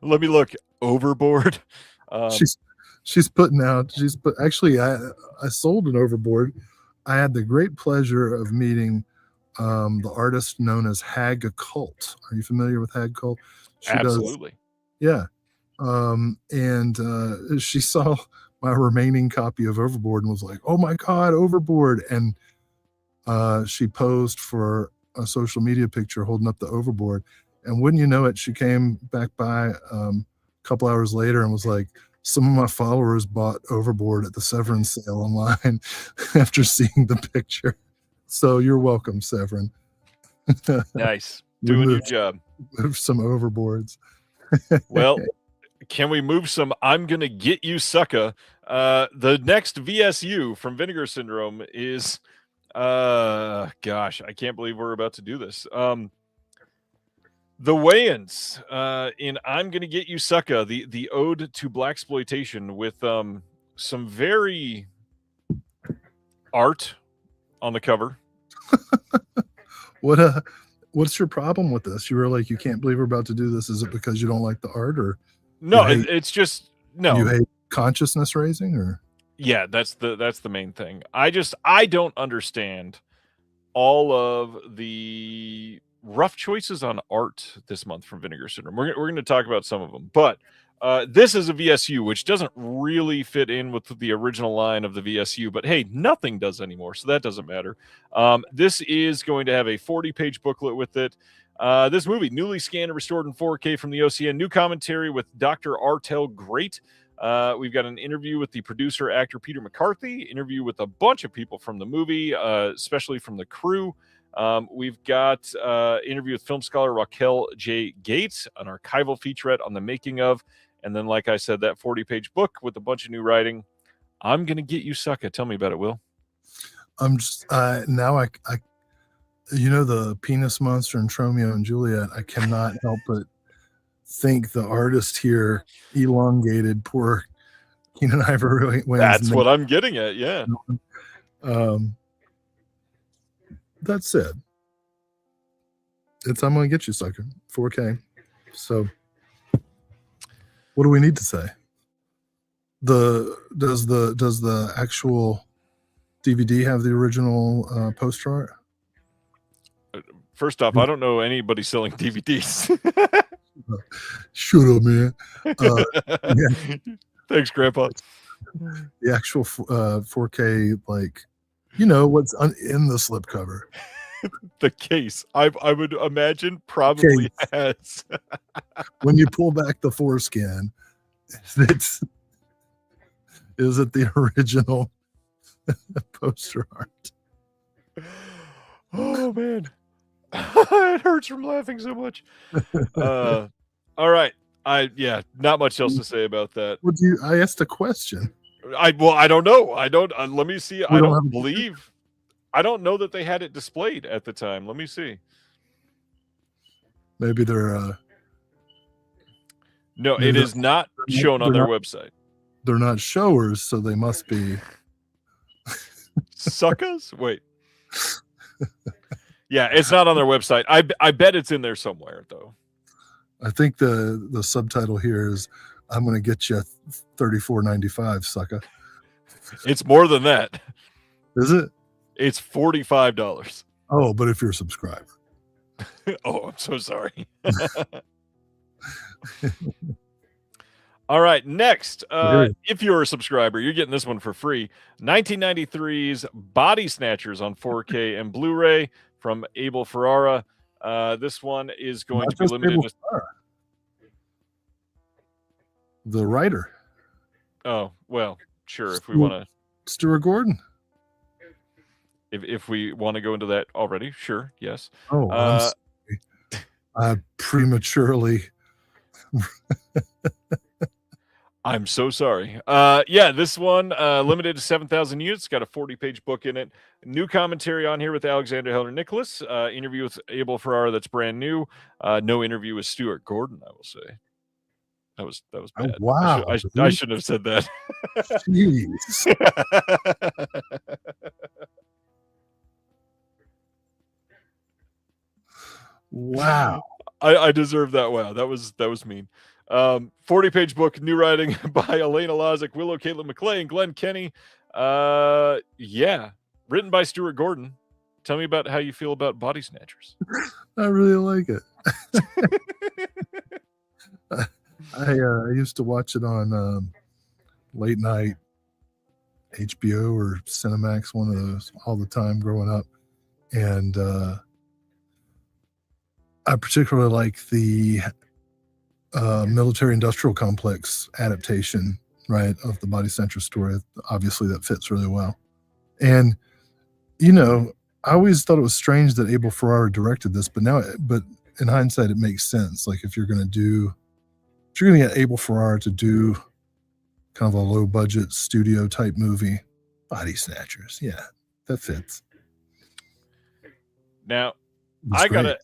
let me look, Overboard. She's putting out, actually, I sold an Overboard. I had the great pleasure of meeting the artist known as Hag Occult. Are you familiar with Hag Occult? Absolutely. Yeah. And she saw my remaining copy of Overboard and was like, "Oh my God, Overboard." And she posed for a social media picture holding up the Overboard. And wouldn't you know it, she came back by a couple hours later and was like, "Some of my followers bought Overboard at the Severin sale online after seeing the picture. So you're welcome, Severin." Nice. Doing your job. Move some Overboards. Well, can we move some I'm Gonna Get You Sucka? The next VSU from Vinegar Syndrome is, gosh, I can't believe we're about to do this. The Wayans in I'm Gonna Get You Sucka, the ode to blaxploitation with some very art on the cover. What's your problem with this? You were like, you can't believe we're about to do this. Is it because you don't like the art, or no? It's just no. You hate consciousness raising, or yeah, that's the main thing. I don't understand all of the rough choices on art this month from Vinegar Syndrome. We're going to talk about some of them, but this is a VSU, which doesn't really fit in with the original line of the VSU, but hey, nothing does anymore, so that doesn't matter. This is going to have a 40-page booklet with it. This movie, newly scanned and restored in 4K from the OCN. New commentary with Dr. Artel Great. We've got an interview with the producer, actor Peter McCarthy, interview with a bunch of people from the movie, especially from the crew. We've got interview with film scholar Raquel J. Gates, an archival featurette on the making of, and then, like I said, that 40-page book with a bunch of new writing. I'm Gonna Get You Sucka. Tell me about it, Will. I'm just now I You know, the penis monster in Romeo and Juliet, I cannot help but think the artist here elongated poor Keenan Ivory Wayne's That's neck. what I'm getting at. Yeah. That said, it's I'm gonna get you, sucker. 4K. So what do we need to say? Does the actual DVD have the original poster art? First off, I don't know anybody selling DVDs. Shut up, man. Yeah. Thanks, Grandpa. The actual 4K, like, you know what's in the slipcover. The case, I would imagine, probably has. When you pull back the foreskin, is it the original poster art? Oh man, it hurts from laughing so much. All right, not much else to say about that. What I asked a question. I don't know. I don't. Let me see. I don't don't believe. I don't know that they had it displayed at the time. Let me see. Maybe they're. No, it is not shown on their website. They're not showers, so they must be suckers. Wait. Yeah, it's not on their website. I bet it's in there somewhere, though. I think the subtitle here is "I'm going to get you $34.95, sucker." It's more than that. Is it? It's $45. Oh, but if you're a subscriber. Oh, I'm so sorry. All right, next, if you're a subscriber, you're getting this one for free. 1993's Body Snatchers on 4K and Blu-ray from Abel Ferrara. This one is going to be limited to... The writer. Oh, well, sure, if we want to... Stuart Gordon. If we want to go into that already, sure, yes. Oh, I'm sorry. I prematurely... I'm so sorry. Yeah, this one limited to 7,000 units. Got a 40-page book in it. New commentary on here with Alexander Helder Nicholas. Interview with Abel Ferrara that's brand new. No interview with Stuart Gordon, I will say. That was bad. Oh, wow. I shouldn't have said that. Jeez. Wow. I deserve that. Wow, that was mean. 40-page book, new writing by Elena Lozic, Willow Caitlin McClay, and Glenn Kenny. Yeah, written by Stuart Gordon. Tell me about how you feel about Body Snatchers. I really like it. I used to watch it on late night HBO or Cinemax, one of those, all the time growing up, and I particularly like the military industrial complex adaptation, right, of the Body Snatcher story. Obviously that fits really well. And you know, I always thought it was strange that Abel Ferrara directed this, but in hindsight it makes sense. Like if you're going to get Abel Ferrara to do kind of a low budget studio type movie, Body Snatchers, yeah, that fits. Now I gotta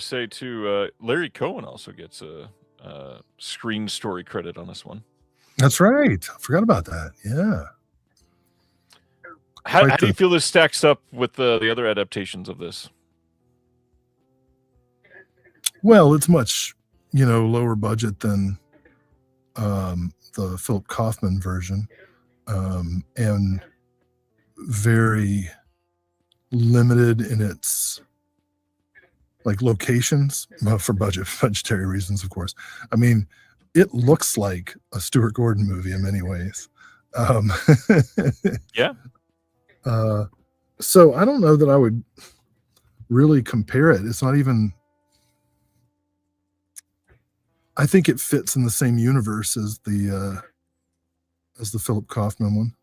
say too, Larry Cohen also gets a screen story credit on this one. That's right. I forgot about that. Yeah. How do you feel this stacks up with the other adaptations of this? Well, it's much, lower budget than the Philip Kaufman version, and very limited in its locations for budgetary reasons, of course. I mean, it looks like a Stuart Gordon movie in many ways. Yeah. So I don't know that I would really compare it. It's not even, I think it fits in the same universe as the Philip Kaufman one.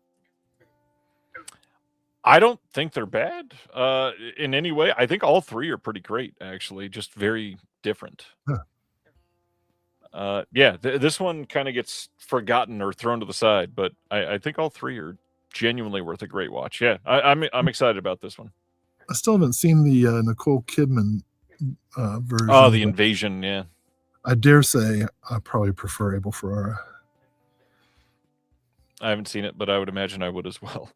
I don't think they're bad in any way. I think all three are pretty great, actually, just very different. Huh. This one kind of gets forgotten or thrown to the side, but I think all three are genuinely worth a great watch. Yeah, I'm excited about this one. I still haven't seen the Nicole Kidman version. Oh, the invasion, yeah. I dare say I probably prefer Abel Ferrara. I haven't seen it, but I would imagine I would as well.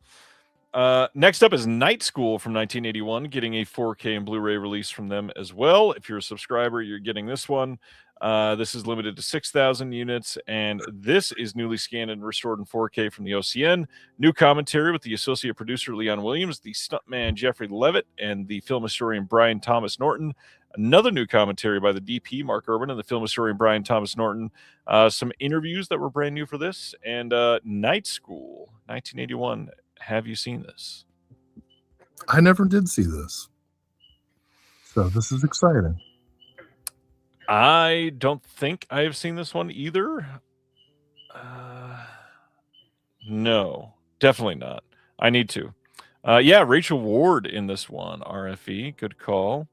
Next up is Night School from 1981, getting a 4K and Blu-ray release from them as well. If you're a subscriber, you're getting this one. This is limited to 6,000 units, and this is newly scanned and restored in 4K from the OCN. New commentary with the associate producer Leon Williams, the stuntman Jeffrey Levitt, and the film historian Brian Thomas Norton. Another new commentary by the DP Mark Urban and the film historian Brian Thomas Norton. Some interviews that were brand new for this, and Night School, 1981. Have you seen this? I never did see this, so this is exciting. I don't think I have seen this one either. No, definitely not. I need to. Yeah, Rachel Ward in this one. RFE, good call.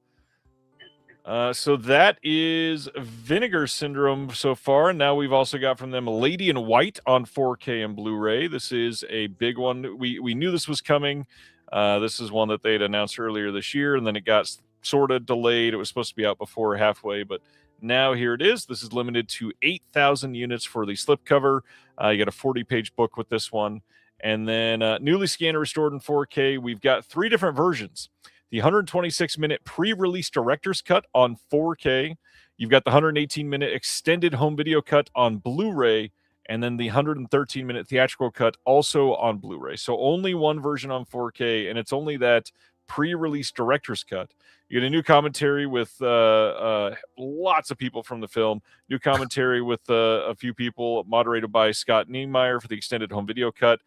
So that is Vinegar Syndrome so far. Now we've also got from them Lady in White on 4K and Blu-ray. This is a big one. We knew this was coming. This is one that they had announced earlier this year, and then it got sort of delayed. It was supposed to be out before halfway, but now here it is. This is limited to 8,000 units for the slipcover. You get a 40-page book with this one. And then newly scanned and restored in 4K, we've got 3 different versions. The 126-minute pre-release director's cut on 4K. You've got the 118-minute extended home video cut on Blu-ray, and then the 113-minute theatrical cut also on Blu-ray. So only one version on 4K, and it's only that pre-release director's cut. You get a new commentary with lots of people from the film. New commentary with a few people, moderated by Scott Niemeyer for the extended home video cut.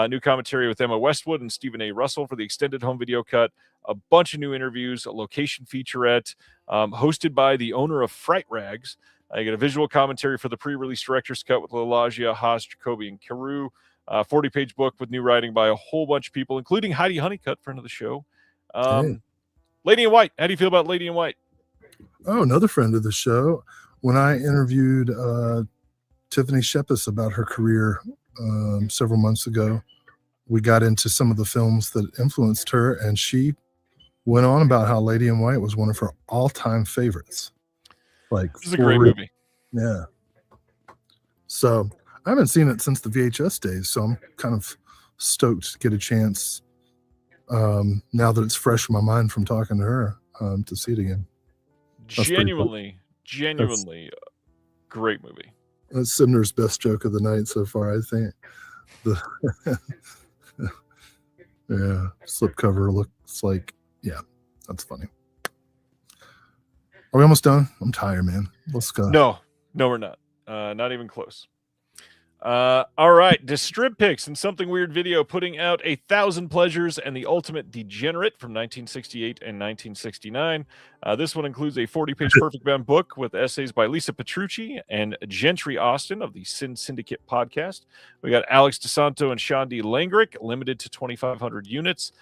New commentary with Emma Westwood and Stephen A. Russell for the extended home video cut. A bunch of new interviews, a location featurette, hosted by the owner of Fright Rags. You get a visual commentary for the pre-release director's cut with Lalagia, Haas, Jacoby, and Carew. 40-page book with new writing by a whole bunch of people, including Heidi Honeycutt, friend of the show. Hey. Lady in White. How do you feel about Lady in White? Oh, another friend of the show. When I interviewed Tiffany Shepis about her career several months ago, we got into some of the films that influenced her, and she went on about how Lady in White was one of her all-time favorites. Like, this is a great movie. Yeah. So I haven't seen it since the VHS days, so I'm kind of stoked to get a chance now that it's fresh in my mind from talking to her to see it again. Genuinely great movie. That's Simner's best joke of the night so far, I think. Yeah, slipcover looks like, yeah, that's funny. Are we almost done? I'm tired, man. Let's go. No, we're not. Not even close. All right, Distrib Picks and Something Weird Video putting out 1,000 Pleasures and the Ultimate Degenerate from 1968 and 1969. This one includes a 40-page Perfect Bound book with essays by Lisa Petrucci and Gentry Austin of the Sin Syndicate podcast. We got Alex DeSanto and Shandi Langrick, limited to 2,500 units.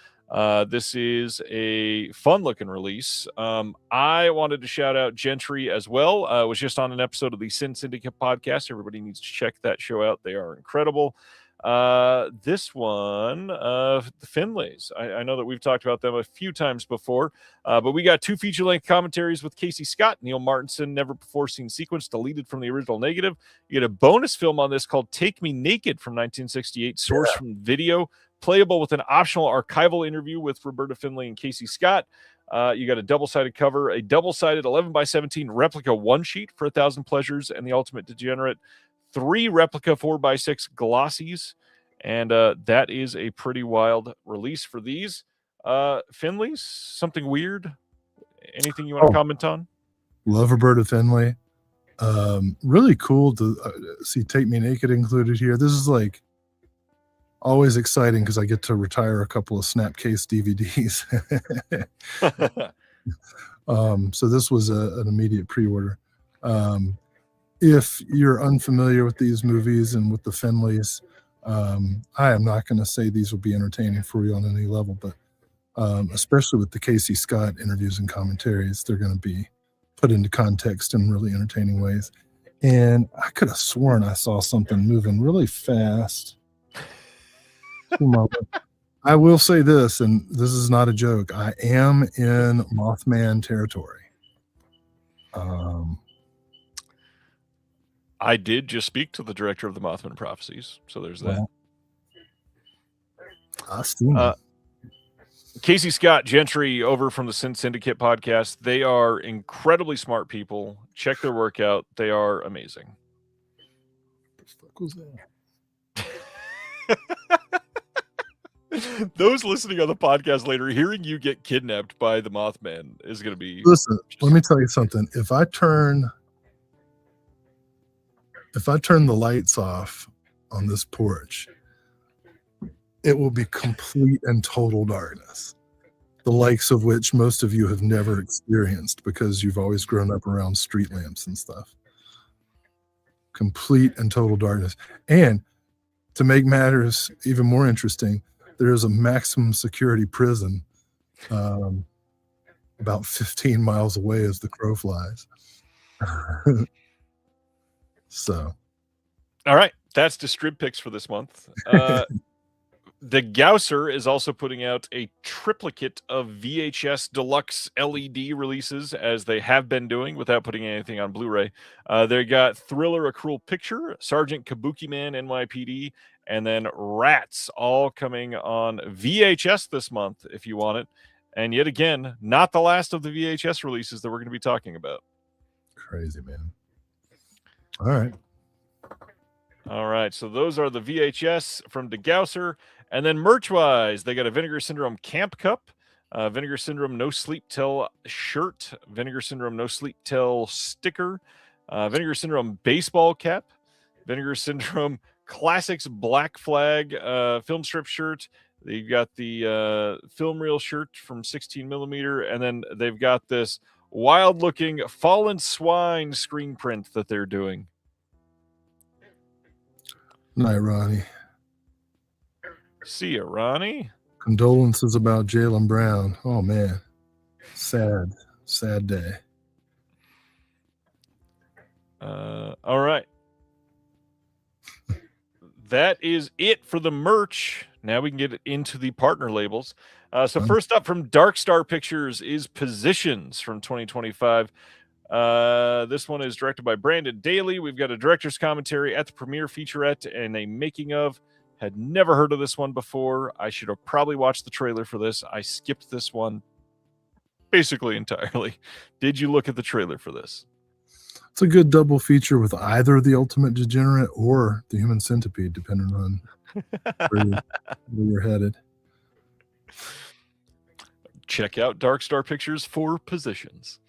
This is a fun-looking release. I wanted to shout out Gentry as well. I was just on an episode of the Sin Syndicate podcast. Everybody needs to check that show out. They are incredible. This one, the Finlays. I know that we've talked about them a few times before, but we got 2 feature-length commentaries with Casey Scott, Neil Martinson, Never Before Seen sequence deleted from the original negative. You get a bonus film on this called Take Me Naked from 1968, sourced from video, playable with an optional archival interview with Roberta Finlay and Casey Scott. You got a double-sided cover, a double-sided 11x17 replica one-sheet for 1,000 Pleasures and the Ultimate Degenerate, 3 replica 4x6 glossies, and that is a pretty wild release for these. Finley's, Something Weird? Anything you want to comment on? Love Roberta Finlay. Really cool to see Take Me Naked included here. This is like always exciting because I get to retire a couple of Snapcase DVDs. So this was an immediate pre-order. If you're unfamiliar with these movies and with the Finlays, I am not going to say these will be entertaining for you on any level, but especially with the Casey Scott interviews and commentaries, they're going to be put into context in really entertaining ways. And I could have sworn I saw something moving really fast. I will say this, and this is not a joke. I am in Mothman territory. I did just speak to the director of the Mothman Prophecies, so there's that. I see. Casey Scott Gentry over from the Sin Syndicate podcast. They are incredibly smart people. Check their work out. They are amazing. What the fuck was that? Those listening on the podcast later, hearing you get kidnapped by the Mothman is going to be. Listen, let me tell you something. If I turn the lights off on this porch, it will be complete and total darkness, the likes of which most of you have never experienced because you've always grown up around street lamps and stuff. Complete and total darkness. And to make matters even more interesting, there is a maximum security prison about 15 miles away as the crow flies. So. All right. That's Distrib Picks for this month. The Gausser is also putting out a triplicate of VHS deluxe LED releases, as they have been doing without putting anything on Blu-ray. They got Thriller, A Cruel Picture, Sergeant Kabuki Man, NYPD, and then Rats, all coming on VHS this month if you want it. And yet again, not the last of the VHS releases that we're going to be talking about. Crazy, man. All right. So those are the VHS from DeGausser. And then merch-wise, they got a Vinegar Syndrome Camp Cup, Vinegar Syndrome No Sleep Till shirt, Vinegar Syndrome No Sleep Till sticker, Vinegar Syndrome baseball cap, Vinegar Syndrome Classics Black Flag film strip shirt. They've got the film reel shirt from 16 millimeter, and then they've got this wild-looking Fallen Swine screen print that they're doing. Night, Ronnie. See ya, Ronnie. Condolences about Jaylen Brown. Oh, man. Sad day. All right. That is it for the merch. Now we can get into the partner labels. So first up from Dark Star Pictures is Positions from 2025. This one is directed by Brandon Daly. We've got a director's commentary at the premiere featurette and a making of. Had never heard of this one before. I should have probably watched the trailer for this. I skipped this one basically entirely. Did you look at the trailer for this? It's a good double feature with either The Ultimate Degenerate or The Human Centipede, depending on where you're headed. Check out Dark Star Pictures for Positions.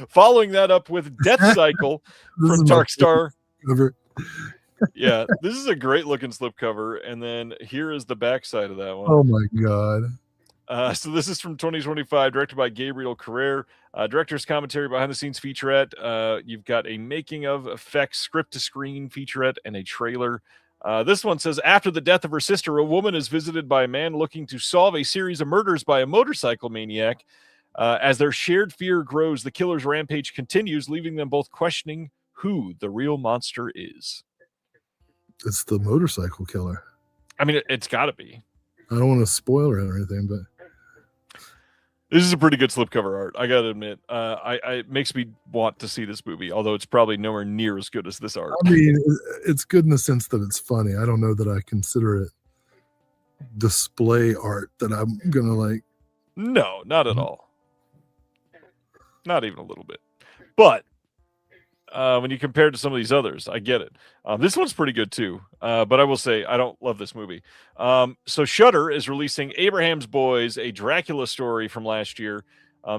Following that up with Death Cycle from Dark Star. Yeah, this is a great looking slipcover, and then here is the backside of that one. Oh my god. So this is from 2025, directed by Gabriel Carrere. Director's commentary, behind the scenes featurette. You've got a making of, effects, script to screen featurette, and a trailer. This one says, after the death of her sister, a woman is visited by a man looking to solve a series of murders by a motorcycle maniac. As their shared fear grows, the killer's rampage continues, leaving them both questioning who the real monster is. It's the motorcycle killer. I mean, it's got to be. I don't want to spoil it or anything, but this is a pretty good slipcover art. I got to admit, it makes me want to see this movie, although it's probably nowhere near as good as this art. I mean, it's good in the sense that it's funny. I don't know that I consider it display art that I'm going to like. No, not at all. Not even a little bit. But when you compare it to some of these others, I get it. This one's pretty good too. But I will say I don't love this movie. So Shudder is releasing Abraham's Boys, a Dracula story from last year.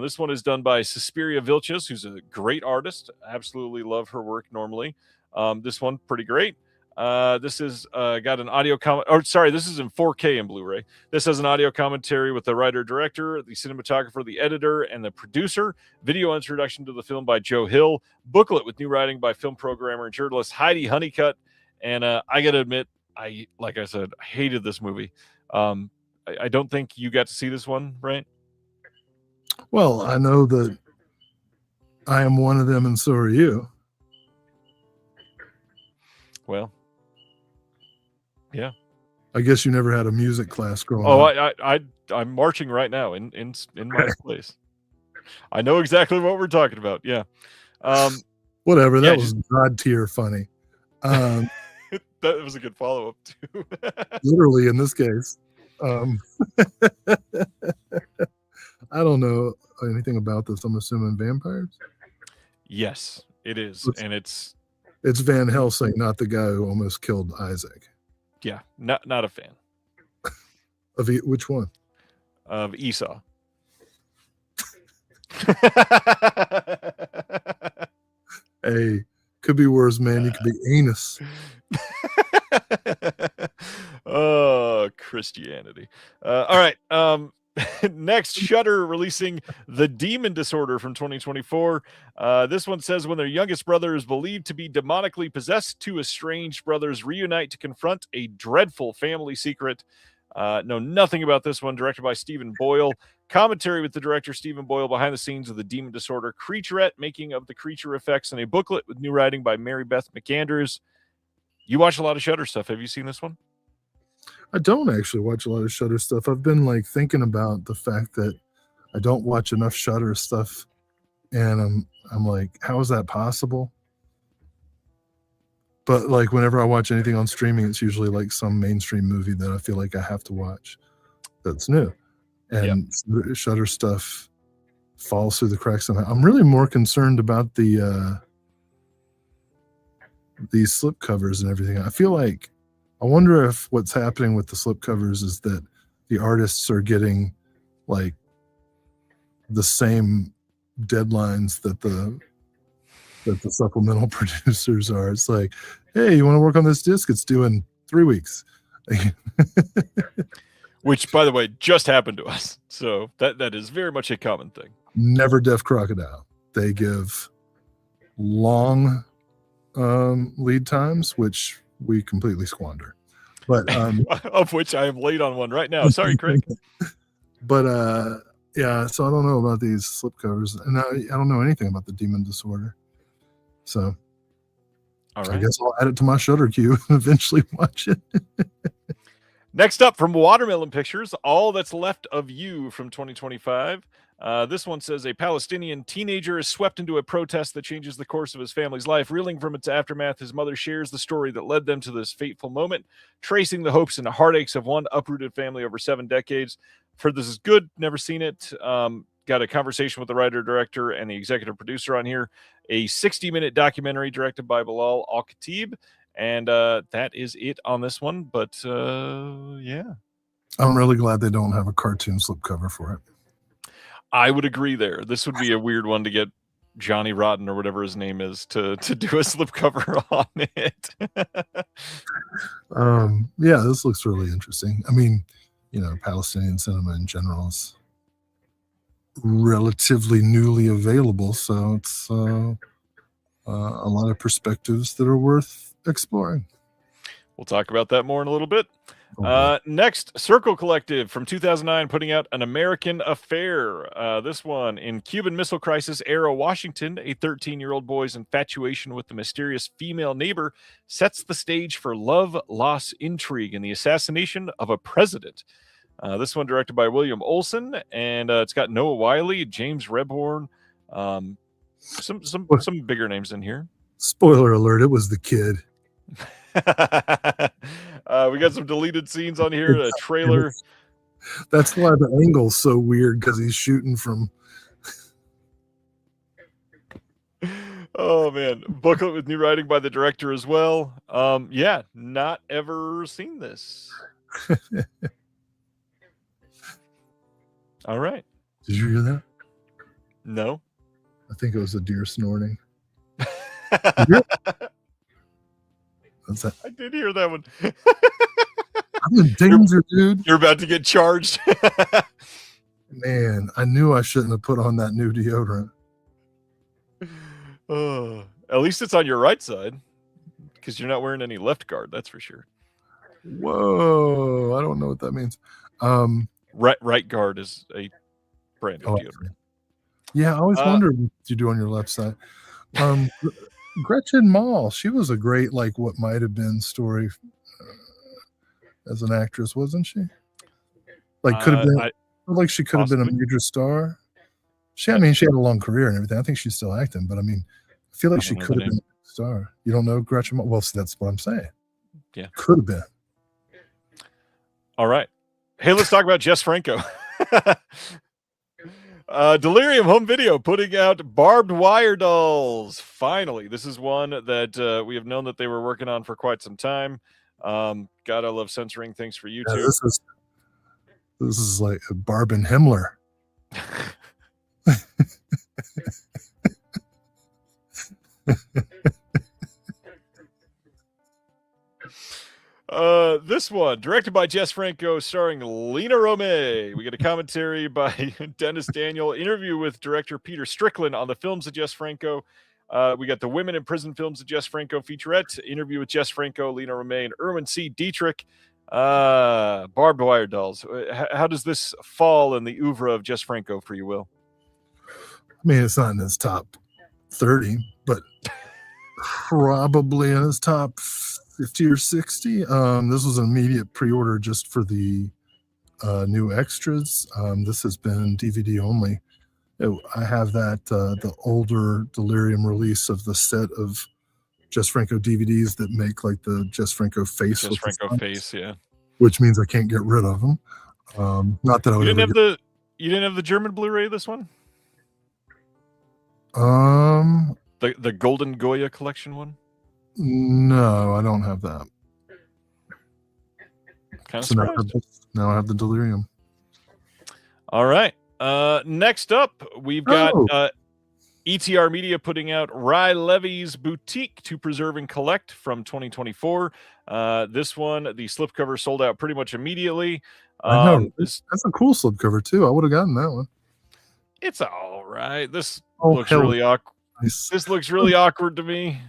This one is done by Suspiria Vilches, who's a great artist. Absolutely love her work normally. This one pretty great. This is got an audio comment. Oh, sorry, this is in 4K and Blu-ray. This has an audio commentary with the writer, director, the cinematographer, the editor, and the producer. Video introduction to the film by Joe Hill. Booklet with new writing by film programmer and journalist Heidi Honeycutt. And I got to admit, like I said, I hated this movie. I don't think you got to see this one, right? Well, I know that I am one of them, and so are you. Well, yeah. I guess you never had a music class growing Oh, up. I'm marching right now in my place. I know exactly what we're talking about. Yeah. Whatever. Yeah, That was God tier funny. that was a good follow up too. Literally in this case. I don't know anything about this. I'm assuming vampires. Yes, it is, It's- and it's It's Van Helsing, not the guy who almost killed Isaac. yeah, not a fan Of which one? of Esau. Hey, could be worse, man. You could be anus. Oh, Christianity. All right. Next, Shudder releasing The Demon Disorder from 2024. This one says when their youngest brother is believed to be demonically possessed, two estranged brothers reunite to confront a dreadful family secret. Know nothing about this one. Directed by Stephen Boyle. Commentary with the director Stephen Boyle behind the scenes of The Demon Disorder, Creaturette, making of the creature effects, and a booklet with new writing by Mary Beth McAndrews. You watch a lot of Shudder stuff. Have you seen this one? I don't actually watch a lot of Shudder stuff. I've been like thinking about the fact that I don't watch enough Shudder stuff, and I'm like, how is that possible? But like whenever I watch anything on streaming, it's usually like some mainstream movie that I feel like I have to watch that's new. And Shudder stuff falls through the cracks somehow. I'm really more concerned about the these slip covers and everything. I wonder if what's happening with the slip covers is that the artists are getting like the same deadlines that the supplemental producers are. It's like, hey, you want to work on this disc? It's due in 3 weeks. Which, by the way, just happened to us. So that is very much a common thing. Never Deaf Crocodile. They give long lead times, which we completely squander. But of which I am late on one right now. Sorry, Craig. But yeah, so I don't know about these slipcovers, and I don't know anything about the Demon Disorder. So all right. I guess I'll add it to my Shudder queue and eventually watch it. Next up from Watermelon Pictures, All That's Left of You from 2025. This one says a Palestinian teenager is swept into a protest that changes the course of his family's life. Reeling from its aftermath, his mother shares the story that led them to this fateful moment, tracing the hopes and heartaches of one uprooted family over 7 decades. For this is good, never seen it. Got a conversation with the writer, director, and the executive producer on here. A 60-minute documentary directed by Bilal Al-Khatib. And that is it on this one. But yeah. I'm really glad they don't have a cartoon slipcover for it. I would agree there. This would be a weird one to get Johnny Rotten or whatever his name is to do a slipcover on it. Yeah, this looks really interesting. I mean, you know, Palestinian cinema in general is relatively newly available, so it's a lot of perspectives that are worth exploring. We'll talk about that more in a little bit. Next, Circle Collective from 2009 putting out An American Affair. This one, in Cuban Missile Crisis era Washington, a 13-year-old boy's infatuation with the mysterious female neighbor sets the stage for love, loss, intrigue, and the assassination of a president. This one directed by William Olson, and it's got Noah Wiley, James Rebhorn, some bigger names in here. Spoiler alert, it was the kid. We got some deleted scenes on here, a trailer. That's why the angle's so weird, because he's shooting from. Oh man, booklet with new writing by the director as well. Yeah, not ever seen this. All right. Did you hear that? No. I think it was a deer snorting. What's that? I did hear that one. I'm in danger, dude. You're about to get charged. Man, I knew I shouldn't have put on that new deodorant. At least it's on your right side, because you're not wearing any left guard. That's for sure. Whoa, I don't know what that means. Right guard is a brand new deodorant. Yeah, I always wondered what you do on your left side. Gretchen Mall, she was a great, like, what might have been story as an actress, wasn't she? Like could have been like she could have been a major star. I mean, she had a long career and everything. I think she's still acting, but I mean, I feel like she could have been a star. You don't know Gretchen? Well, see, that's what I'm saying. Yeah, could have been. All right. Hey, let's talk about Jess Franco. Delirium Home Video putting out barbed wire dolls. Finally, this is one that we have known that they were working on for quite some time. God, I love censoring things for YouTube. Yeah, this is like a Barb and Himmler. This one directed by Jess Franco, starring Lena Romay. We get a commentary by Dennis Daniel, interview with director Peter Strickland on the films of Jess Franco. We got the Women in Prison films of Jess Franco featurette, interview with Jess Franco, Lena Romay, and Erwin C. Dietrich. Barbed wire dolls. How does this fall in the oeuvre of Jess Franco for you, Will? I mean, it's not in his top 30, but probably in his top 50 or 60. This was an immediate pre-order just for the new extras. This has been DVD only. I have that the older Delirium release of the set of Jess Franco DVDs that make like the Jess Franco face. Jess Franco face, yeah. Which means I can't get rid of them. Not that I would. You didn't have the German Blu-ray of this one? The Golden Goya collection one? No, I don't have that. Kind of surprised. Now I have the Delirium. All right. Next up, we've got ETR Media putting out Rye Levy's Boutique to Preserve and Collect from 2024. This one, the slipcover sold out pretty much immediately. I know. That's a cool slipcover too. I would have gotten that one. It's all right. This looks really awkward. Nice. This looks really awkward to me.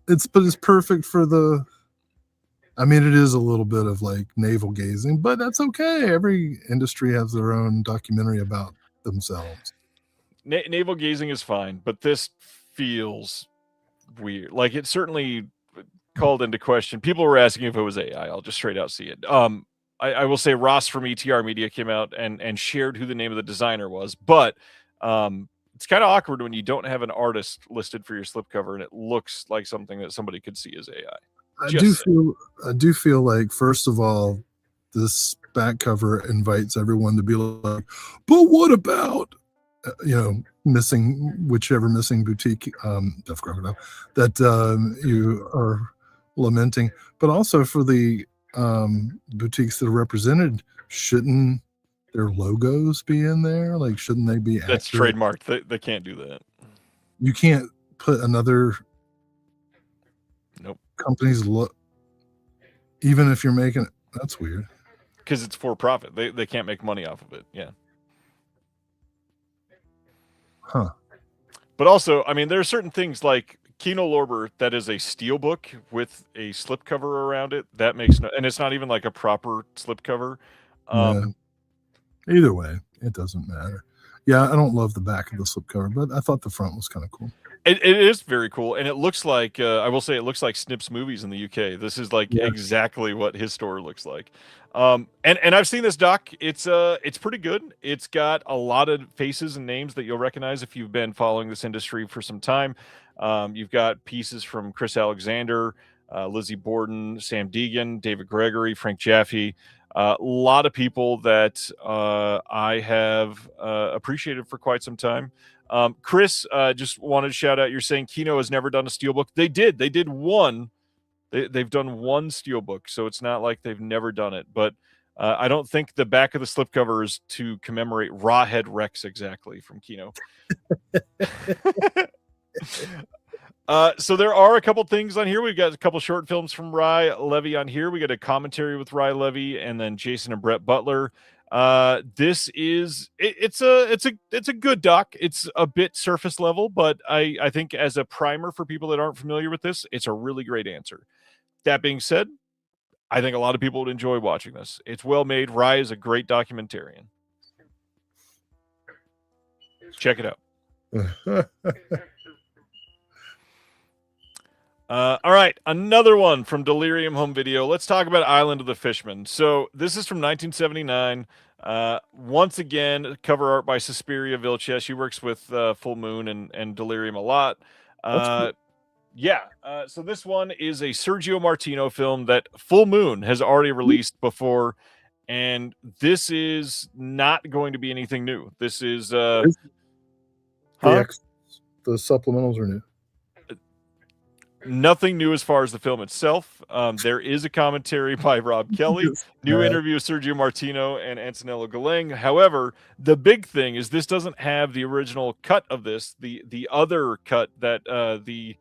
But it's perfect for the. I mean, it is a little bit of like navel gazing, but that's okay. Every industry has their own documentary about themselves. Navel gazing is fine, but this feels weird. Like it certainly called into question. People were asking if it was AI. I'll just straight out see it. I will say Ross from ETR Media came out and shared who the name of the designer was, but it's kind of awkward when you don't have an artist listed for your slipcover and it looks like something that somebody could see as AI. I do feel like, first of all, this back cover invites everyone to be like, but what about, whichever missing boutique, Deaf Crocodile, that you are lamenting, but also for the boutiques that are represented, shouldn't their logos be in there? Like, shouldn't they be That's accurate? trademarked. They can't do that. You can't put another company's look, even if you're making it. That's weird. Because it's for profit. They can't make money off of it. Yeah. Huh. But also, I mean, there are certain things like Kino Lorber that is a steelbook with a slipcover around it. That makes and it's not even like a proper slipcover. Either way, it doesn't matter. Yeah, I don't love the back of the slipcover, but I thought the front was kind of cool. It is very cool, and it looks like I will say it looks like Snip's movies in the UK. This is like exactly what his store looks like. And I've seen this doc. It's pretty good. It's got a lot of faces and names that you'll recognize if you've been following this industry for some time. You've got pieces from Chris Alexander, Lizzie Borden, Sam Deegan, David Gregory, Frank Jaffe. A lot of people that I have appreciated for quite some time. Chris, just wanted to shout out, you're saying Kino has never done a steelbook. They did one. They've done one steelbook, so it's not like they've never done it. But I don't think the back of the slipcover is to commemorate Rawhead Rex exactly from Kino. So there are a couple things on here. We've got a couple short films from Rye Levy on here. We got a commentary with Rye Levy and then Jason and Brett Butler. This is it's a good doc. It's a bit surface level, but I think as a primer for people that aren't familiar with this, it's a really great answer. That being said, I think a lot of people would enjoy watching this. It's well made. Rye is a great documentarian. Check it out. All right, another one from Delirium Home Video. Let's talk about Island of the Fishmen. So this is from 1979. Once again, cover art by Suspiria Vilches. She works with Full Moon and Delirium a lot. Cool. Yeah. So this one is a Sergio Martino film that Full Moon has already released before, and this is not going to be anything new. This is The huh? the supplementals are new. Nothing new as far as the film itself. There is a commentary by Rob Kelly, new interview with Sergio Martino and Antonello Galeng. However, the big thing is this doesn't have the original cut of this, the other cut that the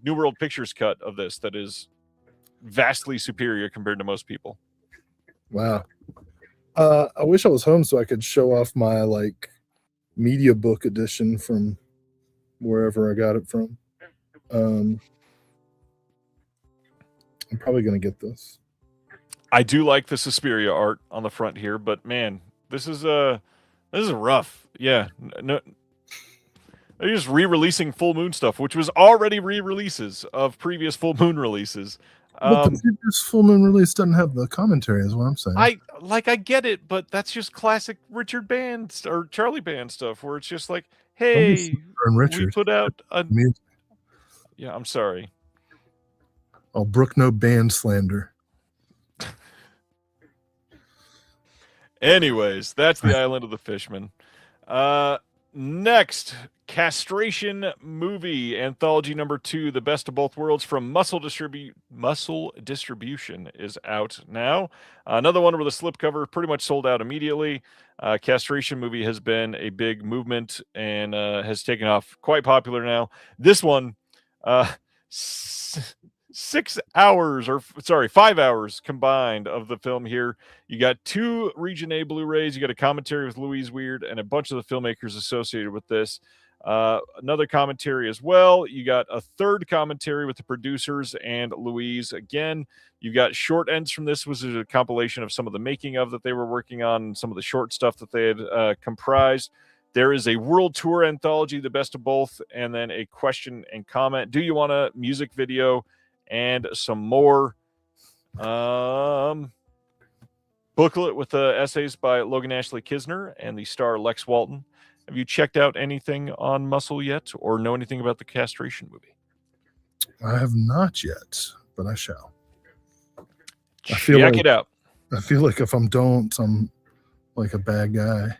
New World Pictures cut of this that is vastly superior compared to most people. Wow. I wish I was home so I could show off my like media book edition from wherever I got it from. I'm probably gonna get this. I do like the Suspiria art on the front here, but man, this is rough. Yeah, no, they're just re-releasing Full Moon stuff, which was already re-releases of previous Full Moon releases. But the previous Full Moon release doesn't have the commentary, is what I'm saying. I get it, but that's just classic Richard Band or Charlie Band stuff, where it's just like, hey, we put out a. Yeah, I'm sorry. I'll brook no band slander. Anyways, that's the Island of the Fishmen. Next, Castration Movie Anthology number 2, The Best of Both Worlds from Muscle Distribution is out now. Another one with a slipcover, pretty much sold out immediately. Castration Movie has been a big movement and has taken off, quite popular now. This one, 5 hours combined of the film here. You got 2 Region A Blu-rays, you got a commentary with Louise Weird and a bunch of the filmmakers associated with this. Another commentary as well. You got a third commentary with the producers and Louise again. You got short ends from this, which is a compilation of some of the making of that they were working on, some of the short stuff that they had comprised. There is a world tour anthology, The Best of Both, and then a question and comment. Do you want a music video? And some more. Booklet with essays by Logan Ashley Kisner and the star Lex Walton. Have you checked out anything on Muscle yet or know anything about the Castration Movie? I have not yet, but I shall. Check it out. I feel like if I don't, I'm like a bad guy.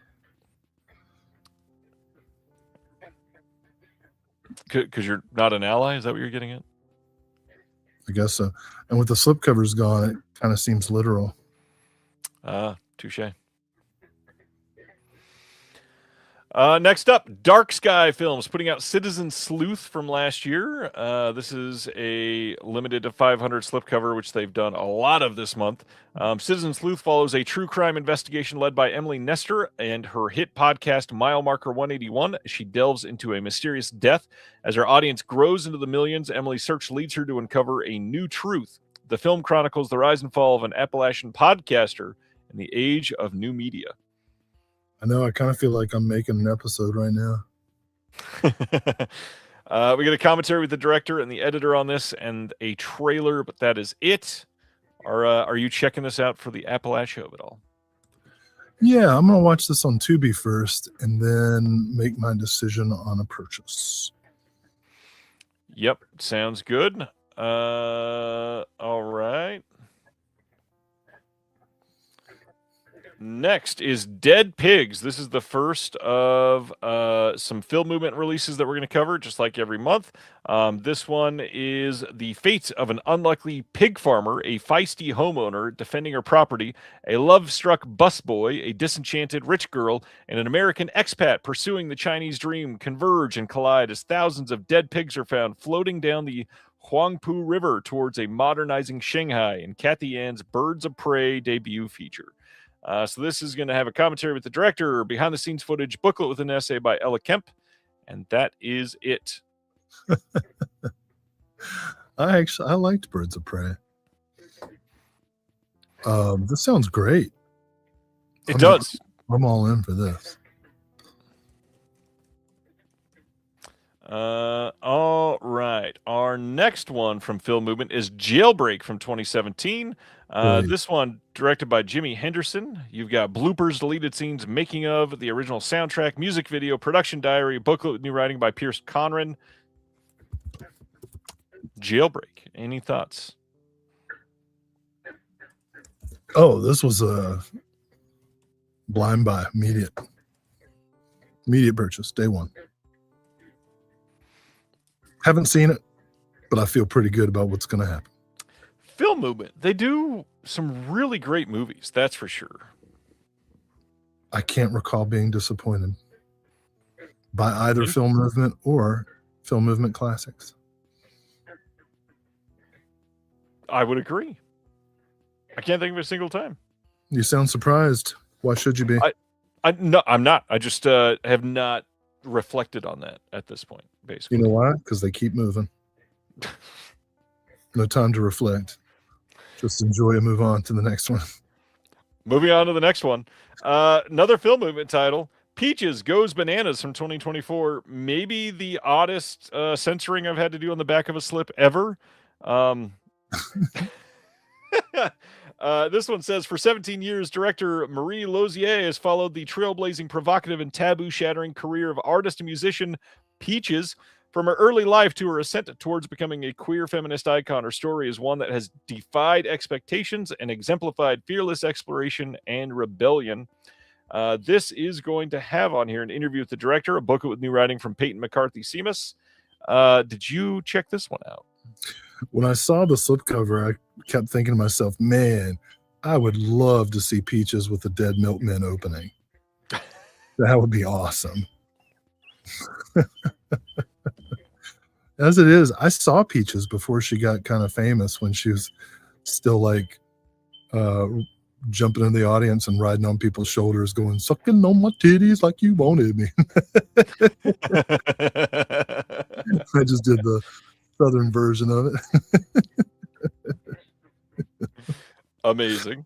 Because you're not an ally? Is that what you're getting at? I guess so. And with the slipcovers gone, it kind of seems literal. Touche. Next up, Dark Sky Films putting out Citizen Sleuth from last year. This is a limited to 500 slipcover, which they've done a lot of this month. Citizen Sleuth follows a true crime investigation led by Emily Nestor and her hit podcast Mile Marker 181. She delves into a mysterious death. As her audience grows into the millions, Emily's search leads her to uncover a new truth. The film chronicles the rise and fall of an Appalachian podcaster in the age of new media. I know. I kind of feel like I'm making an episode right now. We get a commentary with the director and the editor on this and a trailer, but that is it. Are you checking this out for the Appalachia of it all? Yeah, I'm going to watch this on Tubi first and then make my decision on a purchase. Yep, sounds good. All right. Next is Dead Pigs. This is the first of some Film Movement releases that we're going to cover, just like every month. This one is the fate of an unlucky pig farmer, a feisty homeowner defending her property, a love-struck busboy, a disenchanted rich girl, and an American expat pursuing the Chinese dream converge and collide as thousands of dead pigs are found floating down the Huangpu River towards a modernizing Shanghai in Kathy Ann's Birds of Prey debut feature. So this is going to have a commentary with the director, behind-the-scenes footage, booklet with an essay by Ella Kemp, and that is it. I liked Birds of Prey. This sounds great. It does. I'm all in for this. All right. Our next one from Film Movement is Jailbreak from 2017. Great. This one directed by Jimmy Henderson. You've got bloopers, deleted scenes, making of, the original soundtrack, music video, production diary, booklet with new writing by Pierce Conran. Jailbreak. Any thoughts? Oh, this was a blind buy, immediate purchase, day one. Haven't seen it, but I feel pretty good about what's going to happen. Film Movement. They do some really great movies, that's for sure. I can't recall being disappointed by either Film Movement or Film Movement Classics. I would agree. I can't think of a single time. You sound surprised. Why should you be? No, I'm not. I just have not reflected on that at this point, basically. You know why? Because they keep moving. No time to reflect. Just enjoy and move on to the next one. Moving on to the next one. Another Film Movement title, Peaches Goes Bananas from 2024. Maybe the oddest censoring I've had to do on the back of a slip ever. This one says, for 17 years, director Marie Lozier has followed the trailblazing, provocative, and taboo-shattering career of artist and musician Peaches. From her early life to her ascent towards becoming a queer feminist icon, her story is one that has defied expectations and exemplified fearless exploration and rebellion. This is going to have on here an interview with the director, a booklet with new writing from Peyton McCarthy-Seamus. Did you check this one out? When I saw the slipcover, I kept thinking to myself, man, I would love to see Peaches with the Dead Milkmen opening. That would be awesome. As it is, I saw Peaches before she got kind of famous, when she was still like jumping in the audience and riding on people's shoulders going, sucking on my titties like you wanted me. I just did the Southern version of it. Amazing.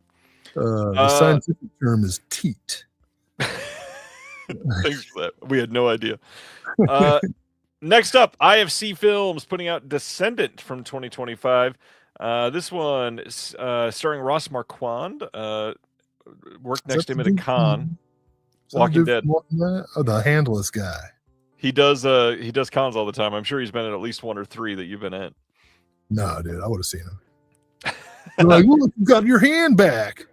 The scientific term is teat. Thanks for that. We had no idea. Next up, IFC Films putting out Descendant from 2025. This one is starring Ross Marquand. Worked next to him at a con. Walking Dead. Oh, the handless guy. He does cons all the time. I'm sure he's been at least one or three that you've been at. No, dude, I would have seen him. They're like, look, you got your hand back.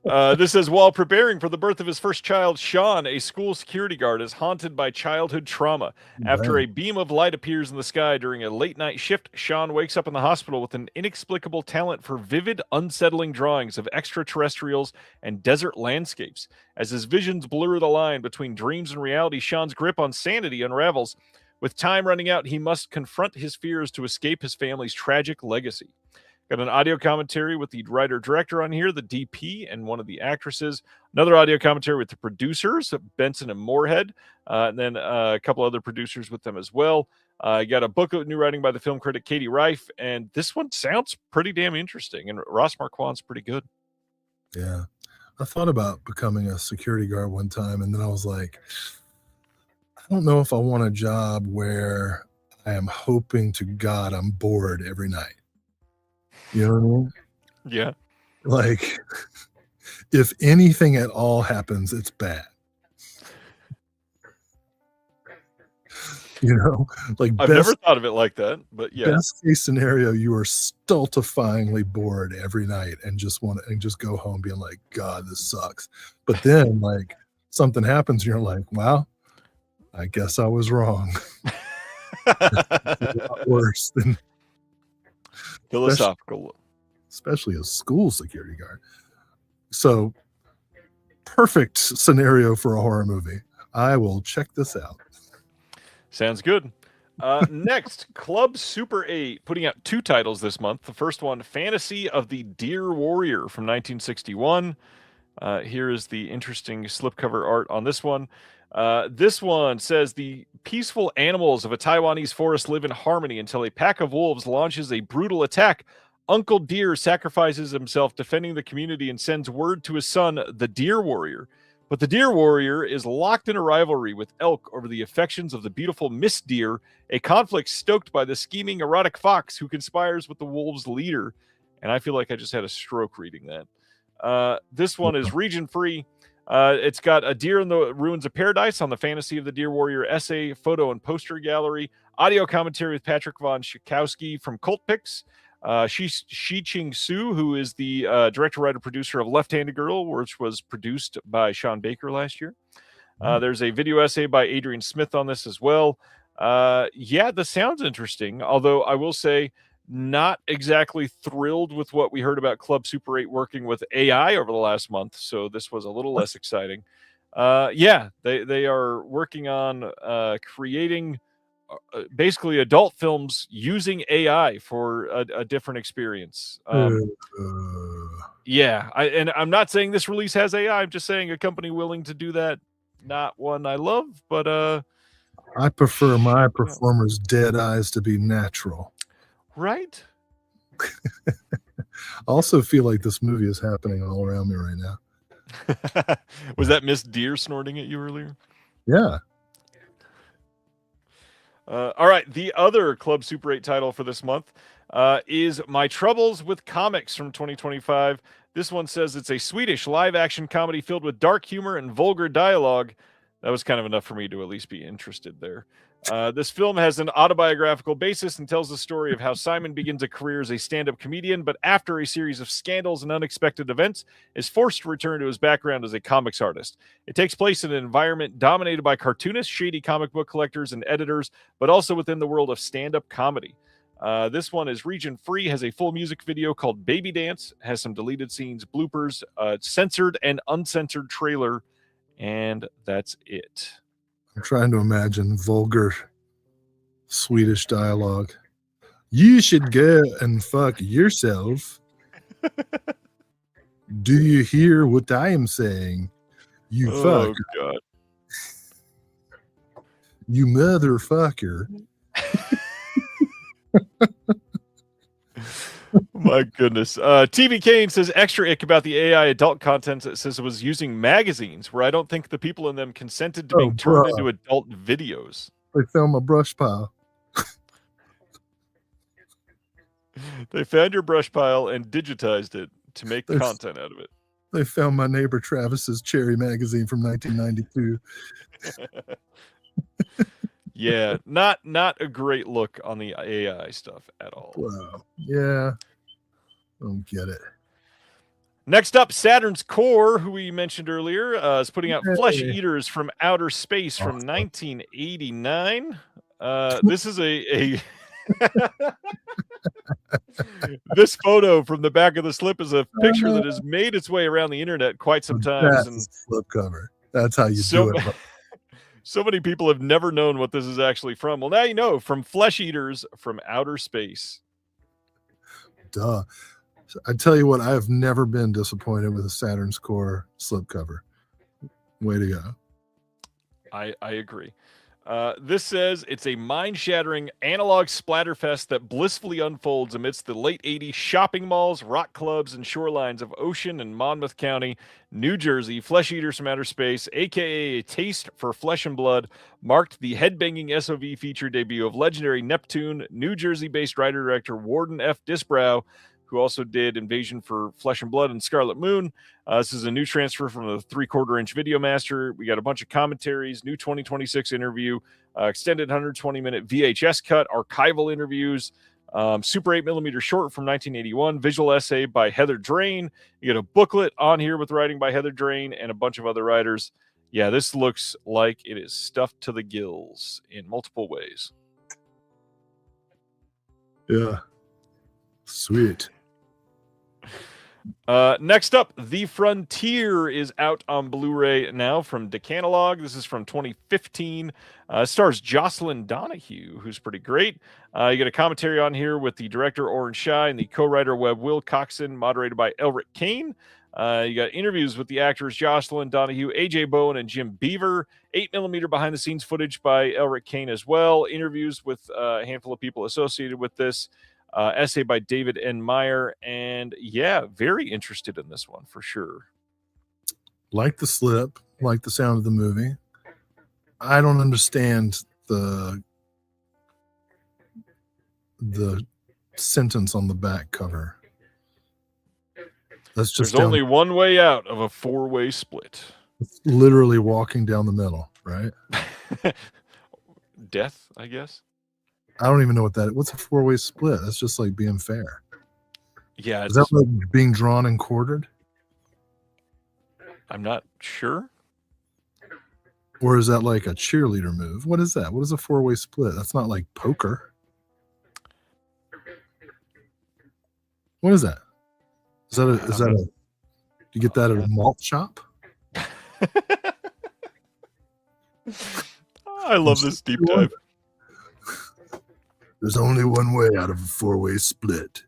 This says, while preparing for the birth of his first child, Sean, a school security guard, is haunted by childhood trauma. After a beam of light appears in the sky during a late night shift, Sean wakes up in the hospital with an inexplicable talent for vivid, unsettling drawings of extraterrestrials and desert landscapes. As his visions blur the line between dreams and reality, Sean's grip on sanity unravels. With time running out, he must confront his fears to escape his family's tragic legacy. Got an audio commentary with the writer-director on here, the DP, and one of the actresses. Another audio commentary with the producers, Benson and Moorhead, and then a couple other producers with them as well. Got a book of new writing by the film critic Katie Reif, and this one sounds pretty damn interesting, and Ross Marquand's pretty good. Yeah. I thought about becoming a security guard one time, and then I was like, I don't know if I want a job where I am hoping to God I'm bored every night. You know what I mean? Yeah. Like, if anything at all happens, it's bad. You know, like I've never thought of it like that, but yeah. Best case scenario, you are stultifyingly bored every night and just go home being like, God, this sucks. But then like something happens and you're like, wow, I guess I was wrong. It's a lot worse than philosophical, especially a school security guard. So perfect scenario for a horror movie. I will check this out. Sounds good. Next, Club Super 8 putting out two titles this month. The first one, Fantasy of the Deer Warrior from 1961. Here is the interesting slipcover art on this one. This one says the peaceful animals of a Taiwanese forest live in harmony until a pack of wolves launches a brutal attack. Uncle Deer sacrifices himself defending the community and sends word to his son, the Deer Warrior. But the deer warrior is locked in a rivalry with elk over the affections of the beautiful Miss Deer, a conflict stoked by the scheming erotic fox who conspires with the wolves' leader. And I feel like I just had a stroke reading that. This one is region free. It's got a deer in the ruins of paradise on the fantasy of the deer warrior essay, photo, and poster gallery. Audio commentary with Patrick Von Schakowsky from Cult Picks. Shi-Ching Su, who is the director, writer, producer of Left-Handed Girl, which was produced by Sean Baker last year. There's a video essay by Adrian Smith on this as well. Yeah, this sounds interesting, although I will say not exactly thrilled with what we heard about Club Super 8 working with AI over the last month, so this was a little less exciting. Yeah, they are working on creating basically adult films using AI for a different experience. Yeah, I'm not saying this release has AI. I'm just saying a company willing to do that. Not one I love, but I prefer my performers' dead eyes to be natural. Right? I also feel like this movie is happening all around me right now. Was that Miss Deer snorting at you earlier? Yeah. All right, the other Club Super 8 title for this month is My Troubles with Comics from 2025. This one says it's a Swedish live-action comedy filled with dark humor and vulgar dialogue. That was kind of enough for me to at least be interested there. This film has an autobiographical basis and tells the story of how Simon begins a career as a stand-up comedian, but after a series of scandals and unexpected events, is forced to return to his background as a comics artist. It takes place in an environment dominated by cartoonists, shady comic book collectors, and editors, but also within the world of stand-up comedy. This one is region free, has a full music video called Baby Dance, has some deleted scenes, bloopers, censored and uncensored trailer, and that's it. I'm trying to imagine vulgar Swedish dialogue. You should go and fuck yourself. Do you hear what I am saying? You fuck. God. You motherfucker. My goodness. TV Kane says extra ick about the AI adult content. It says it was using magazines where I don't think the people in them consented to being turned into adult videos. They found my brush pile. They found your brush pile and digitized it to make content out of it. They found my neighbor Travis's Cherry magazine from 1992. Yeah, not a great look on the AI stuff at all. Wow. Yeah. Don't get it. Next up, Saturn's Core, who we mentioned earlier, is putting out Flesh Eaters from Outer Space from 1989. This is a this photo from the back of the slip is a picture that has made its way around the internet quite some times. That's slip cover. That's how you do it. So many people have never known what this is actually from. Well, now you know, from Flesh Eaters from Outer Space. Duh. I tell you what, I have never been disappointed with a Saturn's Core slipcover. Way to go. I agree. This says it's a mind-shattering analog splatterfest that blissfully unfolds amidst the late 80s shopping malls, rock clubs, and shorelines of Ocean and Monmouth County, New Jersey. Flesh Eaters from Outer Space, a.k.a. A Taste for Flesh and Blood, marked the headbanging SOV feature debut of legendary Neptune, New Jersey-based writer-director Warden F. Disbrow, who also did Invasion for Flesh and Blood and Scarlet Moon. This is a new transfer from the 3/4-inch Video Master. We got a bunch of commentaries, new 2026 interview, extended 120-minute VHS cut, archival interviews, Super 8mm short from 1981, visual essay by Heather Drain. You get a booklet on here with writing by Heather Drain and a bunch of other writers. Yeah, this looks like it is stuffed to the gills in multiple ways. Yeah. Sweet. Next up, The Frontier is out on Blu-ray now from Decanalog. This is from 2015. Stars Jocelyn Donahue, who's pretty great. You get a commentary on here with the director Oren Shai and the co-writer Webb Wilcoxon, moderated by Elric Kane. You got interviews with the actors Jocelyn Donahue, AJ Bowen, and Jim Beaver. 8mm behind-the-scenes footage by Elric Kane as well. Interviews with a handful of people associated with this. Essay by David N. Meyer, and yeah, very interested in this one for sure. like the slip, like the sound of the movie. I don't understand the sentence on the back cover. That's just There's only one way out of a 4-way split. literally walking down the middle, right? Death, I guess. I don't even know what that is. What's a 4-way split? That's just like being fair. Yeah, Is that like being drawn and quartered? I'm not sure. Or is that like a cheerleader move? What is that? What is a 4-way split? That's not like poker. What is that? Is that a you get that at a malt shop? I love this deep dive. There's only one way out of a 4-way split.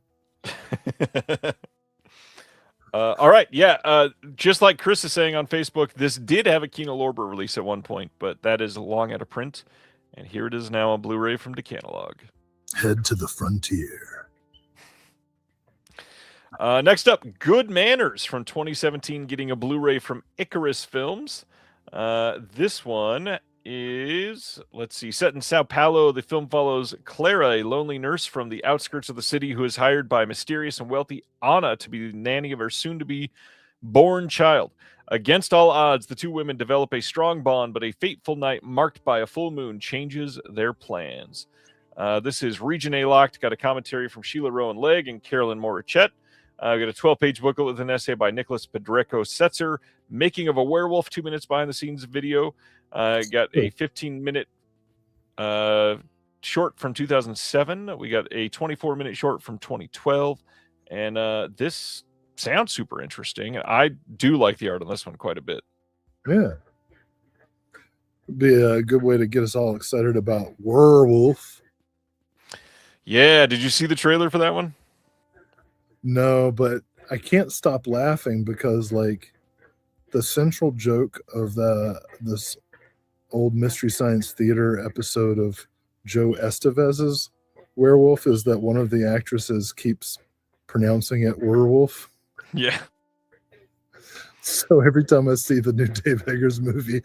All right, yeah. Just like Chris is saying on Facebook, this did have a Kino Lorber release at one point, but that is long out of print, and here it is now on Blu-ray from Decanalog. Head to the frontier. Next up, Good Manners from 2017, getting a Blu-ray from Icarus Films. This one is, let's see, set in Sao Paulo. The film follows Clara, a lonely nurse from the outskirts of the city who is hired by mysterious and wealthy Anna to be the nanny of her soon-to-be born child. Against all odds, the two women develop a strong bond, but a fateful night marked by a full moon changes their plans. This is Region A Locked. Got a commentary from Sheila Rowan Legg and Carolyn Morichet. We got a 12-page booklet with an essay by Nicholas Pedreco Setzer, Making of a Werewolf, 2 minutes behind-the-scenes video. Got a 15-minute short from 2007. We got a 24-minute short from 2012. And this sounds super interesting. I do like the art on this one quite a bit. Yeah. It'd be a good way to get us all excited about werewolf. Yeah, did you see the trailer for that one? No, but I can't stop laughing because like the central joke of this old Mystery Science Theater episode of Joe Estevez's werewolf is that one of the actresses keeps pronouncing it werewolf. Yeah. So every time I see the new Dave Eggers movie,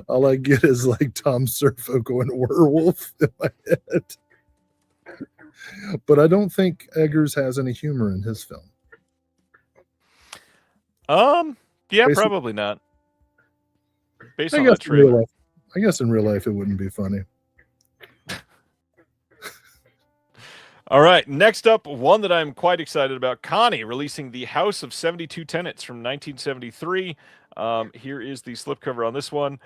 all I get is like Tom Servo going werewolf in my head. But I don't think Eggers has any humor in his film. Yeah, Basically, probably not. Based on that trailer. I guess in real life it wouldn't be funny. All right, next up, one that I'm quite excited about. Connie releasing The House of 72 Tenants from 1973. Here is the slipcover on this one.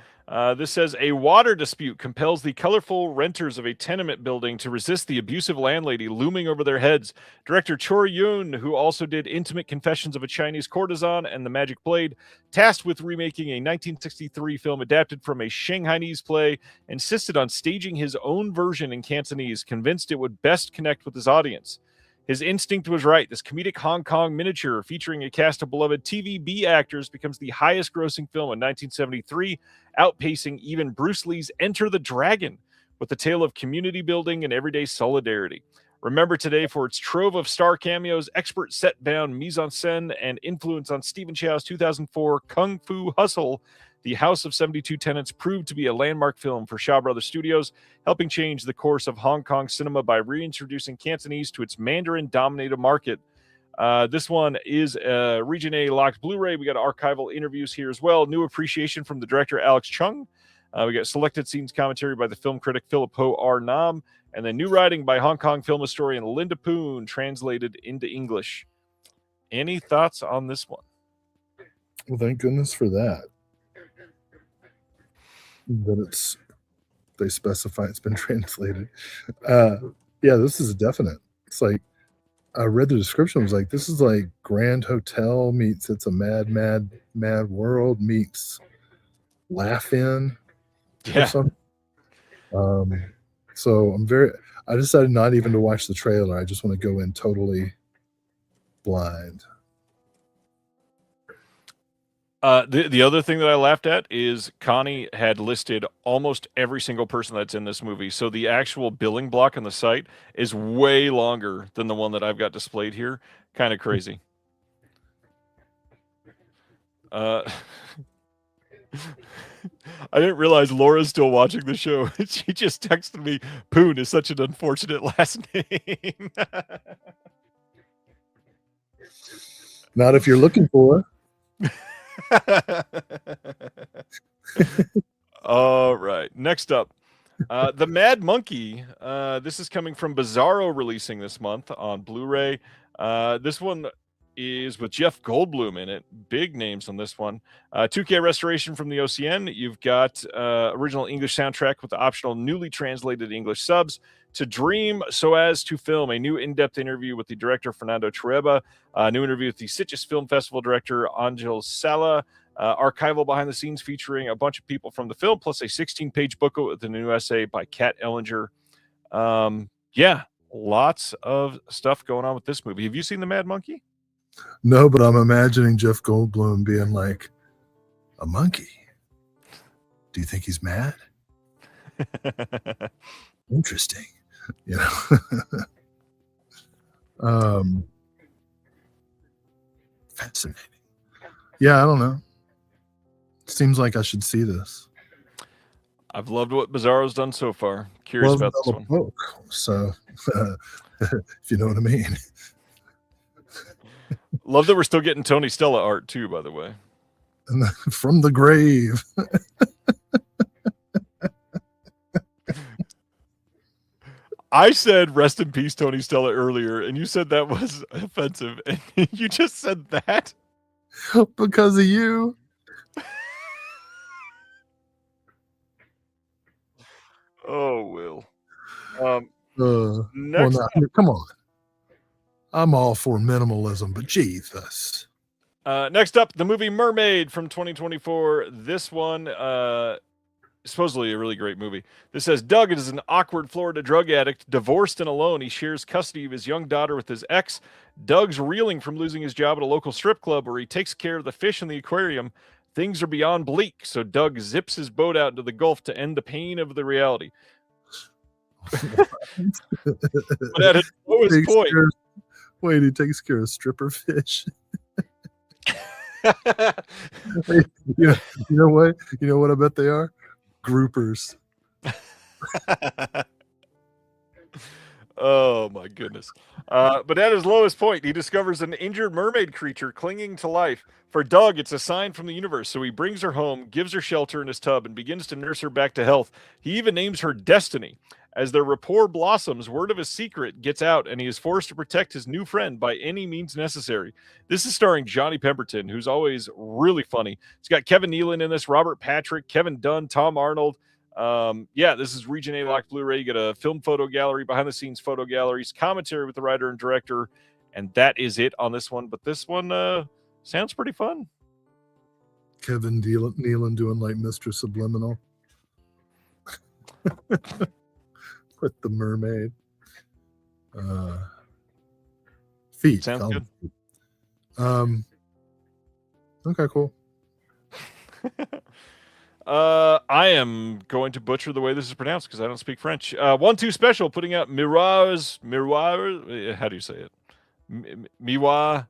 This says, a water dispute compels the colorful renters of a tenement building to resist the abusive landlady looming over their heads. Director Chor Yoon, who also did Intimate Confessions of a Chinese Courtesan and The Magic Blade, tasked with remaking a 1963 film adapted from a Shanghainese play, insisted on staging his own version in Cantonese, convinced it would best connect with his audience. His instinct was right. This comedic Hong Kong miniature featuring a cast of beloved TVB actors becomes the highest grossing film in 1973, outpacing even Bruce Lee's Enter the Dragon, with a tale of community building and everyday solidarity. Remember today for its trove of star cameos, expert set-bound mise-en-scène, and influence on Stephen Chow's 2004 Kung Fu Hustle. The House of 72 Tenants proved to be a landmark film for Shaw Brothers Studios, helping change the course of Hong Kong cinema by reintroducing Cantonese to its Mandarin-dominated market. This one is a Region A locked Blu-ray. We got archival interviews here as well. New appreciation from the director Alex Chung. We got selected scenes commentary by the film critic Philip Ho R. Nam, and then new writing by Hong Kong film historian Linda Poon, translated into English. Any thoughts on this one? Well, thank goodness for that. That they specify it's been translated. Yeah, this is a definite. It's like I read the description. I was like, this is like Grand Hotel meets It's a Mad, Mad, Mad World meets Laugh In. Yeah. So I decided not even to watch the trailer. I just want to go in totally blind. The other thing that I laughed at is Connie had listed almost every single person that's in this movie. So the actual billing block on the site is way longer than the one that I've got displayed here. Kind of crazy. I didn't realize Laura's still watching the show. She just texted me, "Poon is such an unfortunate last name." Not if you're looking for her. All right. Next up, The Mad Monkey. This is coming from Bizarro, releasing this month on Blu-ray. This one is with Jeff Goldblum in it. Big names on this one. 2K restoration from the OCN. You've got original English soundtrack with the optional newly translated English subs. To dream so as to film, a new in-depth interview with the director Fernando Trueba, a new interview with the Sitges Film Festival director Angel Sala, archival behind the scenes featuring a bunch of people from the film, plus a 16-page booklet with a new essay by Kat Ellinger. Yeah, lots of stuff going on with this movie. Have you seen The Mad Monkey? No, but I'm imagining Jeff Goldblum being like, a monkey. Do you think he's mad? Interesting. You know. Fascinating. Yeah, I don't know. Seems like I should see this. I've loved what Bizarro's done so far. Curious about this one. Book, so if you know what I mean. Love that we're still getting Tony Stella art too, by the way. And from the grave. I said rest in peace, Tony Stella, earlier, and you said that was offensive, and you just said that because of you. Oh, Will. Next come on. I'm all for minimalism, but Jesus. Next up, the movie Mermaid from 2024. This one, supposedly a really great movie. This says Doug is an awkward Florida drug addict, divorced and alone. He shares custody of his young daughter with his ex. Doug's reeling from losing his job at a local strip club where he takes care of the fish in the aquarium. Things are beyond bleak, so Doug zips his boat out into the Gulf to end the pain of the reality. But at his lowest point, wait, he takes care of stripper fish. you know what? You know what I bet they are? Groupers. Oh my goodness. But at his lowest point, he discovers an injured mermaid creature clinging to life. For Doug, it's a sign from the universe, so he brings her home, gives her shelter in his tub, and begins to nurse her back to health. He even names her Destiny. As their rapport blossoms, word of his secret gets out, and he is forced to protect his new friend by any means necessary. This is starring Johnny Pemberton, who's always really funny. It's got Kevin Nealon in this, Robert Patrick, Kevin Dunn, Tom Arnold. Yeah, this is Region A Lock Blu-ray. You get a film photo gallery, behind-the-scenes photo galleries, commentary with the writer and director, and that is it on this one. But this one sounds pretty fun. Kevin Nealon doing like Mr. Subliminal. With the mermaid. Feet. Sounds good. Okay, cool. I am going to butcher the way this is pronounced because I don't speak French. 1-2 Special putting out Miroirs. How do you say it? Miwa.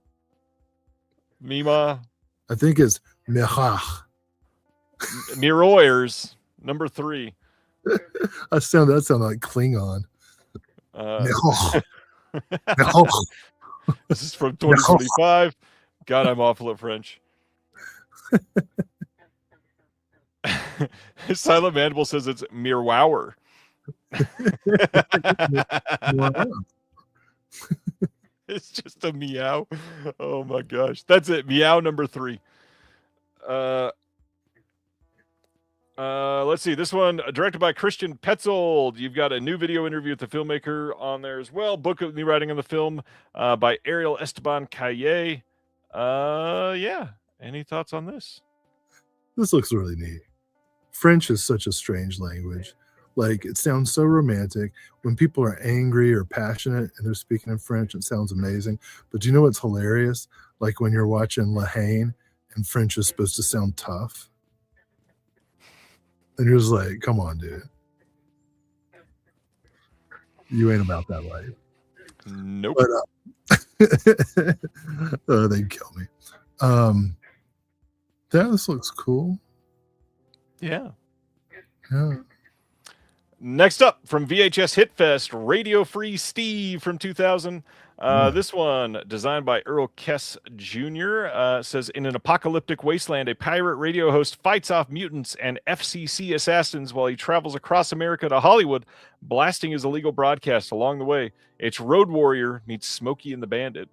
Mima. I think it's Miroir. Miroirs, number 3. That sounded like Klingon. This is from 2025. God, I'm awful at French. Silent Mandible says it's Mirwower. It's just a meow. Oh my gosh. That's it. Meow number 3. Let's see. This one directed by Christian Petzold. You've got a new video interview with the filmmaker on there as well. Book of new writing on the film by Ariel Esteban Calle. Yeah. Any thoughts on this? This looks really neat. French is such a strange language. Like, it sounds so romantic. When people are angry or passionate and they're speaking in French, it sounds amazing. But do you know what's hilarious? Like when you're watching La Haine and French is supposed to sound tough. And you're just like, come on, dude. You ain't about that life. Nope. But, they'd kill me. Yeah, this looks cool. Yeah. Yeah. Next up from VHS Hitfest, Radio Free Steve from 2000. This one, designed by Earl Kess Jr., says, in an apocalyptic wasteland, a pirate radio host fights off mutants and FCC assassins while he travels across America to Hollywood, blasting his illegal broadcasts along the way. It's Road Warrior meets Smokey and the Bandit.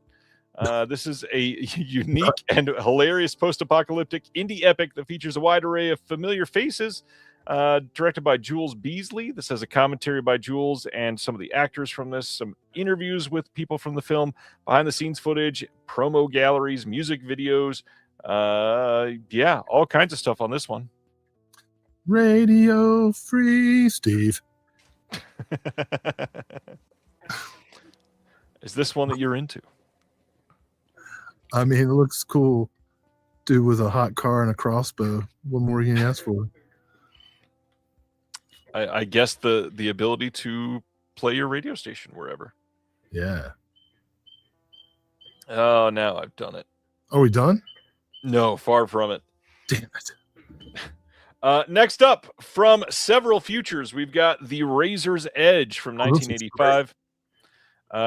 This is a unique and hilarious post-apocalyptic indie epic that features a wide array of familiar faces. Directed by Jules Beasley. This has a commentary by Jules and some of the actors from this, some interviews with people from the film, behind the scenes footage, promo galleries, music videos. Yeah, all kinds of stuff on this one. Radio Free Steve. Is this one that you're into? I mean, it looks cool. Dude with a hot car and a crossbow. What more can you ask for? I guess the ability to play your radio station wherever. Yeah. Oh, now I've done it. Are we done? No, far from it. Damn it. Next up, from several futures, we've got The Razor's Edge from 1985.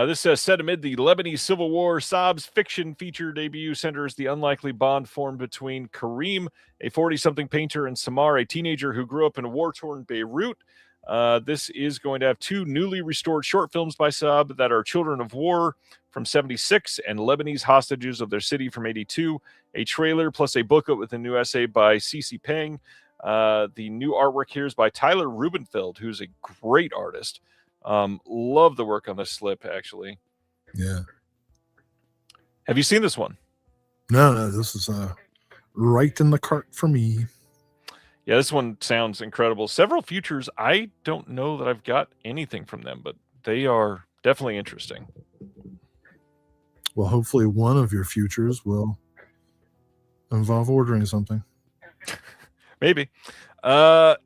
This says, set amid the Lebanese Civil War, Saab's fiction feature debut centers the unlikely bond formed between Karim, a 40-something painter, and Samar, a teenager who grew up in war-torn Beirut. This is going to have two newly restored short films by Saab that are children of war from 76 and Lebanese hostages of their city from 82. A trailer plus a booklet with a new essay by Cece Peng. The new artwork here is by Tyler Rubenfeld, who's a great artist. Love the work on this slip, actually. Yeah. Have you seen this one? No, this is right in the cart for me. Yeah, this one sounds incredible. Several futures. I don't know that I've got anything from them, but they are definitely interesting. Well, hopefully one of your futures will involve ordering something. Maybe. Got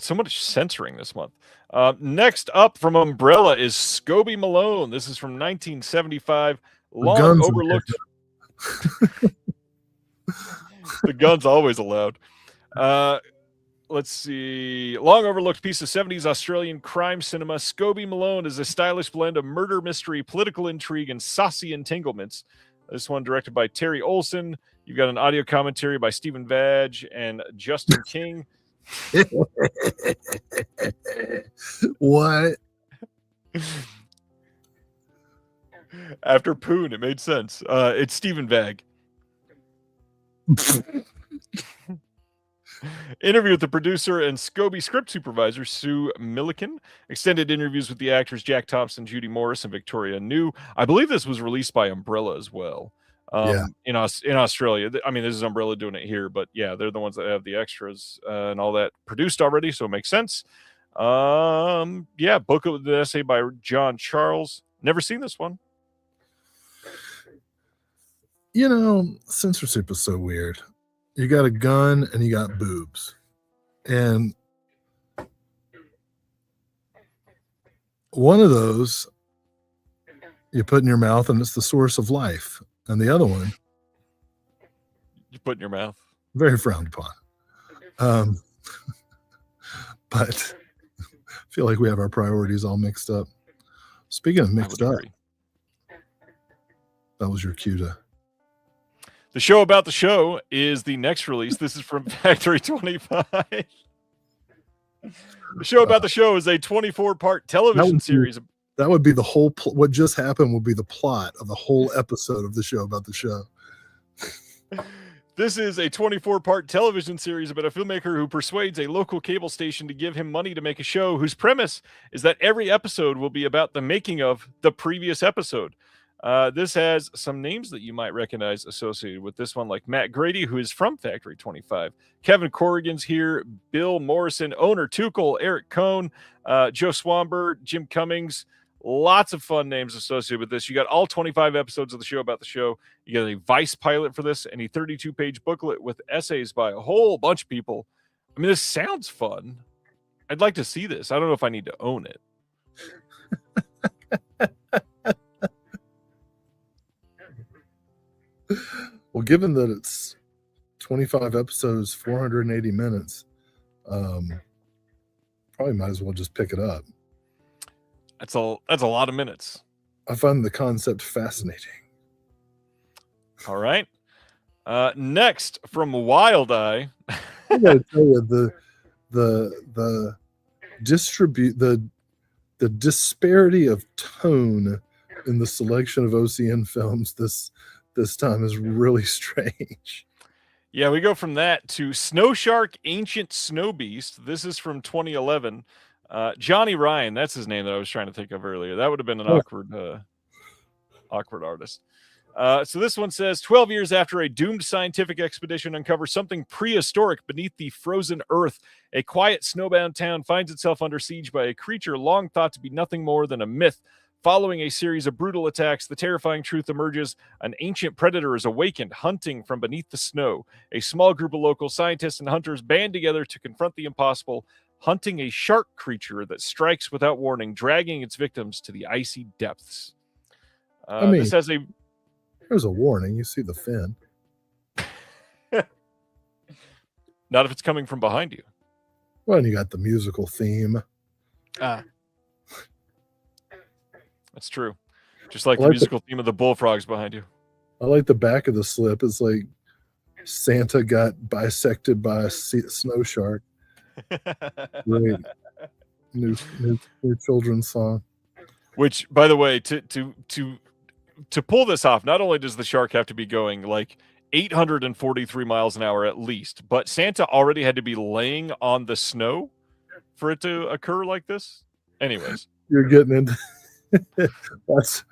so much censoring this month. Next up from Umbrella is Scobie Malone. This is from 1975. Long overlooked. The gun's always allowed. Let's see. Long overlooked piece of 70s Australian crime cinema. Scobie Malone is a stylish blend of murder mystery, political intrigue, and saucy entanglements. This one directed by Terry Olson. You've got an audio commentary by Stephen Vag and Justin King. What? After Poon, it made sense. It's Stephen Vag. Interview with the producer and Scobie script supervisor, Sue Milliken. Extended interviews with the actors Jack Thompson, Judy Morris, and Victoria New. I believe this was released by Umbrella as well. In Australia. I mean, this is Umbrella doing it here, but yeah, they're the ones that have the extras and all that produced already, so it makes sense. Yeah, book of the essay by John Charles. Never seen this one. You know, censorship is so weird. You got a gun and you got boobs. And one of those you put in your mouth and it's the source of life. And the other one You put in your mouth. very frowned upon. But I feel like we have our priorities all mixed up. Speaking of mixed up, that was your cue to. The show about the show is the next release. This is from Factory 25. The show about the show is a 24-part television series. That would be the whole. What just happened would be the plot of the whole episode of the show about the show. This is a 24-part television series about a filmmaker who persuades a local cable station to give him money to make a show whose premise is that every episode will be about the making of the previous episode. This has some names that you might recognize associated with this one, like Matt Grady, who is from Factory 25. Kevin Corrigan's here, Bill Morrison, Owner Tuchel, Eric Cohn, Joe Swamber, Jim Cummings. Lots of fun names associated with this. You got all 25 episodes of the show about the show. You got a Vice pilot for this and a 32-page booklet with essays by a whole bunch of people. I mean, this sounds fun. I'd like to see this. I don't know if I need to own it. Well, given that it's 25 episodes, 480 minutes. Probably might as well just pick it up. That's a lot of minutes. I find the concept fascinating. All right. Next from Wild Eye. I gotta tell you, the disparity of tone in the selection of OCN films this time is really strange. Yeah, we go from that to Snow Shark, Ancient Snow Beast. This is from 2011. Johnny Ryan, that's his name that I was trying to think of earlier. That would have been an awkward artist. So this one says, 12 years after a doomed scientific expedition uncovers something prehistoric beneath the frozen earth, a quiet snowbound town finds itself under siege by a creature long thought to be nothing more than a myth. Following a series of brutal attacks, the terrifying truth emerges. An ancient predator is awakened, hunting from beneath the snow. A small group of local scientists and hunters band together to confront the impossible, hunting a shark creature that strikes without warning, dragging its victims to the icy depths. This has there's a warning. You see the fin. Not if it's coming from behind you. Well, and you got the musical theme. That's true. Just like the musical theme of the bullfrogs behind you. I like the back of the slip. It's like Santa got bisected by a snow shark. Great. New children's song. Which, by the way, to pull this off, not only does the shark have to be going like 843 miles an hour at least, but Santa already had to be laying on the snow for it to occur like this. Anyways. You're getting into that's,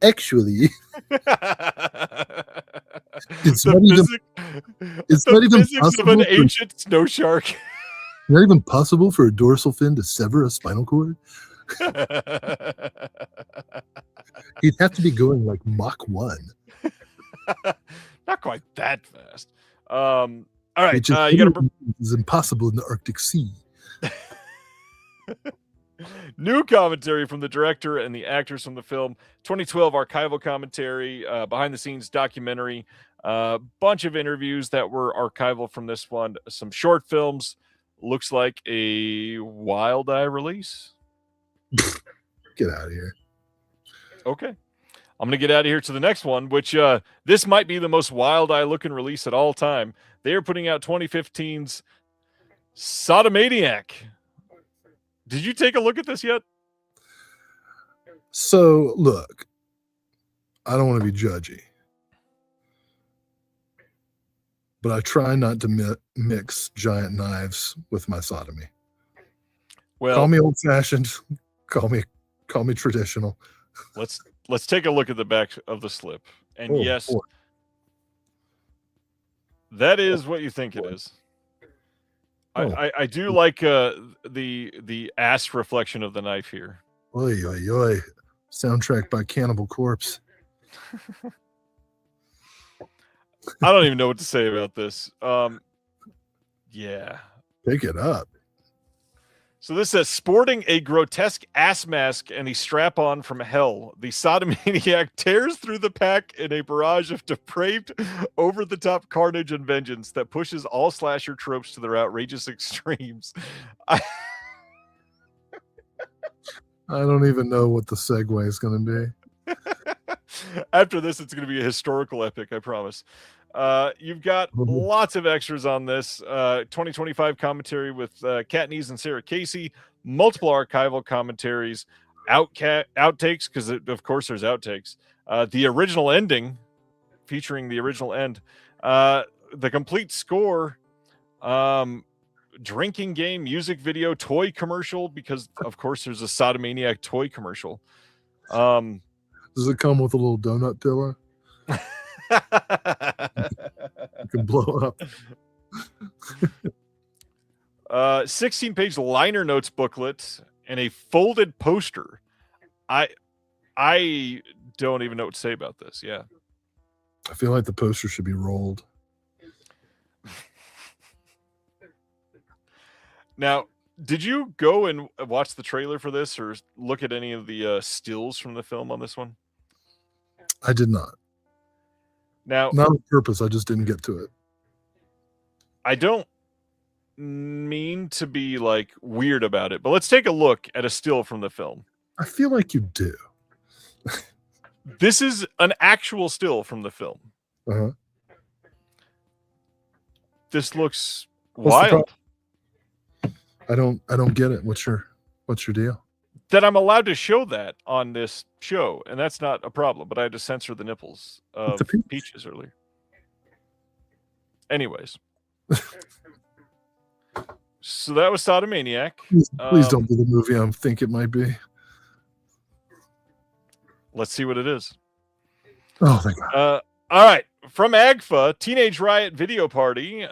actually, it's not even possible of an ancient snow shark. Not even possible for a dorsal fin to sever a spinal cord. He'd have to be going like Mach 1. Not quite that fast. All right, it's impossible in the Arctic Sea. New commentary from the director and the actors from the film. 2012 archival commentary, behind the scenes documentary, bunch of interviews that were archival from this one, some short films. Looks like a Wild Eye release. Get out of here. Okay. I'm going to get out of here to the next one, which this might be the most Wild Eye looking release at all time. They are putting out 2015's Sodomaniac. Did you take a look at this yet? So, look, I don't want to be judgy, but I try not to mix giant knives with my sodomy. Well, call me old-fashioned, call me traditional. Let's take a look at the back of the slip. And yes, boy. That is what you think it is. I do like the ass reflection of the knife here. Oy, oy, oy. Soundtrack by Cannibal Corpse. I don't even know what to say about this. Yeah. Pick it up. So this says, sporting a grotesque ass mask and a strap-on from hell, the Sodomaniac tears through the pack in a barrage of depraved, over-the-top carnage and vengeance that pushes all slasher tropes to their outrageous extremes. I don't even know what the segue is going to be. After this, it's going to be a historical epic, I promise. You've got lots of extras on this. 2025 commentary with Katniss and Sarah Casey, multiple archival commentaries, outtakes, because of course there's outtakes. The original ending, featuring the original end, the complete score, drinking game, music video, toy commercial, because of course there's a Sodomaniac toy commercial. Does it come with a little donut pillow? You can blow up. 16-page liner notes booklet and a folded poster. I don't even know what to say about this. Yeah. I feel like the poster should be rolled. Now, did you go and watch the trailer for this or look at any of the stills from the film on this one? I did not. Now, Not on purpose. I just didn't get to it. I don't mean to be like weird about it, but let's take a look at a still from the film. I feel like you do. This is an actual still from the film. Uh-huh. This looks What's the wild. I don't get it. What's your deal? That I'm allowed to show that on this show, and that's not a problem, but I had to censor the nipples of a peach. Peaches earlier. Anyways. So that was Sodomaniac. Please don't do the movie I think it might be. Let's see what it is. Oh, thank God. All right. From AGFA, Teenage Riot Video Party.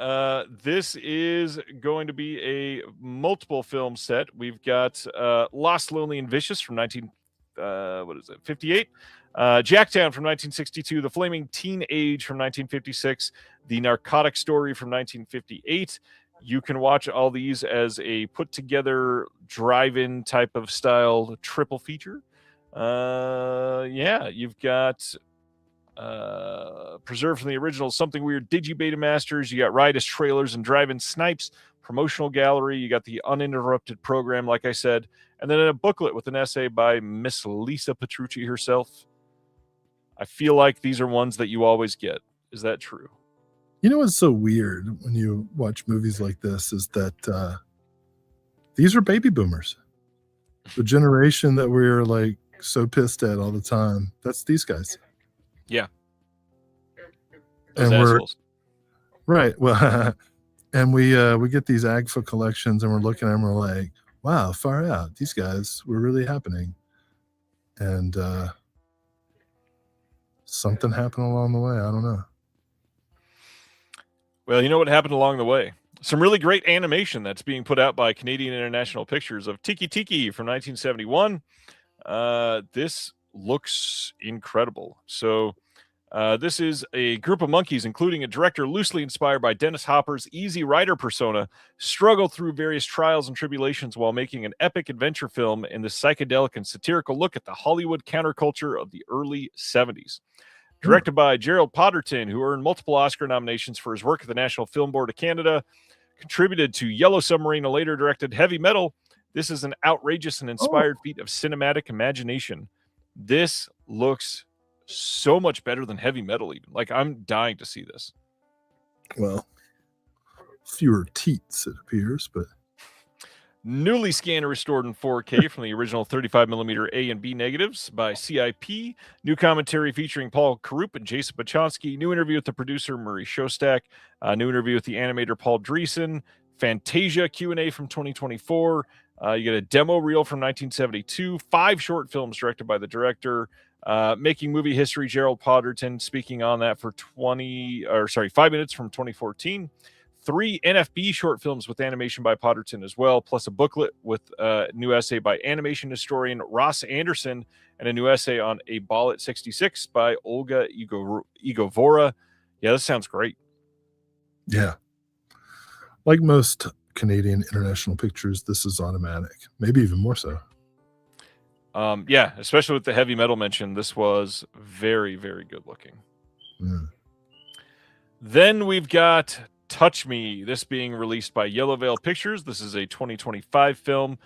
This is going to be a multiple film set. We've got Lost, Lonely, and Vicious from 58. Jacktown from 1962. The Flaming Teenage from 1956. The Narcotic Story from 1958. You can watch all these as a put-together drive-in type of style triple feature. You've got preserved from the original Something Weird Digi-Beta Masters. You got Riotous Trailers and Drive-In Snipes, promotional gallery. You got the uninterrupted program, like I said, and then a booklet with an essay by Miss Lisa Petrucci herself. I feel like these are ones that you always get. Is that true? You know what's so weird when you watch movies like this is that these are baby boomers. The generation that we're like so pissed at all the time. That's these guys. Yeah. And we're right. Well, and we get these AGFA collections and we're looking at them, we're like, wow, far out. These guys were really happening. And something happened along the way. I don't know. Well, you know what happened along the way? Some really great animation that's being put out by Canadian International Pictures of Tiki Tiki from 1971. This looks incredible. So this is a group of monkeys, including a director loosely inspired by Dennis Hopper's Easy Rider persona, struggle through various trials and tribulations while making an epic adventure film in the psychedelic and satirical look at the Hollywood counterculture of the early 70s. Directed by Gerald Potterton, who earned multiple Oscar nominations for his work at the National Film Board of Canada, contributed to Yellow Submarine and later directed Heavy Metal. This is an outrageous and inspired feat of cinematic imagination. This looks so much better than Heavy Metal even. Like, I'm dying to see this. Well, fewer teats, it appears, but... Newly scanned and restored in 4K from the original 35mm A and B negatives by CIP. New commentary featuring Paul Karup and Jason Bachonsky. New interview with the producer Murray Shostak. New interview with the animator Paul Dreesen. Fantasia Q&A from 2024. You get a demo reel from 1972. 5 short films directed by the director. Making movie history, Gerald Potterton speaking on that for 5 minutes from 2014. 3 NFB short films with animation by Potterton as well, plus a booklet with a new essay by animation historian Ross Anderson and a new essay on A Ball at 66 by Olga Igovora. Yeah, this sounds great. Yeah. Like most Canadian International Pictures, this is automatic. Maybe even more so. Yeah, especially with the Heavy Metal mention, this was very, very good looking. Mm. Then we've got Touch Me, this being released by Yellow Veil Pictures. This is a 2025 film,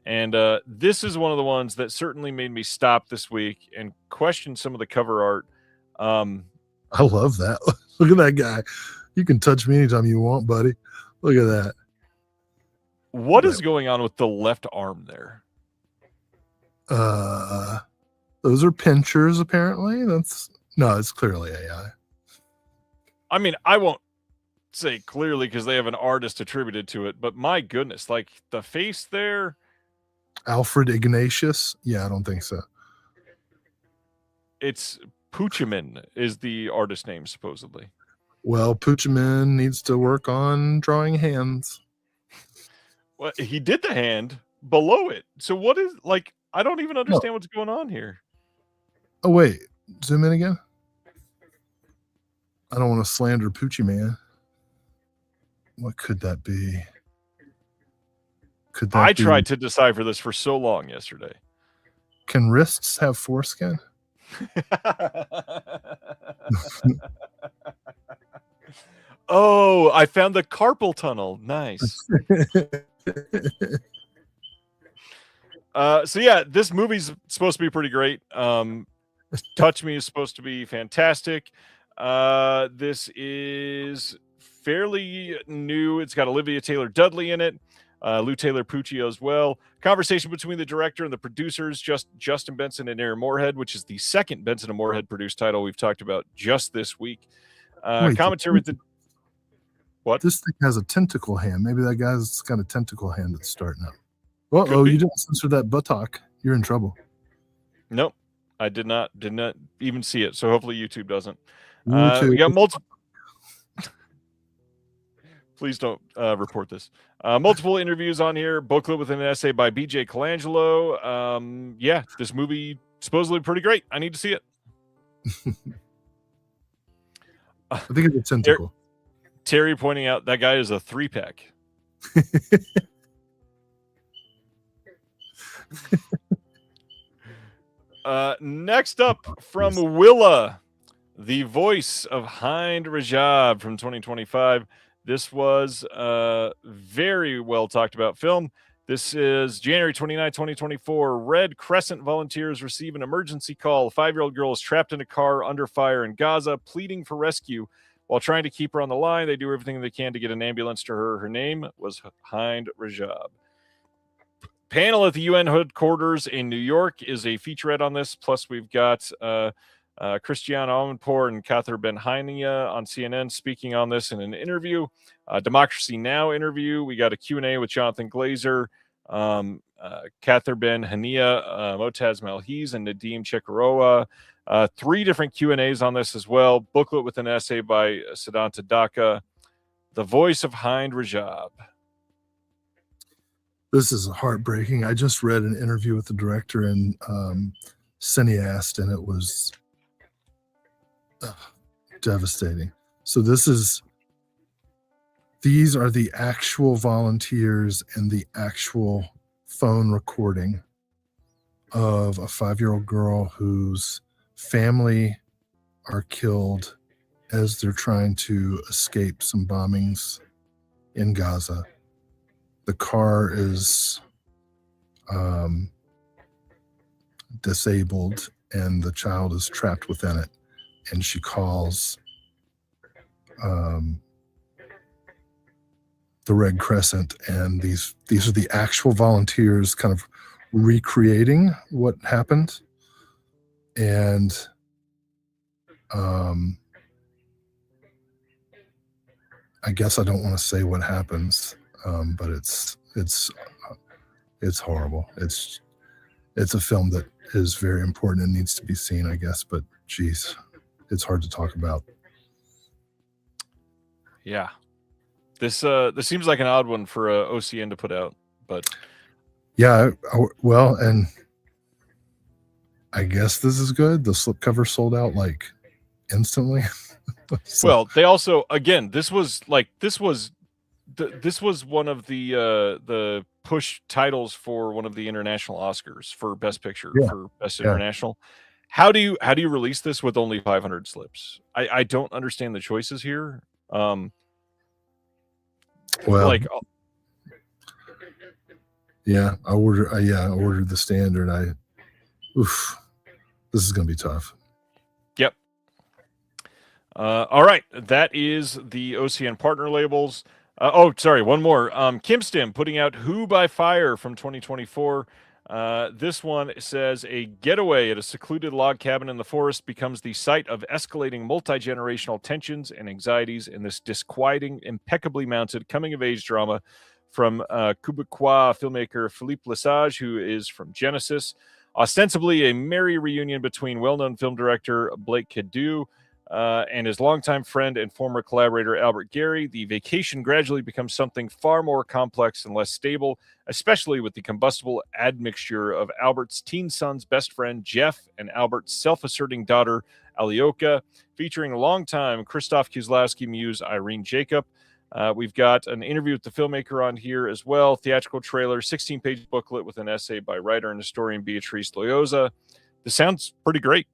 and this is one of the ones that certainly made me stop this week and question some of the cover art. I love that. Look at that guy. You can touch me anytime you want, buddy. Look at that. What is going on with the left arm there? Those are pinchers, apparently. It's clearly AI. I mean, I won't say clearly because they have an artist attributed to it, but my goodness, like the face there. Alfred Ignatius? Yeah, I don't think so. It's Puchemin is the artist name, supposedly. Well, Puchemin needs to work on drawing hands. Well, he did the hand below it. So what is, like, I don't even understand what's going on here. Oh, wait. Zoom in again. I don't want to slander Poochie Man. What could that be? I tried to decipher this for so long yesterday. Can wrists have foreskin? Oh, I found the carpal tunnel. Nice. So yeah, this movie's supposed to be pretty great. Touch Me is supposed to be fantastic. This is fairly new. It's got Olivia Taylor-Dudley in it, Lou Taylor Puccio as well. Conversation between the director and the producers, Justin Benson and Aaron Moorhead, which is the second Benson and Moorhead produced title we've talked about just this week. Wait, Commentary with the what? This thing has a tentacle hand. Maybe that guy's got a tentacle hand that's starting up. Uh-oh, you didn't censor that buttock. You're in trouble. Nope. I did not even see it. So hopefully YouTube doesn't. YouTube. We got multiple. Please don't report this. Multiple interviews on here. Booklet with an essay by BJ Colangelo. Yeah, this movie supposedly pretty great. I need to see it. I think it's a tentacle. Terry pointing out that guy is a 3-pack. Next up from Willa, the voice of Hind Rajab from 2025. This was a very well talked about film. This is January 29, 2024. Red Crescent volunteers receive an emergency call. A 5-year-old girl is trapped in a car under fire in Gaza, pleading for rescue. While trying to keep her on the line, they do everything they can to get an ambulance to her. Her name was Hind Rajab. Panel at the UN headquarters in New York is a featurette on this. Plus, we've got Christiane Amanpour and Cather Ben-Hania on CNN speaking on this in an interview. Democracy Now! Interview. We got a Q&A with Jonathan Glazer, Cather Ben-Hania, Motaz Malhiz, and Nadeem Chekarowa. 3 different Q&As on this as well. Booklet with an essay by Siddhanta Dhaka. The voice of Hind Rajab. This is heartbreaking. I just read an interview with the director in Cineast, and it was devastating. So these are the actual volunteers and the actual phone recording of a 5-year-old girl whose family are killed as they're trying to escape some bombings in Gaza. The car is disabled and the child is trapped within it. And she calls the Red Crescent, and these are the actual volunteers kind of recreating what happened. And I guess I don't want to say what happens, but it's horrible. It's a film that is very important and needs to be seen, I guess. But geez, it's hard to talk about. Yeah, this seems like an odd one for OCN to put out, but yeah, well, and I guess this is good. The slipcover sold out like instantly. So, well, they also, again, this was one of the push titles for one of the international Oscars for Best Picture, for Best International. How do you release this with only 500 slips? I don't understand the choices here. well, like, yeah, I ordered the standard. This is gonna be tough. Yep. All right, that is the OCN partner labels. One more. Kim Stim putting out Who by Fire from 2024. This one says a getaway at a secluded log cabin in the forest becomes the site of escalating multi-generational tensions and anxieties in this disquieting, impeccably mounted coming-of-age drama from Quebecois filmmaker Philippe Lesage, who is from Genesis. Ostensibly a merry reunion between well-known film director Blake Cadieux and his longtime friend and former collaborator Albert Gary, the vacation gradually becomes something far more complex and less stable, especially with the combustible admixture of Albert's teen son's best friend Jeff and Albert's self-asserting daughter Alioka, featuring longtime Krzysztof Kieslowski muse Irene Jacob. We've got an interview with the filmmaker on here as well, theatrical trailer, 16-page booklet with an essay by writer and historian Beatrice Loyoza. This sounds pretty great.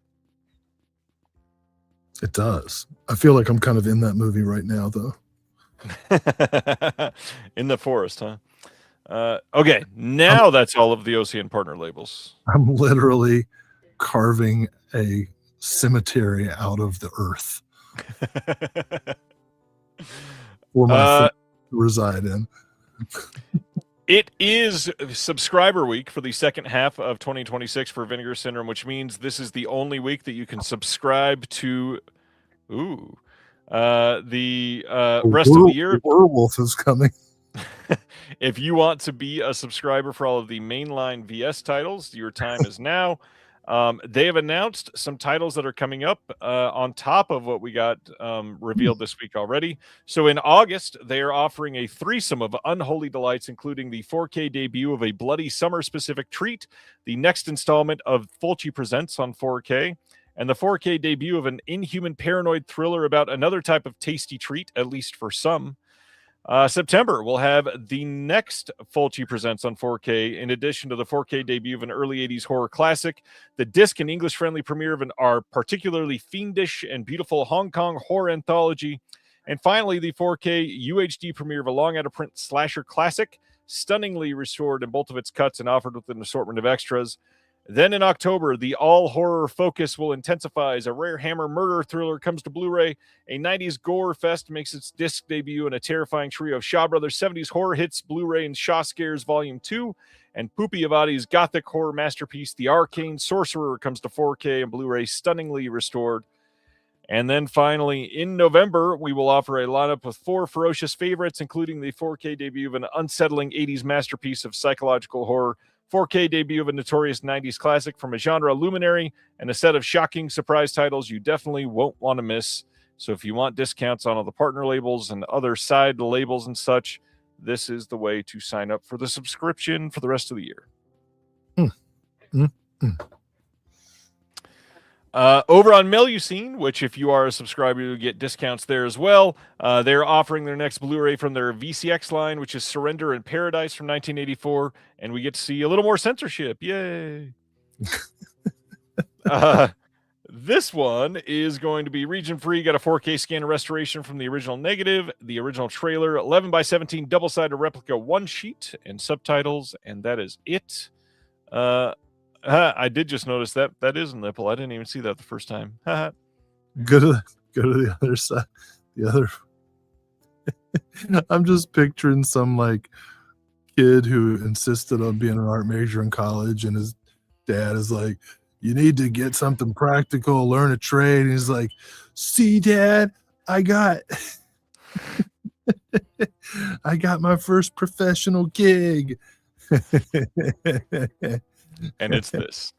It does. I feel like I'm kind of in that movie right now, though. In the forest, huh? Okay, now that's all of the OCN partner labels. I'm literally carving a cemetery out of the earth for my friend to reside in. It is subscriber week for the second half of 2026 for Vinegar Syndrome, which means this is the only week that you can subscribe to the rest of the year. The werewolf is coming. If you want to be a subscriber for all of the mainline VS titles, your time is now. They have announced some titles that are coming up on top of what we got revealed this week already. So in August, they are offering a threesome of unholy delights, including the 4K debut of a Bloody Summer-specific treat, the next installment of Fulci Presents on 4K, and the 4K debut of an inhuman paranoid thriller about another type of tasty treat, at least for some. September, we'll have the next Fulci Presents on 4K, in addition to the 4K debut of an early 80s horror classic, the disc and English-friendly premiere of our particularly fiendish and beautiful Hong Kong horror anthology, and finally, the 4K UHD premiere of a long-out-of-print slasher classic, stunningly restored in both of its cuts and offered with an assortment of extras. Then in October, the all-horror focus will intensify as a rare hammer murder thriller comes to Blu-ray. A 90s gore fest makes its disc debut in a terrifying trio of Shaw Brothers 70s horror hits, Blu-ray and Shaw Scares Volume 2. And Pupi Avati's gothic horror masterpiece, The Arcane Sorcerer, comes to 4K and Blu-ray stunningly restored. And then finally, in November, we will offer a lineup with 4 ferocious favorites, including the 4K debut of an unsettling 80s masterpiece of psychological horror, 4K debut of a notorious 90s classic from a genre luminary, and a set of shocking surprise titles you definitely won't want to miss. So if you want discounts on all the partner labels and other side labels and such, this is the way to sign up for the subscription for the rest of the year. Over on Melusine, which if you are a subscriber, you get discounts there as well. They're offering their next Blu-ray from their VCX line, which is Surrender in Paradise from 1984, and we get to see a little more censorship. Yay! This one is going to be region-free. Got a 4K scan and restoration from the original negative, the original trailer, 11x17 double-sided replica one sheet, and subtitles, and that is it. I did just notice that is a nipple. I didn't even see that the first time. Go to the other side. The other. I'm just picturing some like kid who insisted on being an art major in college, and his dad is like, "You need to get something practical, learn a trade." And he's like, "See, Dad, I got my first professional gig." And it's this.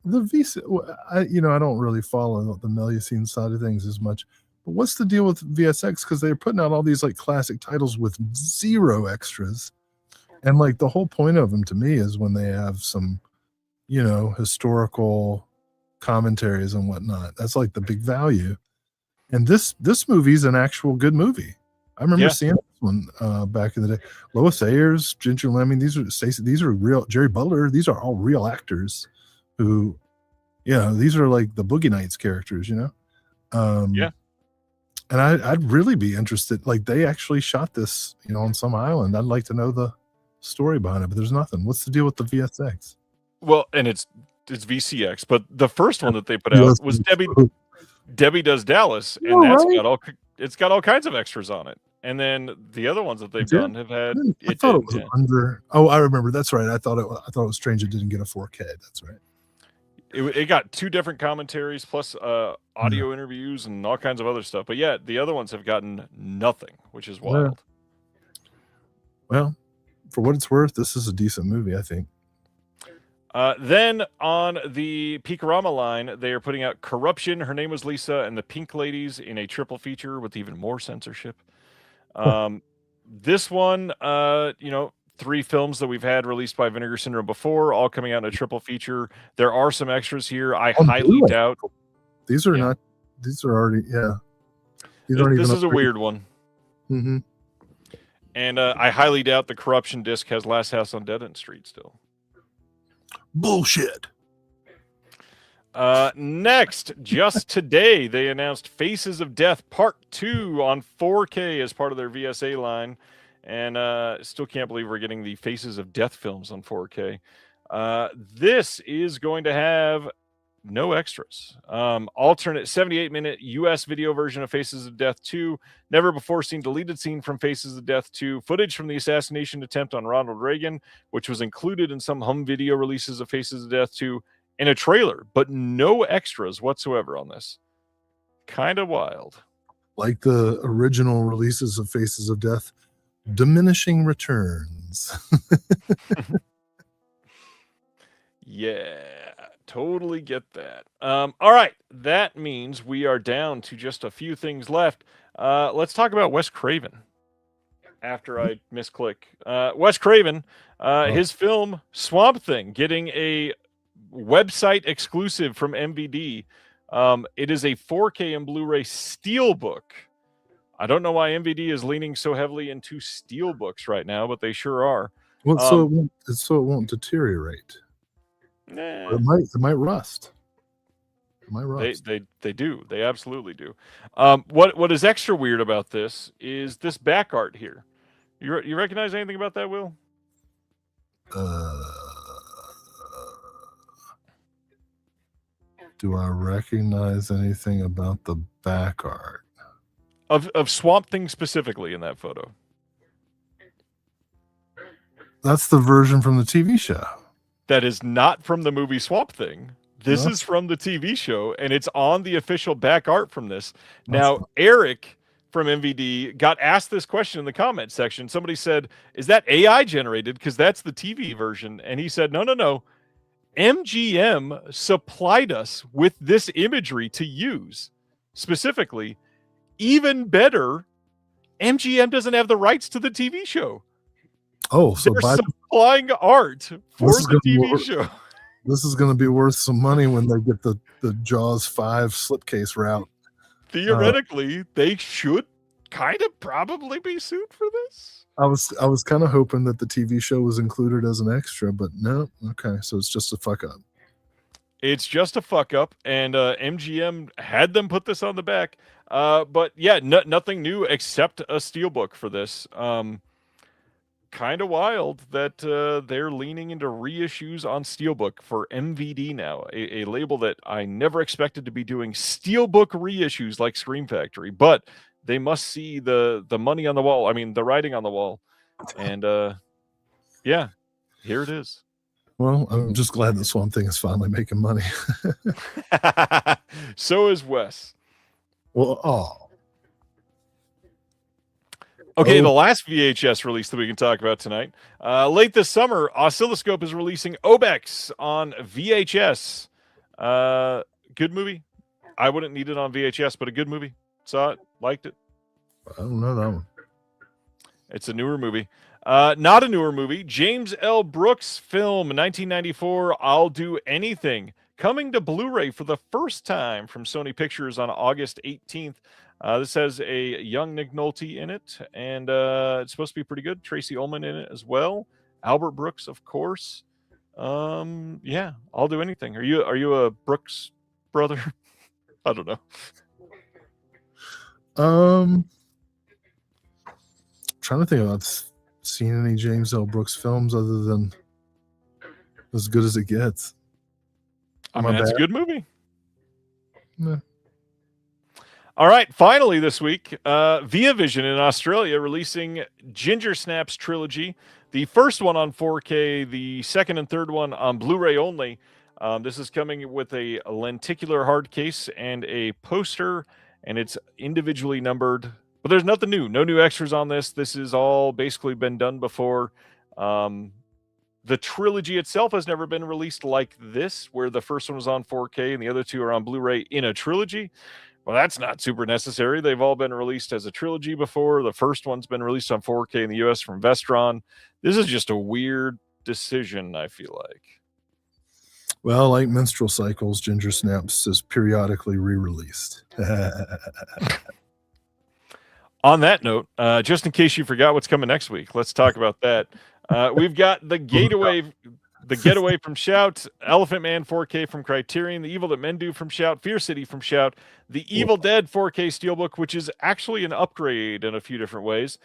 The VC, I don't really follow the Melusine side of things as much. But what's the deal with VSX? Because they're putting out all these like classic titles with zero extras, and like the whole point of them to me is when they have some, historical commentaries and whatnot. That's like the big value. And this movie's an actual good movie. I remember seeing this one back in the day. Lois Ayers, Ginger Lemming, these are real. Jerry Butler, these are all real actors who, these are like the Boogie Nights characters, And I'd really be interested. Like they actually shot this, on some island. I'd like to know the story behind it, but there's nothing. What's the deal with the VSX? Well, and it's VCX, but the first one that they put out was Debbie Does Dallas, and it's got all kinds of extras on it. And then the other ones that they've done have had. I thought it was under. Oh, I remember. That's right. I thought it was strange it didn't get a 4K. That's right. It got 2 different commentaries plus audio interviews and all kinds of other stuff. But yeah, the other ones have gotten nothing, which is wild. Well, for what it's worth, this is a decent movie, I think. Then on the Peakorama line, they are putting out Corruption, Her Name Was Lisa, and the Pink Ladies in a triple feature with even more censorship. This one, 3 films that we've had released by Vinegar Syndrome before, all coming out in a triple feature. There are some extras here. I highly doubt. These are not. These are already. Yeah. This is a weird one. Mm-hmm. And I highly doubt the Corruption disc has Last House on Dead End Street still. Bullshit. Next, just today, they announced Faces of Death Part 2 on 4K as part of their VSA line. And still can't believe we're getting the Faces of Death films on 4K. This is going to have no extras. Alternate 78-minute US video version of Faces of Death 2. Never before seen deleted scene from Faces of Death 2. Footage from the assassination attempt on Ronald Reagan, which was included in some home video releases of Faces of Death 2. And a trailer, but no extras whatsoever on this. Kind of wild. Like the original releases of Faces of Death, diminishing returns. Yeah, totally get that. All right, that means we are down to just a few things left. Let's talk about Wes Craven. After I misclick, Wes Craven, his film Swamp Thing, getting a website exclusive from MVD. It is a 4K and Blu-ray steelbook. I don't know why MVD is leaning so heavily into steelbooks right now, but they sure are. Well, so it won't deteriorate. Nah. It might rust. It might rust. They do. They absolutely do. What is extra weird about this is this back art here. You recognize anything about that, Will? Do I recognize anything about the back art? Of Swamp Thing specifically in that photo? That's the version from the TV show. That is not from the movie Swamp Thing. This is from the TV show, and it's on the official back art from this. Now, Eric from MVD got asked this question in the comment section. Somebody said, is that AI generated? Because that's the TV version. And he said, no. MGM supplied us with this imagery to use. Specifically, even better, MGM doesn't have the rights to the TV show. Oh, so they're supplying art for the TV show. This is going to be worth some money when they get the Jaws 5 slipcase route. Theoretically, they should kind of probably be sued for this. I was kind of hoping that the TV show was included as an extra, but no. Okay, so it's just a fuck up. It's just a fuck up, and MGM had them put this on the back. But yeah, nothing new except a steelbook for this. Kind of wild that they're leaning into reissues on steelbook for MVD now, a label that I never expected to be doing steelbook reissues like Scream Factory, but they must see the money on the wall. I mean, the writing on the wall, and yeah, here it is. Well, I'm just glad that Swamp Thing is finally making money. So is Wes. Well, Okay, the last VHS release that we can talk about tonight. Late this summer, Oscilloscope is releasing Obex on VHS. Good movie. I wouldn't need it on VHS, but a good movie. Saw it, liked it. I don't know that one. It's a newer movie. Not a newer movie. James L. Brooks film, 1994, I'll Do Anything. Coming to Blu-ray for the first time from Sony Pictures on August 18th. This has a young Nick Nolte in it, and it's supposed to be pretty good. Tracy Ullman in it as well. Albert Brooks, of course. Yeah, I'll do anything. Are you a Brooks brother? I don't know. Trying to think if I've seen any James L. Brooks films other than As Good as It Gets. I mean, that's a good movie. Nah. All right, finally this week, Via Vision in Australia releasing Ginger Snaps Trilogy. The first one on 4K, the second and third one on Blu-ray only. This is coming with a lenticular hard case and a poster, and it's individually numbered. But there's nothing new. No new extras on this. This has all basically been done before. The trilogy itself has never been released like this, where the first one was on 4K and the other two are on Blu-ray in a trilogy. Well, that's not super necessary. They've all been released as a trilogy before. The first one's been released on 4K in the US from Vestron. This is just a weird decision, I feel like. Well, like menstrual cycles, Ginger Snaps is periodically re-released. On that note, just in case you forgot what's coming next week, let's talk about that. We've got the Gateway. The Getaway from Shout, Elephant Man 4K from Criterion, The Evil That Men Do from Shout, Fear City from Shout, The Evil Dead 4K Steelbook, which is actually an upgrade in a few different ways.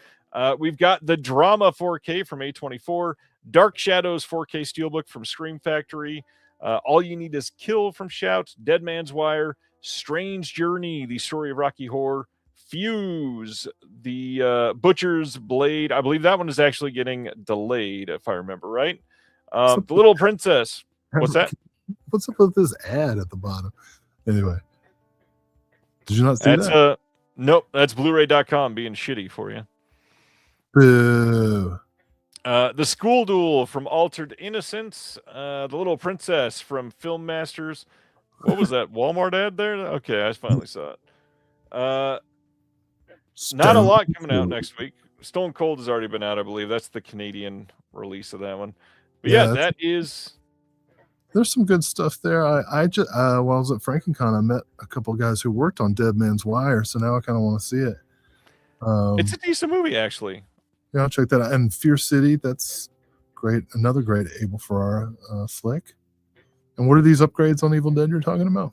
We've got the Drama 4K from A24, Dark Shadows 4K Steelbook from Scream Factory, All You Need Is Kill from Shout, Dead Man's Wire, Strange Journey, The Story of Rocky Horror, Fuse, the Butcher's Blade. I believe that one is actually getting delayed, if I remember right. The Little Princess. What's that? What's up with this ad at the bottom? Anyway, did you not see that? Nope, that's Blu-ray.com being shitty for you. Boo. The School Duel from Altered Innocence. The Little Princess from Film Masters. What was that Walmart ad there? Okay, I finally saw it. Not a lot coming out next week. Stone Cold has already been out, I believe. That's the Canadian release of that one. But yeah, that is. There's some good stuff there. I just while I was at FrankenCon, I met a couple of guys who worked on Dead Man's Wire, so now I kind of want to see it. It's a decent movie, actually. Yeah, I'll check that out. And Fear City, that's great. Another great Abel Ferrara flick. And what are these upgrades on Evil Dead you're talking about?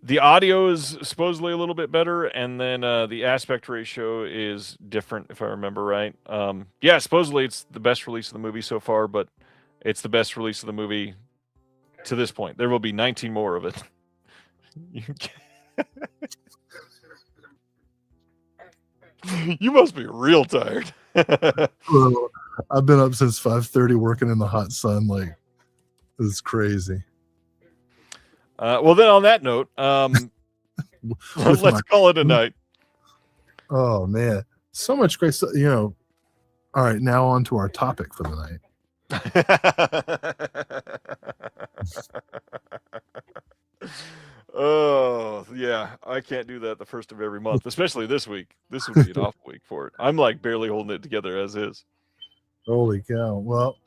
The audio is supposedly a little bit better, and then the aspect ratio is different, if I remember right. Yeah, supposedly it's the best release of the movie so far, but it's the best release of the movie to this point. There will be 19 more of it. You must be real tired. Well, I've been up since 5:30 working in the hot sun. Like, this is crazy. Well, then on that note, let's call it a night. Oh, man. So much great stuff. All right, now on to our topic for the night. Oh, yeah. I can't do that the first of every month, especially this week. This would be an off week for it. I'm like barely holding it together as is. Holy cow. Well,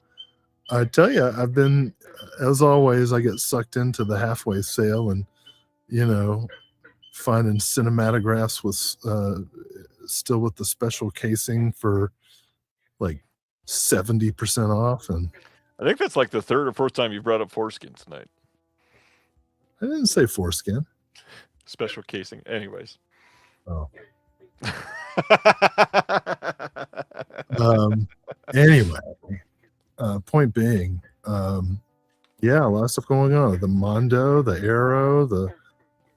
I tell you, I've been, as always, I get sucked into the halfway sale and, finding cinematographs with still with the special casing for like 70% off. And I think that's like the third or fourth time you brought up foreskin tonight. I didn't say foreskin. Special casing. Anyways. Oh. Anyway, point being, yeah, a lot of stuff going on. The Mondo, the Arrow,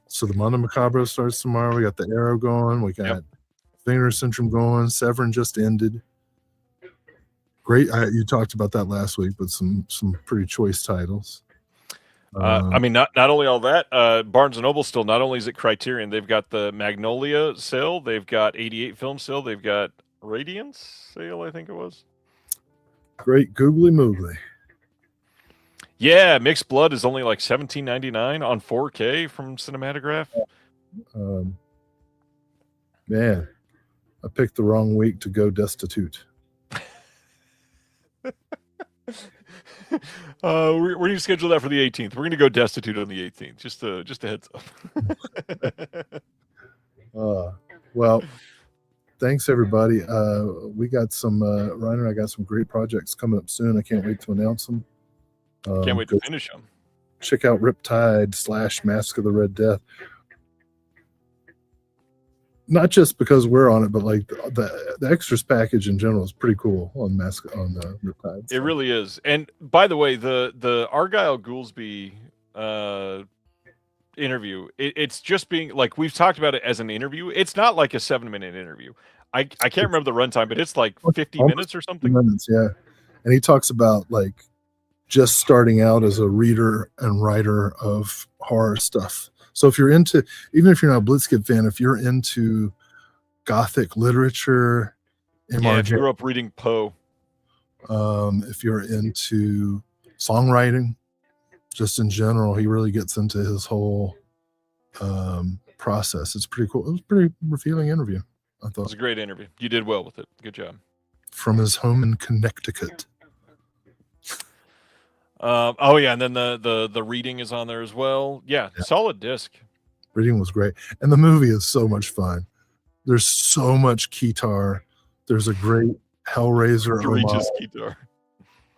so the Mondo Macabro starts tomorrow. We got the Arrow going. We got Finger Syndrome going. Severin just ended. Great. You talked about that last week, but some pretty choice titles. I mean, not only all that, Barnes & Noble still, not only is it Criterion, they've got the Magnolia sale, they've got 88 film sale, they've got Radiance sale, I think it was. Great googly moogly. Yeah, Mixed Blood is only like $17.99 on 4K from Cinematograph. Man, I picked the wrong week to go destitute. We're going to schedule that for the 18th. We're going to go destitute on the 18th. Just a heads up. Well, thanks everybody. We got some Ryan and I got some great projects coming up soon. I can't wait to announce them. Can't wait to finish them. Check out Riptide / Mask of the Red Death. Not just because we're on it, but like the extras package in general is pretty cool on Riptide. It really is. And by the way, the Argyle Goolsby interview, it's just being like, we've talked about it as an interview. It's not like a 7-minute interview. I can't remember the runtime, but it's like 50 minutes or something. Minutes, yeah. And he talks about like just starting out as a reader and writer of horror stuff. So if you're into, even if you're not a Blitzkid fan, if you're into Gothic literature, yeah, if you grew up reading Poe, if you're into songwriting, just in general, he really gets into his whole process. It's pretty cool. It was a pretty revealing interview, I thought. It was a great interview. You did well with it. Good job. From his home in Connecticut. Oh yeah, and then the reading is on there as well. Yeah, solid disc. Reading was great, and the movie is so much fun. There's so much guitar. There's a great Hellraiser Regis guitar.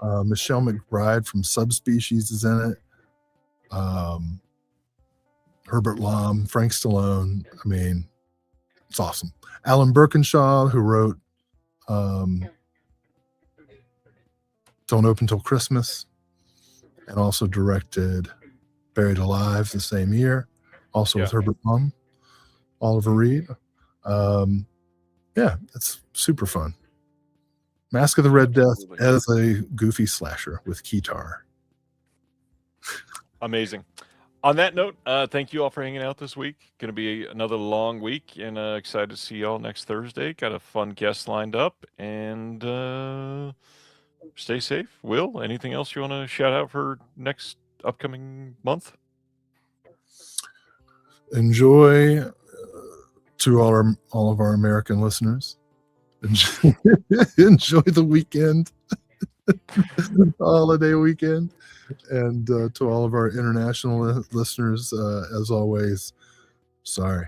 Michelle McBride from Subspecies is in it. Herbert Lom, Frank Stallone. I mean, it's awesome. Alan Birkinshaw, who wrote Don't Open Till Christmas, and also directed Buried Alive the same year, also with Herbert Lom, Oliver Reed. Yeah, it's super fun. Mask of the Red Death as a goofy slasher with Keytar. Amazing. On that note, thank you all for hanging out this week. Going to be another long week, and excited to see y'all next Thursday. Got a fun guest lined up, and stay safe. Will, anything else you want to shout out for next upcoming month? Enjoy to all of our American listeners. Enjoy the weekend, holiday weekend. And to all of our international listeners, as always, sorry.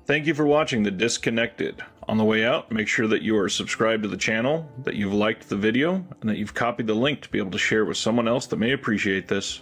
Thank you for watching The Disconnected. On the way out, make sure that you are subscribed to the channel, that you've liked the video, and that you've copied the link to be able to share it with someone else that may appreciate this.